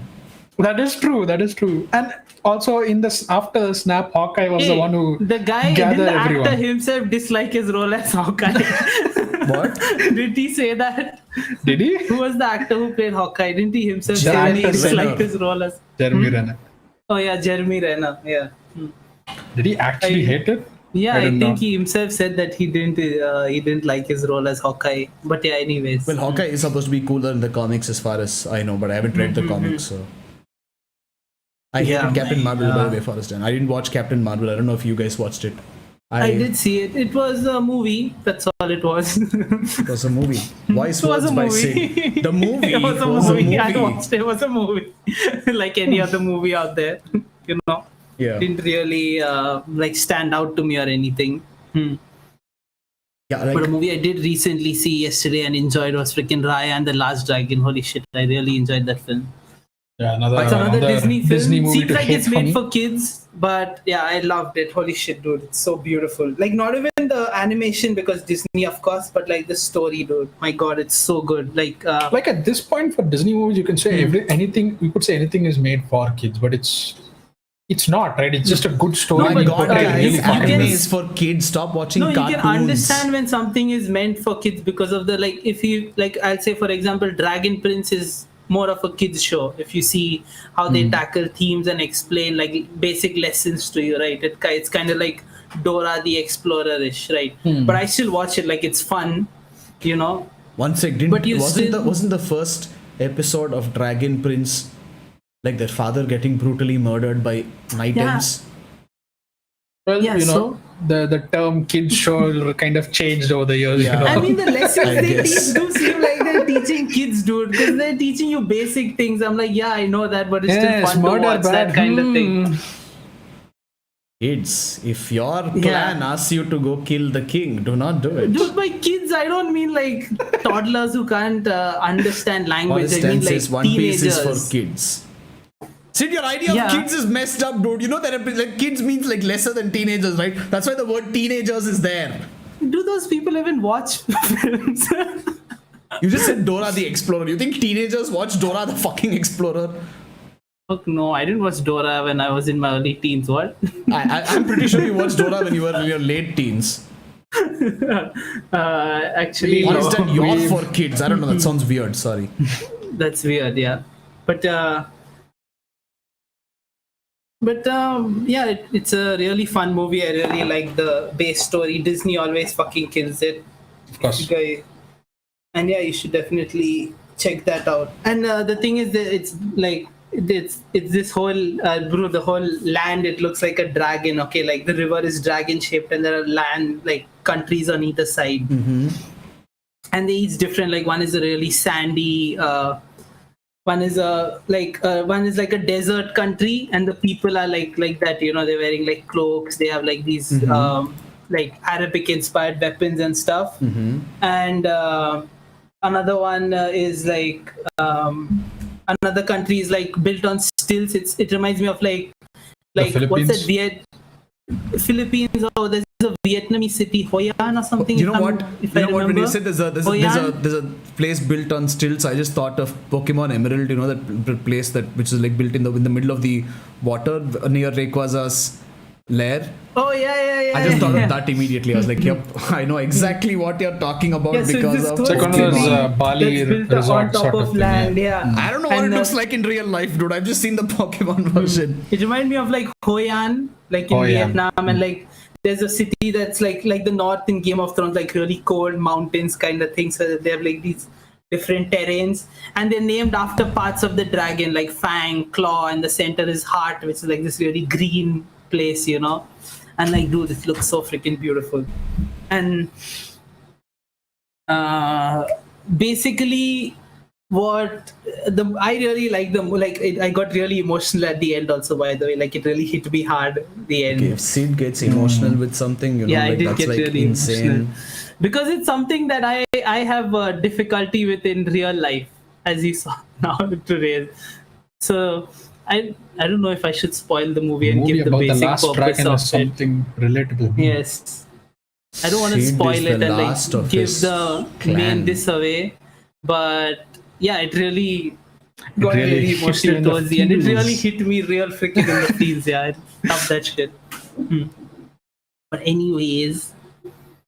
That is true. And also in this after the snap, Hawkeye was the Hey, one who the guy did gathered the everyone. actor himself dislike his role as Hawkeye. What? Did he say that? Did he? Who was the actor who played Hawkeye? Didn't he himself say Jeremy that he disliked Renner. his role as? Jeremy Renner. Oh yeah, Jeremy Renner. Yeah. Did he actually hate it? Yeah, I don't think know. he himself said that he didn't like his role as Hawkeye. But yeah, anyways. Well, Hawkeye is supposed to be cooler in the comics as far as I know, but I haven't read the comics, so. I hated Yeah, Captain Marvel, by yeah. the way, Forrest. And I didn't watch Captain Marvel. I don't know if you guys watched it. I did see it. It was a movie. That's all it was. It was a movie. Wise It was words a by movie. Sid. The movie It was a was movie. a I movie. watched it. It was a movie. Like any other movie out there. You know. Yeah. Didn't really like stand out to me or anything. Yeah, But a like, movie I did recently see yesterday and enjoyed was freaking Raya and the Last Dragon. Holy shit, I really enjoyed that film. Yeah, another, It's another Disney film. movie Seems to like hate it's for made me. for kids, but yeah, I loved it. Holy shit, dude, it's so beautiful. Like not even the animation because Disney, of course, but like the story, dude. My God, it's so good. Like Like at this point for Disney movies, you can say anything. You could say anything is made for kids, but it's not, right? It's just a good story. No, and but you God, portray it guys, really guys, you fucking anime can- well. is for kids. Stop watching no, you cartoons. can understand when something is meant for kids because of the like. If you like, I'll say for example, Dragon Prince is more of a kids show. If you see how they tackle themes and explain like basic lessons to you, right? It's kind of like Dora the Explorer-ish, right? But I still watch it. Like it's fun, you know. One sec, But you still- wasn't the first episode of Dragon Prince like their father getting brutally murdered by night Yeah. elves. Well, Yeah, you know, the term kids show kind of changed over the years. Yeah. You know? I mean, the lessons I they guess. teach do seem like they're teaching kids, dude, because they're teaching you basic things. I'm like, yeah, I know that, but it's Yes, still fun to murder watch bad. that kind of thing. Kids, if your plan asks you to go kill the king, do not do it. Dude, by kids, I don't mean like toddlers who can't understand language. I mean Forest like says One Piece teenagers. is for kids. Sid, your idea Yeah. of kids is messed up, dude. You know that like kids means like lesser than teenagers, right? That's why the word teenagers is there. Do those people even watch films? You just said Dora the Explorer. You think teenagers watch Dora the fucking Explorer? Fuck no, I didn't watch Dora when I was in my early teens. What? I'm pretty sure you watched Dora when you were in your late teens. Actually, Or no. is that you're Weeb. for kids? I don't know. That sounds weird. Sorry. That's weird, yeah. But yeah, it's a really fun movie. I really like the base story. Disney always fucking kills it. Of course. Okay. And yeah, you should definitely check that out. And the thing is that it's like it's this whole the whole land. It looks like a dragon. Okay, like the river is dragon shaped, and there are land like countries on either side. And they each different. Like one is a really sandy. One is like a desert country, and the people are like that. You know, they're wearing like cloaks. They have like these like Arabic inspired weapons and stuff. And another one is like another country is like built on stilts. It reminds me of like what's Philippines? that Philippines? Oh, there's a Vietnamese city, Hoi An or something. You know if what? If You I know what? When you remember. said there's Hoi An? a place built on stilts, I just thought of Pokemon Emerald. You know that place that which is like built in the middle of the water near Rayquaza's lair. Oh yeah. I just thought of that immediately. I was like, yep, I know exactly what you're talking about Yeah, so because this of cool It's like one of those city Bali that's built resort on top sort of of thing, land. yeah. Yeah. I don't know what And, it looks like in real life, dude. I've just seen the Pokemon version. It reminds me of like Hoi An, like in Hoi An. Vietnam, and like there's a city that's like the north in Game of Thrones, like really cold mountains kind of thing. So they have like these different terrains, and they're named after parts of the dragon, like Fang, Claw, and the center is Heart, which is like this really green place, you know. And like, dude, it looks so freaking beautiful. And basically, what I really like I got really emotional at the end. Also, by the way, like it really hit me hard at the end. If Sid gets emotional with something, you know, Yeah, I like did that's get like really insane. emotional because it's something that I have difficulty with in real life, as you saw now today. So I don't know if I should spoil the movie and Movie give the about the basic last purpose dragon of is it. something relatable. Yes, I don't want to Sid spoil is it the and last like of give his the clan. main this away, but yeah, it really got really really hit you emotional in the towards the end. It really feels. hit me real freaking in the feels. Yeah, I love that shit. But anyways,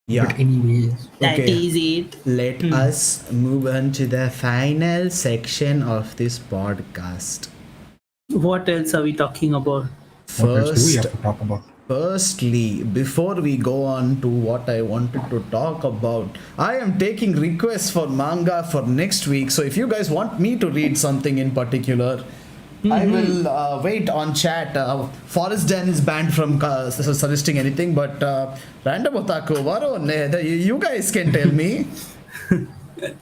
Yeah. But anyways, that Okay. is it. Let us move on to the final section of this podcast. What else are we talking about? what else do we have First, to talk about? Firstly, before we go on to what I wanted to talk about, I am taking requests for manga for next week. So if you guys want me to read something in particular, I will wait on chat. Forest Den is banned from suggesting anything, but Random Otaku, you guys can tell me.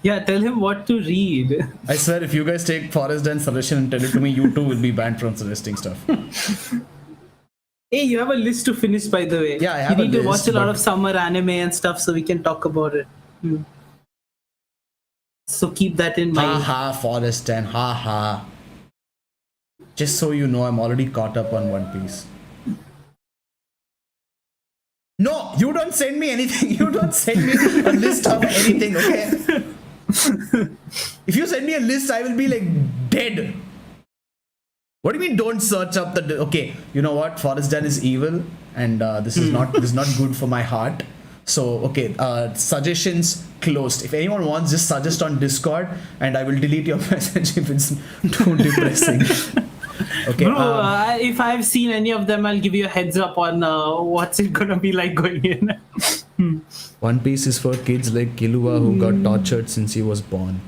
Yeah, tell him what to read. I swear, if you guys take Forest Den suggestion and tell it to me, you too will be banned from suggesting stuff. Hey, you have a list to finish, by the way. Yeah, I have You a need to list, watch a lot but- of summer anime and stuff so we can talk about it. So keep that in mind. Haha, Forest Den, haha. Just so you know, I'm already caught up on One Piece. No, you don't send me anything. You don't send me a list of anything, okay? If you send me a list, I will be like dead. What do you mean? Don't search up the? Okay, you know what? Forest Den is evil, and this is not good for my heart. So okay, suggestions closed. If anyone wants, just suggest on Discord, and I will delete your message if it's too depressing. Okay. Bro, if I've seen any of them, I'll give you a heads up on what's it gonna be like going in. One Piece is for kids like Killua who got tortured since he was born.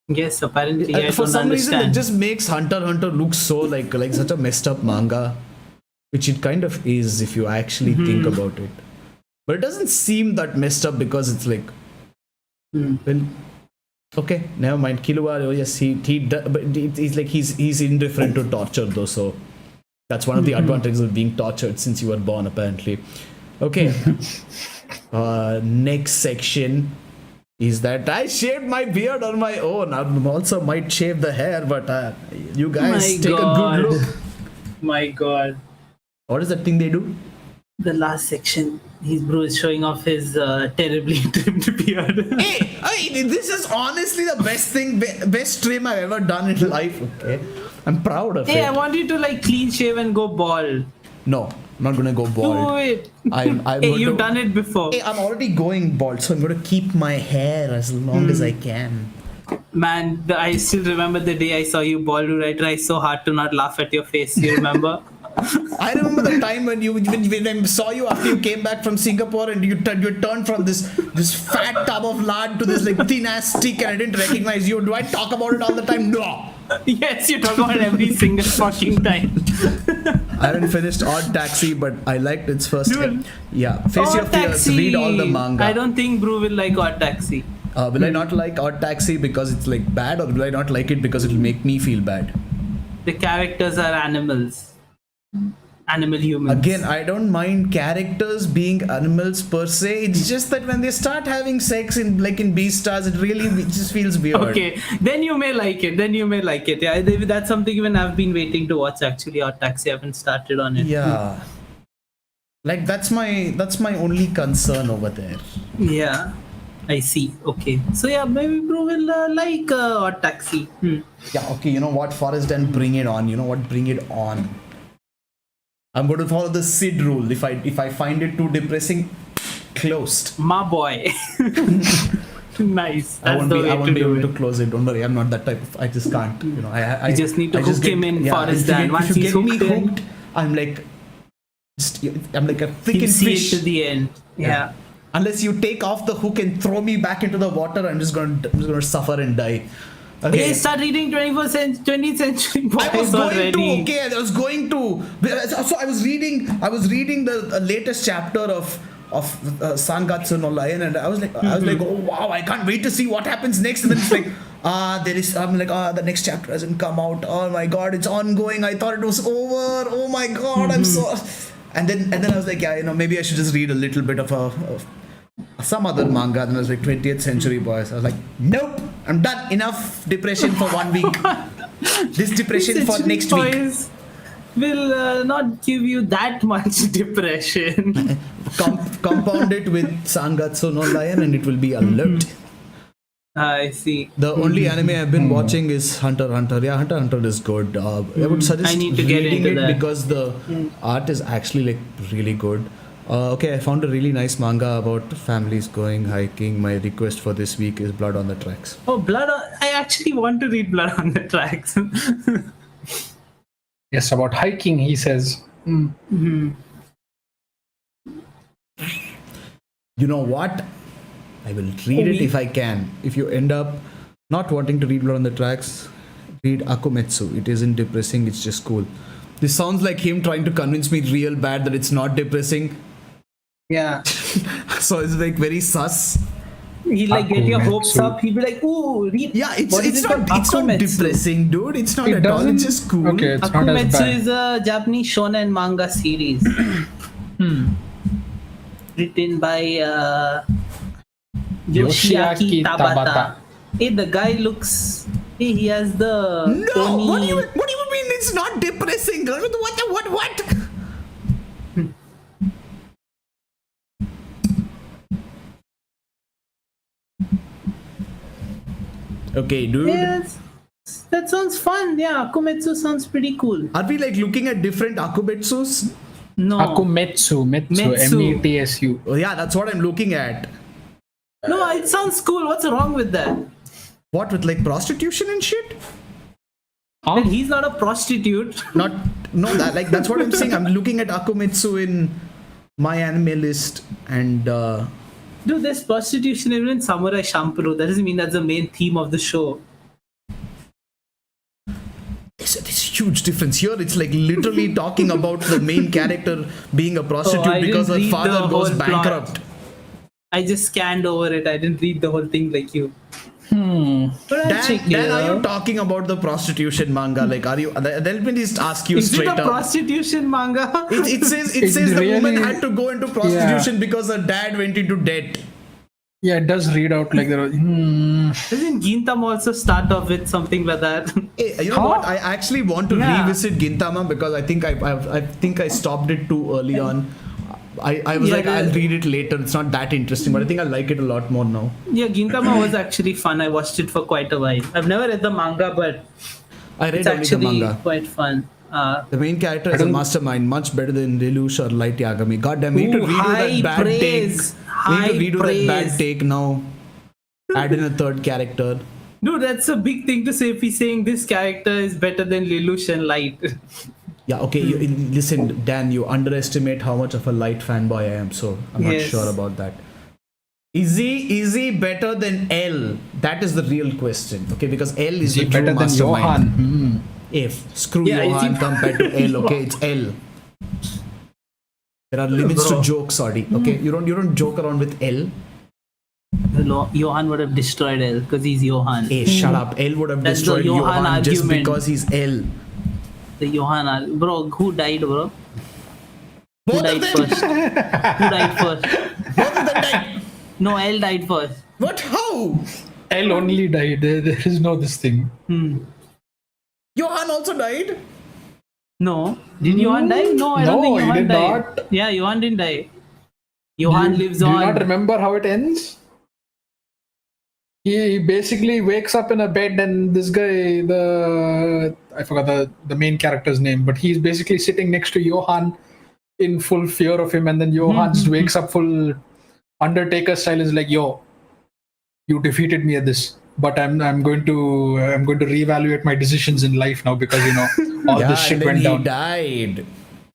Yes, apparently I For don't some reason, it understand. just makes Hunter x Hunter look so like such a messed up manga, which it kind of is if you actually think about it. But it doesn't seem that messed up because it's like, well, okay, never mind. Killua, oh yes, but he's like he's indifferent to torture though, so that's one of the advantages of being tortured since you were born apparently. Okay, next section is that I shaved my beard on my own. I also might shave the hair, but you guys My take God. a good look. My God. What is that thing they do? The last section, his bro is showing off his terribly trimmed beard. Hey, this is honestly the best trim I've ever done in life. Okay, I'm proud of Hey, I it. want you to like clean shave and go bald. No, I'm not gonna go bald. Do it. I'm Hey, going you've to- done it before. Hey, I'm already going bald, so I'm going to keep my hair as long as I can. Man, I still remember the day I saw you bald, dude. I tried so hard to not laugh at your face. You remember? I remember the time when I saw you after you came back from Singapore and you turned from this fat tub of lard to this like thin ass stick and I didn't recognize you. Do I talk about it all the time? No. Yes, you talk about it every single fucking time. I haven't finished Odd Taxi, but I liked its first. Dude. Yeah, Face Your Odd Fears. Taxi. Read all the manga. I don't think Brew will like Odd Taxi. Will I not like Odd Taxi because it's like bad, or will I not like it because it'll make me feel bad? The characters are animals. Animal humans. Again, I don't mind characters being animals per se. It's just that when they start having sex in Beastars, it just feels weird. Okay, then you may like it. Yeah, that's something even I've been waiting to watch actually. Odd Taxi, I haven't started on it. Yeah. Like that's my only concern over there. Yeah, I see. Okay, so yeah, maybe bro will like Odd Taxi. Yeah, okay, you know what, Forrest, then bring it on. You know what, bring it on. I'm going to follow the Sid rule. If I find it too depressing, closed. My boy. Nice. I That's won't the be way to able do to it. close it. Don't worry, I'm not that type of. I just can't. You know, I You just need to hook him in, Forrest. Dan. Once if you he's get me hooked in, hooked, I'm like a you freaking see fish. it to the end. Yeah. Unless you take off the hook and throw me back into the water, I'm just going to suffer and die. Okay, start reading 20th century boys I was going already. to. Okay, I was going to. So I was reading the latest chapter of Sangatsu no Lion, and I was like, oh wow, I can't wait to see what happens next. And then it's like, the next chapter hasn't come out. Oh my god, it's ongoing. I thought it was over. Oh my god, I'm so. And then I was like, yeah, you know, maybe I should just read a little bit of some other manga. And I was like 20th Century Boys. I was like, nope, I'm done. Enough depression for 1 week. This depression for next week. Boys will not give you that much depression. Compound it with Sangatsu no Lion and it will be alert. I see. The only anime I've been watching is Hunter x Hunter. Yeah, Hunter x Hunter is good. I would suggest I need to get reading into it that. because the art is actually like really good. Okay, I found a really nice manga about families going hiking. My request for this week is Blood on the Tracks. Oh, I actually want to read Blood on the Tracks. Yes, about hiking, he says. You know what? I will read it if I can. If you end up not wanting to read Blood on the Tracks, read Akumetsu. It isn't depressing, it's just cool. This sounds like him trying to convince me real bad that it's not depressing. Yeah. So it's like very sus. He'll like get your hopes Akumetsu. up. He'll be like, ooh, read. Yeah, it's what is it not called? it's not Akumetsu. depressing, dude. It's not It at all. It's doesn't- just cool. Okay, it's not as Akumetsu bad. is a Japanese shonen manga series. Written by Yoshiaki Tabata. Hey, the guy looks. Hey, he has the. No, Tony- what do you mean it's not depressing? What? Okay, dude. Yes, that sounds fun. Yeah, Akumetsu sounds pretty cool. Are we like looking at different Akumetsus? No, Akumetsu, Metsu. Metsu. Oh yeah, that's what I'm looking at. no, it sounds cool. What's wrong with that? What, with like prostitution and shit? Then he's not a prostitute. That's what I'm saying. I'm looking at Akumetsu in my anime list and Dude, there's prostitution even in Samurai Champloo. That doesn't mean that's the main theme of the show. huge difference. Here it's like literally talking about the main character being a prostitute I because didn't her read father the goes whole plot. bankrupt. I just scanned over it. I didn't read the whole thing like you. But I'll check it Dan, are you out. talking about the prostitution manga? Like, are you? Let me just ask you Is it straight a up. prostitution manga? It says It the woman really- had to go into prostitution because her dad went into debt. Yeah, it does read out like there. Doesn't Gintam also start off with something like that? Hey, you know what? I actually want to Yeah. revisit Gintama because I think I stopped it too early on. I was Yeah, like, I'll read it later. It's not that interesting, but I think I like it a lot more now. Yeah, Gintama was actually fun. I watched it for quite a while. I've never read the manga, but I read it's only the actually manga. quite fun. The main character is a mastermind, much better than Lelouch or Light Yagami. God damn, we need to Ooh, redo high that bad praise. take. We High need to redo that bad praise. take now. Add in a third character. Dude, that's a big thing to say if he's saying this character is better than Lelouch and Light. Yeah, okay. Listen, Dan, you underestimate how much of a Light fanboy I am, so I'm not Yes. sure about that. Is he better than L? That is the real question. Okay, because L is Is he the true better than mastermind. Johan? If screw Yeah, is Johan he- compared to L, okay, it's L. There are limits Bro. to jokes, Sorry. Okay, you don't joke around with L. Johan would have destroyed L because he's Johan. Hey, shut up. L would have That's the destroyed Johan Johan just argument. because he's L. The Johan, bro, who died, bro? Who Both of died them. first? Who died first? Both of them died. No, L died first. What? How? L only died. There is no this thing. Johan also died. No. Did Johan die? No, I don't No, think he Johan did died. not. Yeah, Johan didn't die. Johan lives Do you on. not remember how it ends? He basically wakes up in a bed and this guy, I forgot the main character's name, but he's basically sitting next to Johan in full fear of him, and then Johan just wakes up full Undertaker style, is like, yo, you defeated me at this, but I'm going to reevaluate my decisions in life now because all this shit and then went he down. died.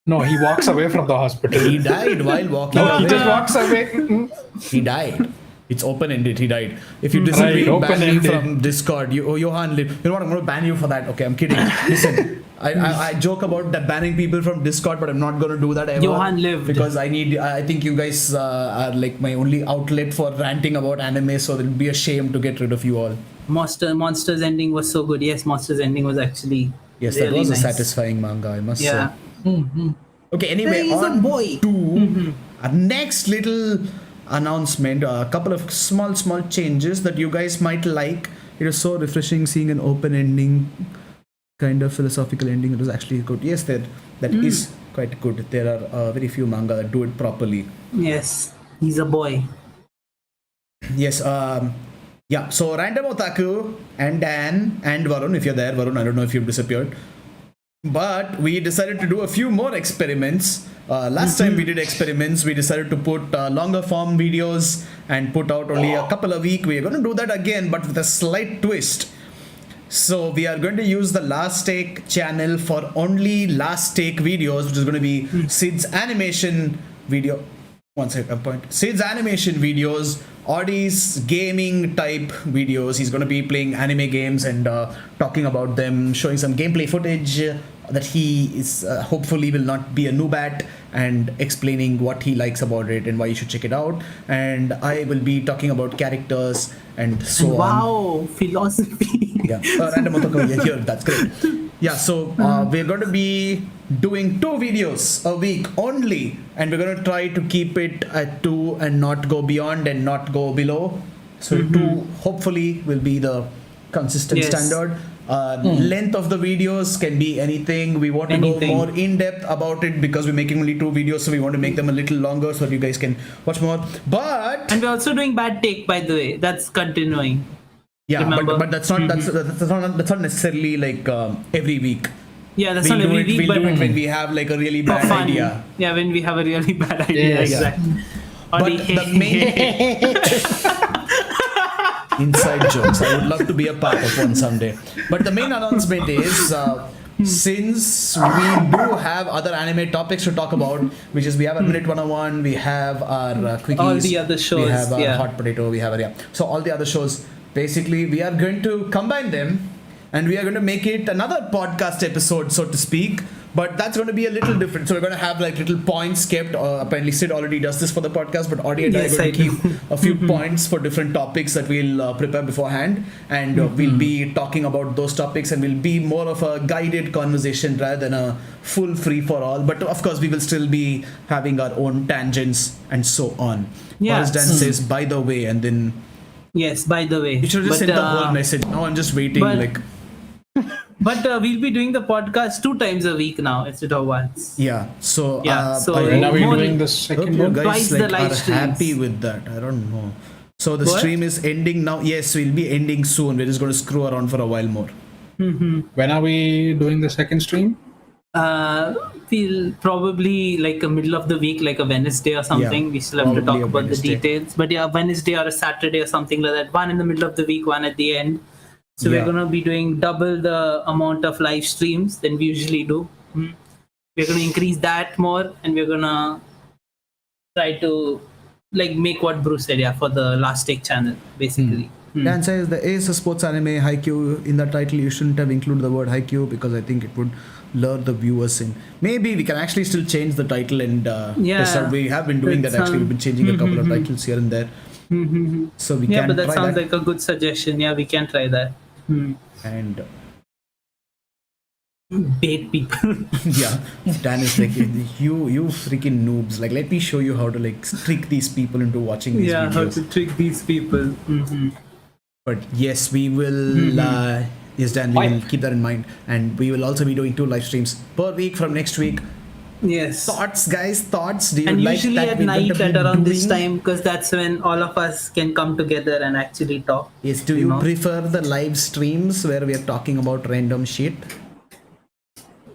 No, he walks away from the hospital. He died while walking No, he away. just walks away. He died. It's open-ended. He died. If you disagree, Right, ban me open-ended. from Discord. Johan, you know what? I'm going to ban you for that. Okay, I'm kidding. Listen, I joke about that banning people from Discord, but I'm not going to do that ever. Johan lived. Because I think you guys are like my only outlet for ranting about anime, so it'll be a shame to get rid of you all. Monsters ending was so good. Yes, Monsters ending was actually Yes, that really was nice. a satisfying manga, I must Yeah. say. Okay, anyway, He's a on boy. to our next little announcement. A couple of small changes that you guys might like. It was so refreshing seeing an open ending, kind of philosophical ending. It was actually good. Yes, that is quite good. There are very few manga that do it properly. Yes, he's a boy. Yes. Yeah. So Random Otaku and Dan and Varun, if you're there, Varun, I don't know if you've disappeared. But we decided to do a few more experiments. Last time we did experiments, we decided to put longer form videos and put out only a couple a week. We are going to do that again, but with a slight twist. So we are going to use the Last Take channel for only Last Take videos, which is going to be Sid's animation video. One second, point. Sid's animation videos, Audie's gaming type videos. He's going to be playing anime games and talking about them, showing some gameplay footage that he is hopefully will not be a noob at, and explaining what he likes about it and why you should check it out. And I will be talking about characters and so on. Wow, philosophy. Yeah, Random Otaku, yeah, here, that's great. Yeah, so we're going to be doing 2 videos a week only, and we're going to try to keep it at 2 and not go beyond and not go below. So 2 hopefully will be the consistent Yes. standard. Length of the videos can be anything. We want to Anything. go more in depth about it because we're making only 2 videos, so we want to make them a little longer so that you guys can watch more. But And we're also doing Bad Take, by the way. That's continuing. yeah, Remember? but that's not that's not necessarily like every week. Yeah, that's We'll not do every it. week, We'll but do it when we have like a really for bad fun. idea. Yeah, when we have a really bad idea. Yes. Exactly. Or But the main inside jokes. I would love to be a part of one someday. But the main announcement is since we do have other anime topics to talk about, which is we have a Minute 101, we have our quickies, All the other we shows, have our yeah. hot potato, we have our so all the other shows. Basically, we are going to combine them and we are going to make it another podcast episode, so to speak. But that's going to be a little different. So we're going to have like little points kept. Apparently, Sid already does this for the podcast, but Audie and I are going to keep a few points for different topics that we'll prepare beforehand, and we'll be talking about those topics, and will be more of a guided conversation rather than a full free for all. But of course, we will still be having our own tangents and so on. Yeah. As Dan says, by the way, and then Yes, by the way. you should have just sent the whole message. Now I'm just waiting. But we'll be doing the podcast 2 times a week now instead of once. Yeah. So So I When are we more- doing the hope second you one? guys Twice the like live are streams. happy with that. I don't know. So the What? stream is ending now. Yes, we'll be ending soon. We're just going to screw around for a while more. When are we doing the second stream? We'll probably like a middle of the week, like a Wednesday or something. Yeah, We still have to probably talk a about the Wednesday. details. But yeah, Wednesday or a Saturday or something like that. One in the middle of the week, one at the end. So Yeah. we're gonna be doing double the amount of live streams than we usually do. We're gonna increase that more, and we're gonna try to like make what Bruce said, for the Last Take channel, basically. Dan says the Ace Sports Anime Haikyuu, in the title you shouldn't have included the word Haikyuu because I think it would lure the viewers in. Maybe we can actually still change the title and test out. We have been doing that actually. We've been changing a couple of titles here and there. So we Yeah, can but that try sounds that. like a good suggestion. Yeah, we can try that. And Bait people. yeah, Dan is like, you freaking noobs. Like, let me show you how to like trick these people into watching these Yeah, how videos. to trick these people. But yes, we will. Yes, Dan, we will keep that in mind, and we will also be doing 2 live streams per week from next week. Yes. Thoughts, guys? Thoughts? Do you And like usually that at we're going night to at be around this doing? time, because that's when all of us can come together and actually talk. Yes. Do you know? prefer the live streams where we are talking about random shit?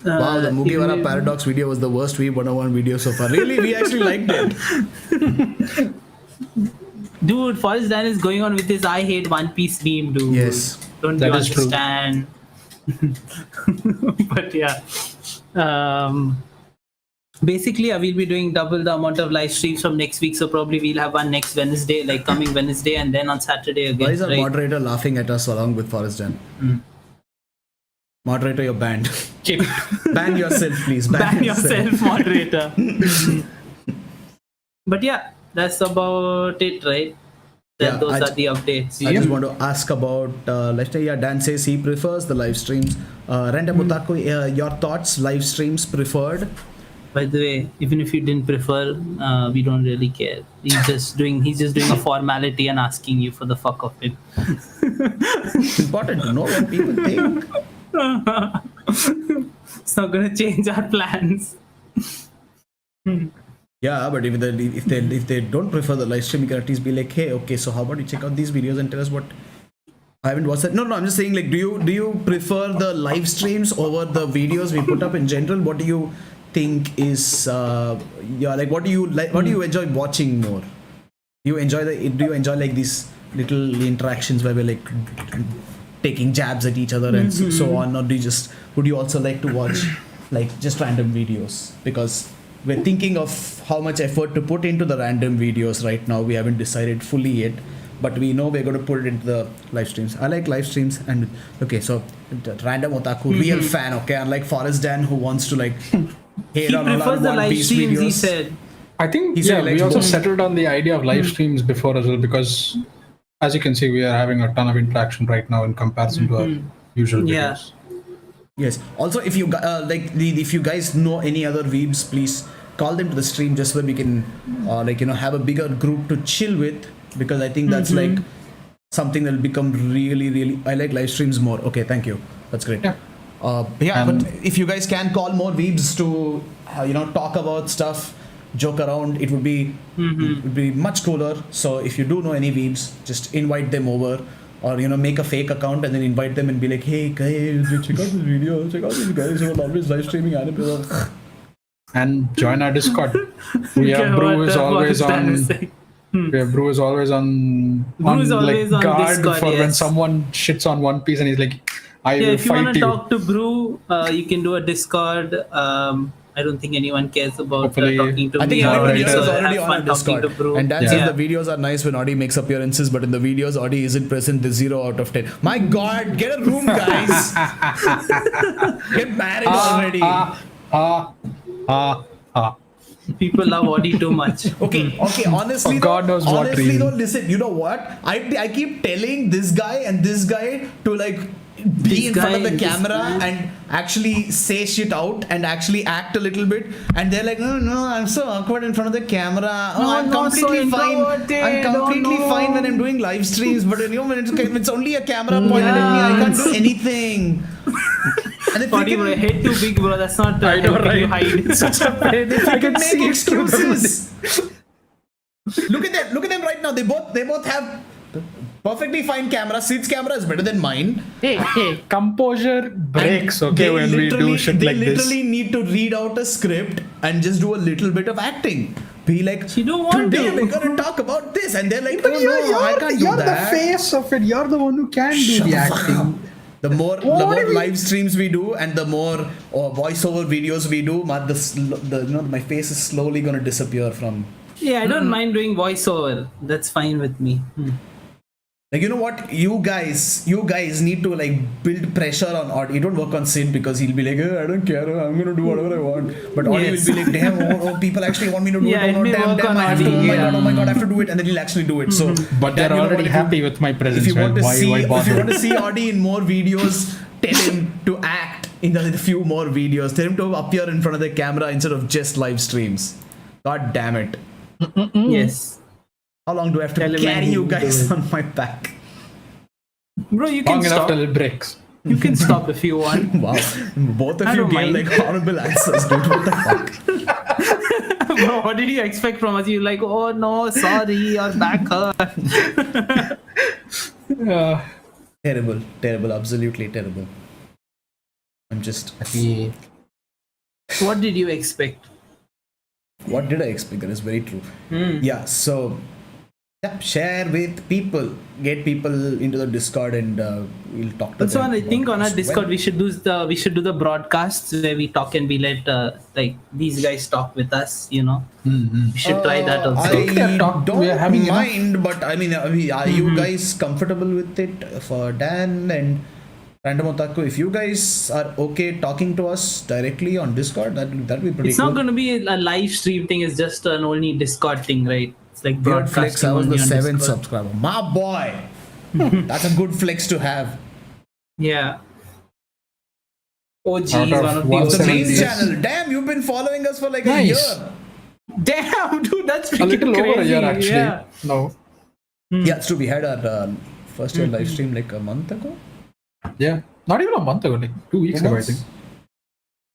Wow, the Mugiwara if- Paradox video was the worst Weeb101 video so far. Really, we actually liked it. Dude, Forrest Dan is going on with his I hate One Piece meme, dude. Yes. Don't That you is true. understand? But yeah. Basically, I will be doing double the amount of live streams from next week. So probably we'll have one next Wednesday, like coming Wednesday, and then on Saturday again. Why is our right? moderator laughing at us along with Forrest Dan? Moderator, you're banned. Keep Ban yourself, please. Ban yourself, moderator. But yeah, that's about it, right? Yeah, Those I are the updates. I just want to ask about lifestyle. Yeah, Dan says he prefers the live streams. Random Otaku, your thoughts? Live streams preferred? By the way, even if you didn't prefer, we don't really care. He's just doing a formality and asking you for the fuck of it. It's important to know what people think. It's not gonna change our plans. Yeah, but if they don't prefer the live stream, you can at least be like, hey, okay, so how about you check out these videos and tell us what. I haven't watched that. No, I'm just saying, like, do you prefer the live streams over the videos we put up in general? What do you think is like what do you like? What do you enjoy watching more? Do you enjoy like these little interactions where we're like taking jabs at each other and so on, or would you also like to watch like just random videos? Because we're thinking of how much effort to put into the random videos right now. We haven't decided fully yet, but we know we're going to put it into the live streams. I like live streams, and okay, so random otaku, real fan, okay, unlike Forrest Dan who wants to like hate He on all our prefers the One live Piece streams, videos. he said. I think He said he we likes also both. settled on the idea of live streams before as well, because as you can see, we are having a ton of interaction right now in comparison to our usual videos. Yeah. Yes. Also, if you if you guys know any other weebs, please call them to the stream just so that we can have a bigger group to chill with, because I think that's like something that will become really, really. I like live streams more. Okay, thank you. That's great. Yeah. But if you guys can call more weebs to talk about stuff, joke around, it would be much cooler. So if you do know any weebs, just invite them over, or make a fake account and then invite them and be like, hey guys, check out this video, check out these guys who are always live streaming anime. And join our Discord. We have Brew is always on. We have Brew is always on. Brew is always on guard Discord, for when yes. someone shits on One Piece and he's like, I Yeah, will if you want fight to you. talk to Brew, you can do a Discord. I I don't think anyone cares about Hopefully, talking to I think me or everyone Audie here also is already have on fun our talking Discord. to Bro. And Dan Yeah. says the videos are nice when Audie makes appearances, but in the videos Audie isn't present. The 0 out of 10. My God, get a room, guys. Get married already. People love Audi too much. Okay. Honestly, Oh, God knows what honestly, reason. though, listen. You know what? I keep telling this guy and this guy to like be This in front guy of the and this camera guy. and actually say shit out and actually act a little bit, and they're like, no, I'm so awkward in front of the camera. Oh, No, I'm not so completely fine. introverted. I'm completely Oh, no. fine when I'm doing live streams, but you know when it's only a camera pointed at me, I can't do anything. And if Audi, bro, head too big, bro. That's not I know, helping you right? hide such a pain. I can see make it through them. excuses. Look at them right now. They both have perfectly fine camera. Sid's camera is better than mine. Hey, composure breaks, And okay, they when we do literally- shit like They this. literally need to read out a script and just do a little bit of acting. Be like, You don't want today to." we're gonna talk about this, and they're like, But oh no, I can't do you're that. the face of it. You're the one who can do Shut the the fuck acting. The more What do we- live streams we do, and the more voiceover videos we do, my face is slowly gonna disappear from. Yeah, I don't mind doing voiceover. That's fine with me. Like, you know what, you guys need to like build pressure on Audie. You don't work on Sid because he'll be like, I don't care, I'm gonna do whatever I want. But Audie Yes. will be like, damn, people actually want me to do Yeah, it. it Oh, may damn, work on I have to. Audie, Oh my yeah. god, I have to do it, and then he'll actually do it. So, But Dan, they're you know already what, happy with my presence. If you want to why see, if bother? you want to see Audie in more videos, tell him to act in the few more videos. Tell him to appear in front of the camera instead of just live streams. God damn it! Yes. How long do I have to Tell him carry and you he'll guys do it. on my back? Bro, you can Long enough stop. till it breaks. You can stop if you want. Wow, both of I you don't gave mind. like horrible answers, dude. What the fuck? Bro, what did you expect from us? You're like, oh no, sorry, your back hurt. Terrible, absolutely terrible. I'm just. Yeah. What did you expect? What did I expect? That is very true. Yeah, so share with people, get people into the Discord, and we'll talk to Also, them. I think on our about this. Discord we should do the broadcasts where we talk and we let like these guys talk with us. You know, we should try that also. I think they're don't we are having enough. mind, but I mean, are you guys comfortable with it? For Dan and Random Otaku, if you guys are okay talking to us directly on Discord, that'd be pretty It's cool. not going to be a live stream thing. It's just an only Discord thing, right? It's like Beard flex, broadcasting I was the only on 7th Discord. subscriber. My boy! That's a good flex to have. Yeah. OG is Out of one of the one The Seven main days. channel. Damn, you've been following us for like Nice. a year. Damn, dude, that's A freaking little crazy. over a year, actually. Yeah. No. Yeah, it's true. We had our first year live stream like a month ago. Yeah. Not even a month ago, like 2 weeks ago, I think.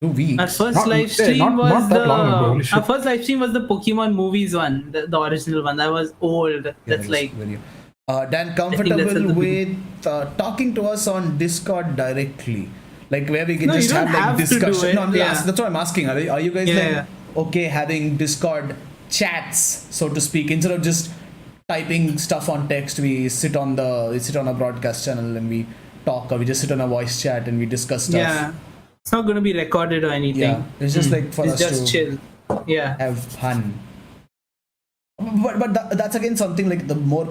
2 weeks. Our first Not- live stream not was that long ago, holy shit. our first live stream was the Pokemon movies one, the original one. That was old. Yeah, That's that like was very. Dan, that's comfortable at the with talking to us on Discord directly, like where we can No, just you don't have like have to do discussion. it, No, yeah. that's what I'm asking. Are you guys Yeah. like okay having Discord chats, so to speak, instead of just typing stuff on text? We sit on a broadcast channel and we talk, or we just sit on a voice chat and we discuss stuff. yeah. It's not going to be recorded or anything. Yeah, it's just like for It's us just to chill. Yeah. have fun. But that's again something like the more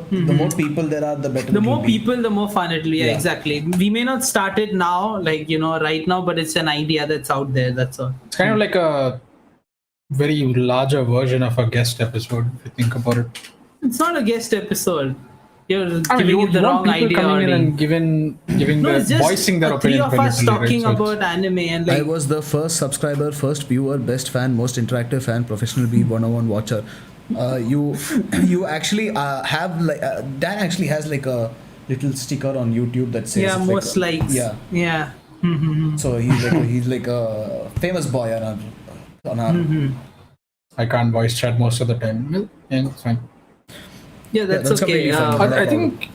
people there are, the better. The it will more be. people, the more fun it will be. Yeah, Yeah. exactly. We may not start it now, like, right now, but it's an idea that's out there. That's all. It's kind of like a very larger version of a guest episode, if you think about it. It's not a guest episode. You're I mean, giving you it the want wrong people idea coming in already. and giving No, their, it's just voicing their three opinion. of us literally, talking right? So about anime and I like was the first subscriber, first viewer, best fan, most interactive fan, professional Weeb101 watcher. You actually have like Dan actually has like a little sticker on YouTube that says yeah, it's most like likes. yeah. Yeah. So he's like a famous boy on our I can't voice chat most of the time. Well, yeah, it's fine. Yeah, that's that's okay. completely fine. I think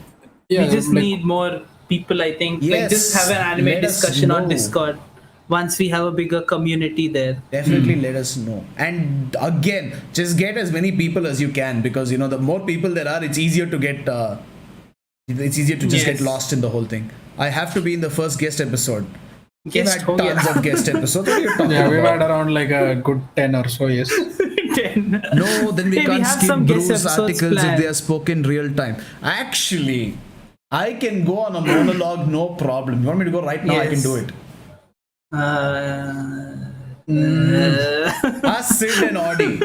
yeah, we just like, need more people, I think. Like Yes, just have an anime let us discussion on know. Discord once we have a bigger community there. Definitely let us know. And again, just get as many people as you can, because the more people there are, it's easier to get it's easier to just Yes. get lost in the whole thing. I have to be in the first guest episode. We've Guest had ho gaya. tons of guest episodes. What are you talking Yeah, we've about? had around like a good 10 or so, yes. 10. No, then we Hey, can't have skip some guest Bruce episodes articles if planned. they are spoken real time. Actually, I can go on a monologue, no problem. You want me to go right now? I can Yes. do it. Ask Sid and Audie.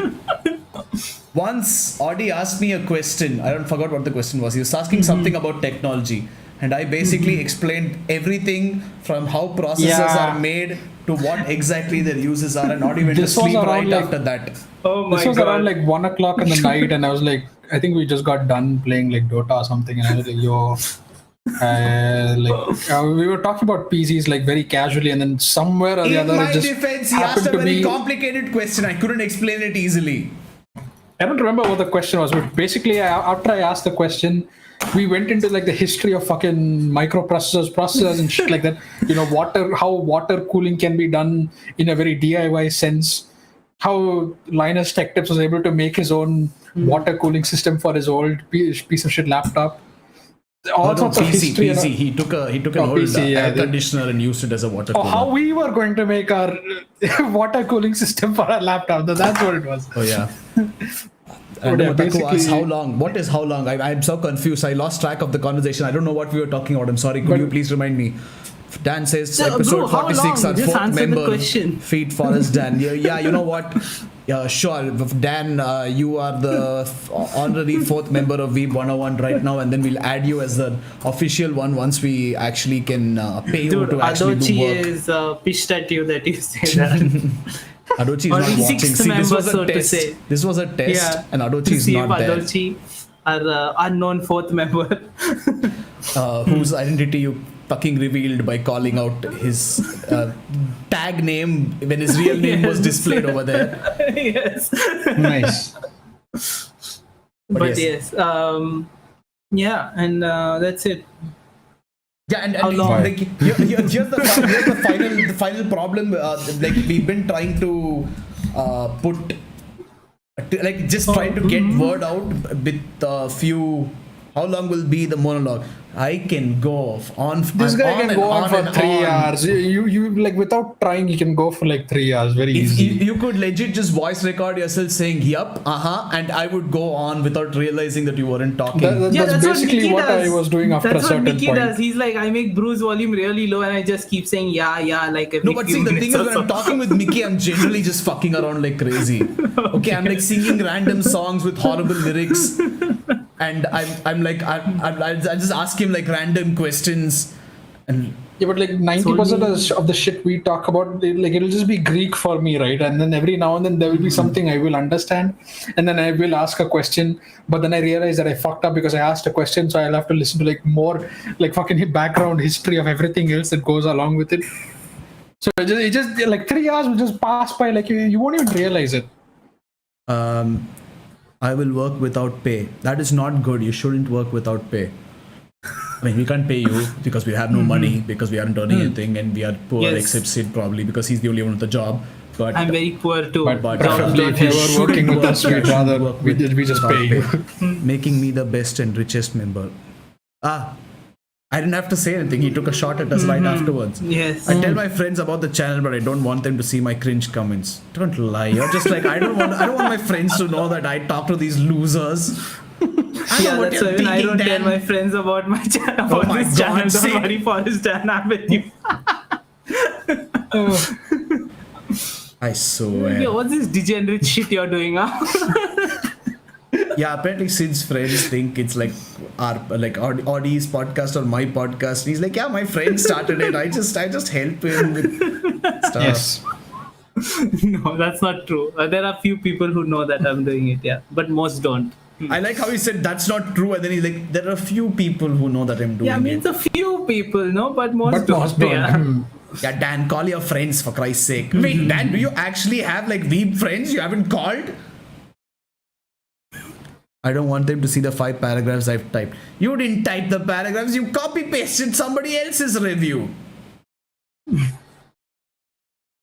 Once Audie asked me a question. I don't forgot what the question was. He was asking something about technology. And I basically explained everything from how processors Yeah. are made to what exactly their uses are. And Audie went This to was sleep around, right like- after that. Oh my This was god. around like 1 o'clock in the night, and I was like, I think we just got done playing like Dota or something, and I was like, yo. We were talking about PCs like very casually, and then somewhere or the In other, my it just defense, he happened asked a to very be. complicated question. I couldn't explain it easily. I don't remember what the question was, but basically, after I asked the question, we went into like the history of fucking processors, and shit like that. You know, how water cooling can be done in a very DIY sense. How Linus Tech Tips was able to make his own water cooling system for his old piece of shit laptop. All sorts of history. PC. He took an old PC, yeah, air conditioner and used it as a water Or cooler. how we were going to make our water cooling system for our laptop. That's what it was. Oh yeah. yeah, And Otaku asked basically- how long? What is how long? I'm so confused. I lost track of the conversation. I don't know what we were talking about. I'm sorry. Could you please remind me? Dan says No, episode bro, how 46. long? Our Just fourth answer the member. question. Feed Forest Dan. Yeah, you know what? Yeah, sure. Dan, you are the honorary fourth member of Weeb101 right now, and then we'll add you as the official one once we actually can pay you Dude, to actually do Adochi work. is pissed at you that you say that. Adochi is Or not the watching. sixth See, this member, was a so to test. say. This was a test, and Adochi is See if not there. Adochi, our unknown fourth member. Whose identity you fucking revealed by calling out his tag name when his real name was displayed over there. Yes. Nice. But yes. Yeah, and that's it. Yeah, and How long? like here's the final problem. Like we've been trying to trying to get word out with a few. How long will be the monologue? I can go on. This and guy on can and go on for and 3 on. hours. You like without trying, you can go for like 3 hours very If easily. you could legit just voice record yourself saying yup, and I would go on without realizing that you weren't talking. That's basically what I was doing after that's a certain what Mickey point. does. He's like, I make Bruce volume really low and I just keep saying yeah, like every No, but few see, the minutes thing is, or when I'm so. talking with Mickey, I'm generally just fucking around like crazy. Okay, I'm like singing random songs with horrible lyrics, and I just ask him like random questions, and Yeah, but like 90% of the shit we talk about, like it'll just be Greek for me, right? And then every now and then there will be something I will understand, and then I will ask a question, but then I realize that I fucked up because I asked a question, so I'll have to listen to like more like fucking background history of everything else that goes along with it. So it just like 3 hours will just pass by, like you won't even realize it. I will work without pay. That is not good. You shouldn't work without pay. I mean, we can't pay you because we have no money, because we aren't earning anything, and we are poor, Yes. except Sid probably because he's the only one with a job. But I'm very poor too. But But preferably if you you were shouldn't working with work- us, we'd you rather shouldn't work we with- just without pay you. making me the best and richest member. I didn't have to say anything. He took a shot at us right afterwards. Yes. I tell my friends about the channel, but I don't want them to see my cringe comments. Don't lie. You're just like I don't want my friends to know that I talk to these losers. Yeah, that's why when I don't tell my friends about my channel, about my this God, channel, see? don't worry, Forrest Dan, I'm with you. I swear. Yo, what's this degenerate shit you're doing, huh? Yeah, apparently Sid's friends think it's like our Audie's podcast or my podcast. He's like, yeah, my friend started it. I just help him with stuff. Yes. No, that's not true. There are few people who know that I'm doing it, yeah, but most don't. I like how he said that's not true, and then he's like, there are a few people who know that I'm doing Yeah, I mean, it. it's a few people, no, but most But don't. most don't. Yeah. Yeah, Dan, call your friends for Christ's sake. Wait, Dan, do you actually have like Weeb friends you haven't called? I don't want them to see the 5 paragraphs I've typed. You didn't type the paragraphs, you copy pasted somebody else's review.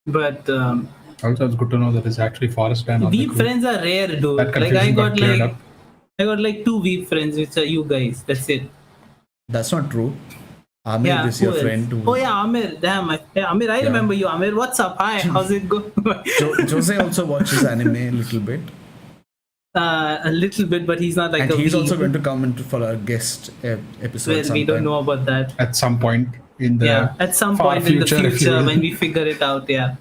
But Also, it's good to know that it's actually Forrest Dan. on the Weeb group. friends are rare, dude. That Like confusion got cleared up. I got like 2 Weeb friends, which are you guys. That's it. That's not true. Amir is who your else? friend too. Oh yeah, Amir. Damn, Amir, I remember you. Amir, what's up? Hi, how's it going? Jose also watches anime a little bit. A little bit, but he's not like And a he's weeb. also going to come into for our guest episode. Well, we don't sometime. know about that. At some point in the At some far point in the if you future will. when we figure it out, yeah.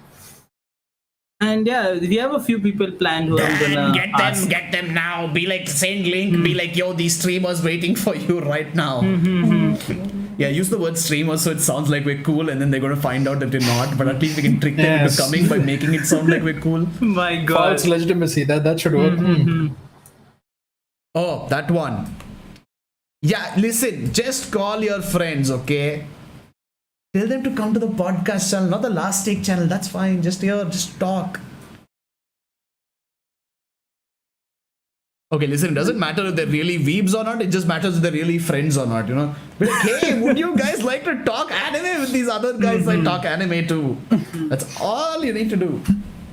And yeah, we have a few people planned who I'm gonna ask. Get them now. Be like, send link. Be like, yo, these streamers waiting for you right now. Yeah, use the word streamers so it sounds like we're cool, and then they're going to find out that we're not. But at least we can trick them into Yes. coming by making it sound like we're cool. My God. False legitimacy. That should work. Oh, that one. Yeah, listen, just call your friends, okay? Tell them to come to the podcast channel, not the Last Take channel. That's fine. Just talk. Okay, listen, it doesn't matter if they're really weebs or not. It just matters if they're really friends or not, you know? Be like, hey, would you guys like to talk anime with these other guys I talk anime to? That's all you need to do.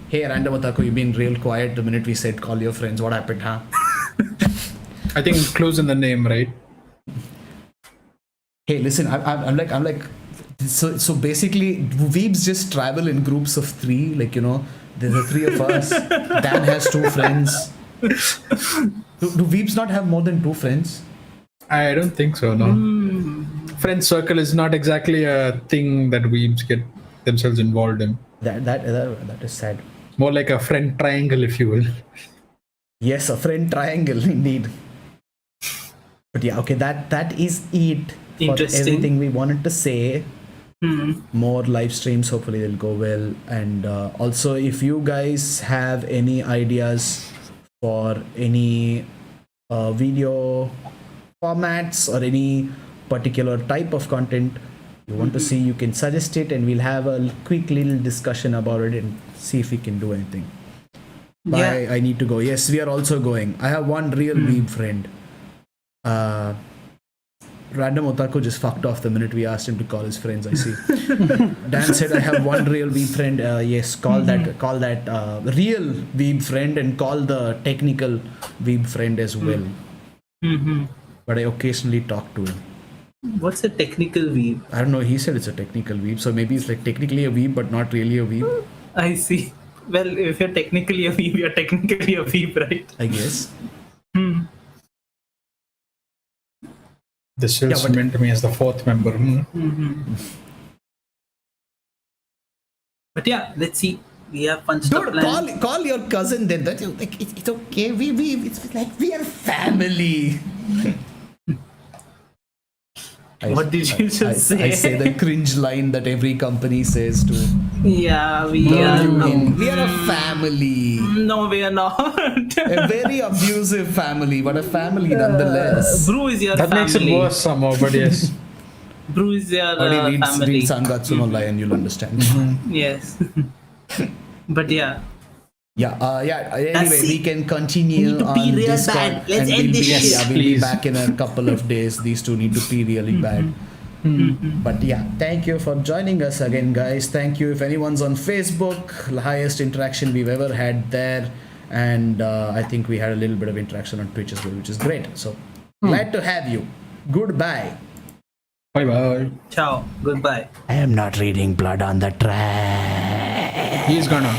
Hey, Random Otaku, you've been real quiet the minute we said call your friends. What happened, huh? I think clues in the name, right? Hey, listen, I'm like, so basically, weebs just travel in groups of 3. Like, you know, there's the 3 of us. Dan has 2 friends. Do weebs not have more than 2 friends? I don't think so, no. Friend circle is not exactly a thing that weebs get themselves involved in. That is sad. More like a friend triangle, if you will. Yes, a friend triangle, indeed. But yeah, okay, that is it for Interesting. everything we wanted to say. More live streams, hopefully they'll go well. And also, if you guys have any ideas for any video formats or any particular type of content you want to see, you can suggest it, and we'll have a quick little discussion about it and see if we can do anything. Bye, I need to go. Yes, we are also going. I have one real weeb friend. Random Otaku just fucked off the minute we asked him to call his friends, I see. Dan said, I have one real weeb friend. Yes, call that real weeb friend, and call the technical weeb friend as well. But I occasionally talk to him. What's a technical weeb? I don't know, he said it's a technical weeb, so maybe it's like technically a weeb but not really a weeb, I see. Well, if you're technically a weeb, you're technically a weeb, right? I guess. This is meant to me as the 4th member. But yeah, let's see. We have fun stuff Dude, planned. call your cousin then. That you like, it's okay. It's like we are family. What did you just say? I say the cringe line that every company says to. Yeah, we We are. are a family. No, we are not. A very abusive family, but a family nonetheless. Brew is your That family. makes it worse somehow, but yes. Brew is your Only read family. Sangatsu no Lion, you'll understand. Yes. But yeah. Yeah, anyway, we can continue We need to on pee real Discord, bad. Let's and end we'll this be, shit. yeah, we'll be Please. back in a couple of days. These two need to pee really bad. But yeah, thank you for joining us again, guys. Thank you. If anyone's on Facebook, the highest interaction we've ever had there, and I think we had a little bit of interaction on Twitch as well, which is great. So glad to have you. Goodbye. Bye bye. Ciao. Goodbye. I am not reading blood on the track. He's gonna.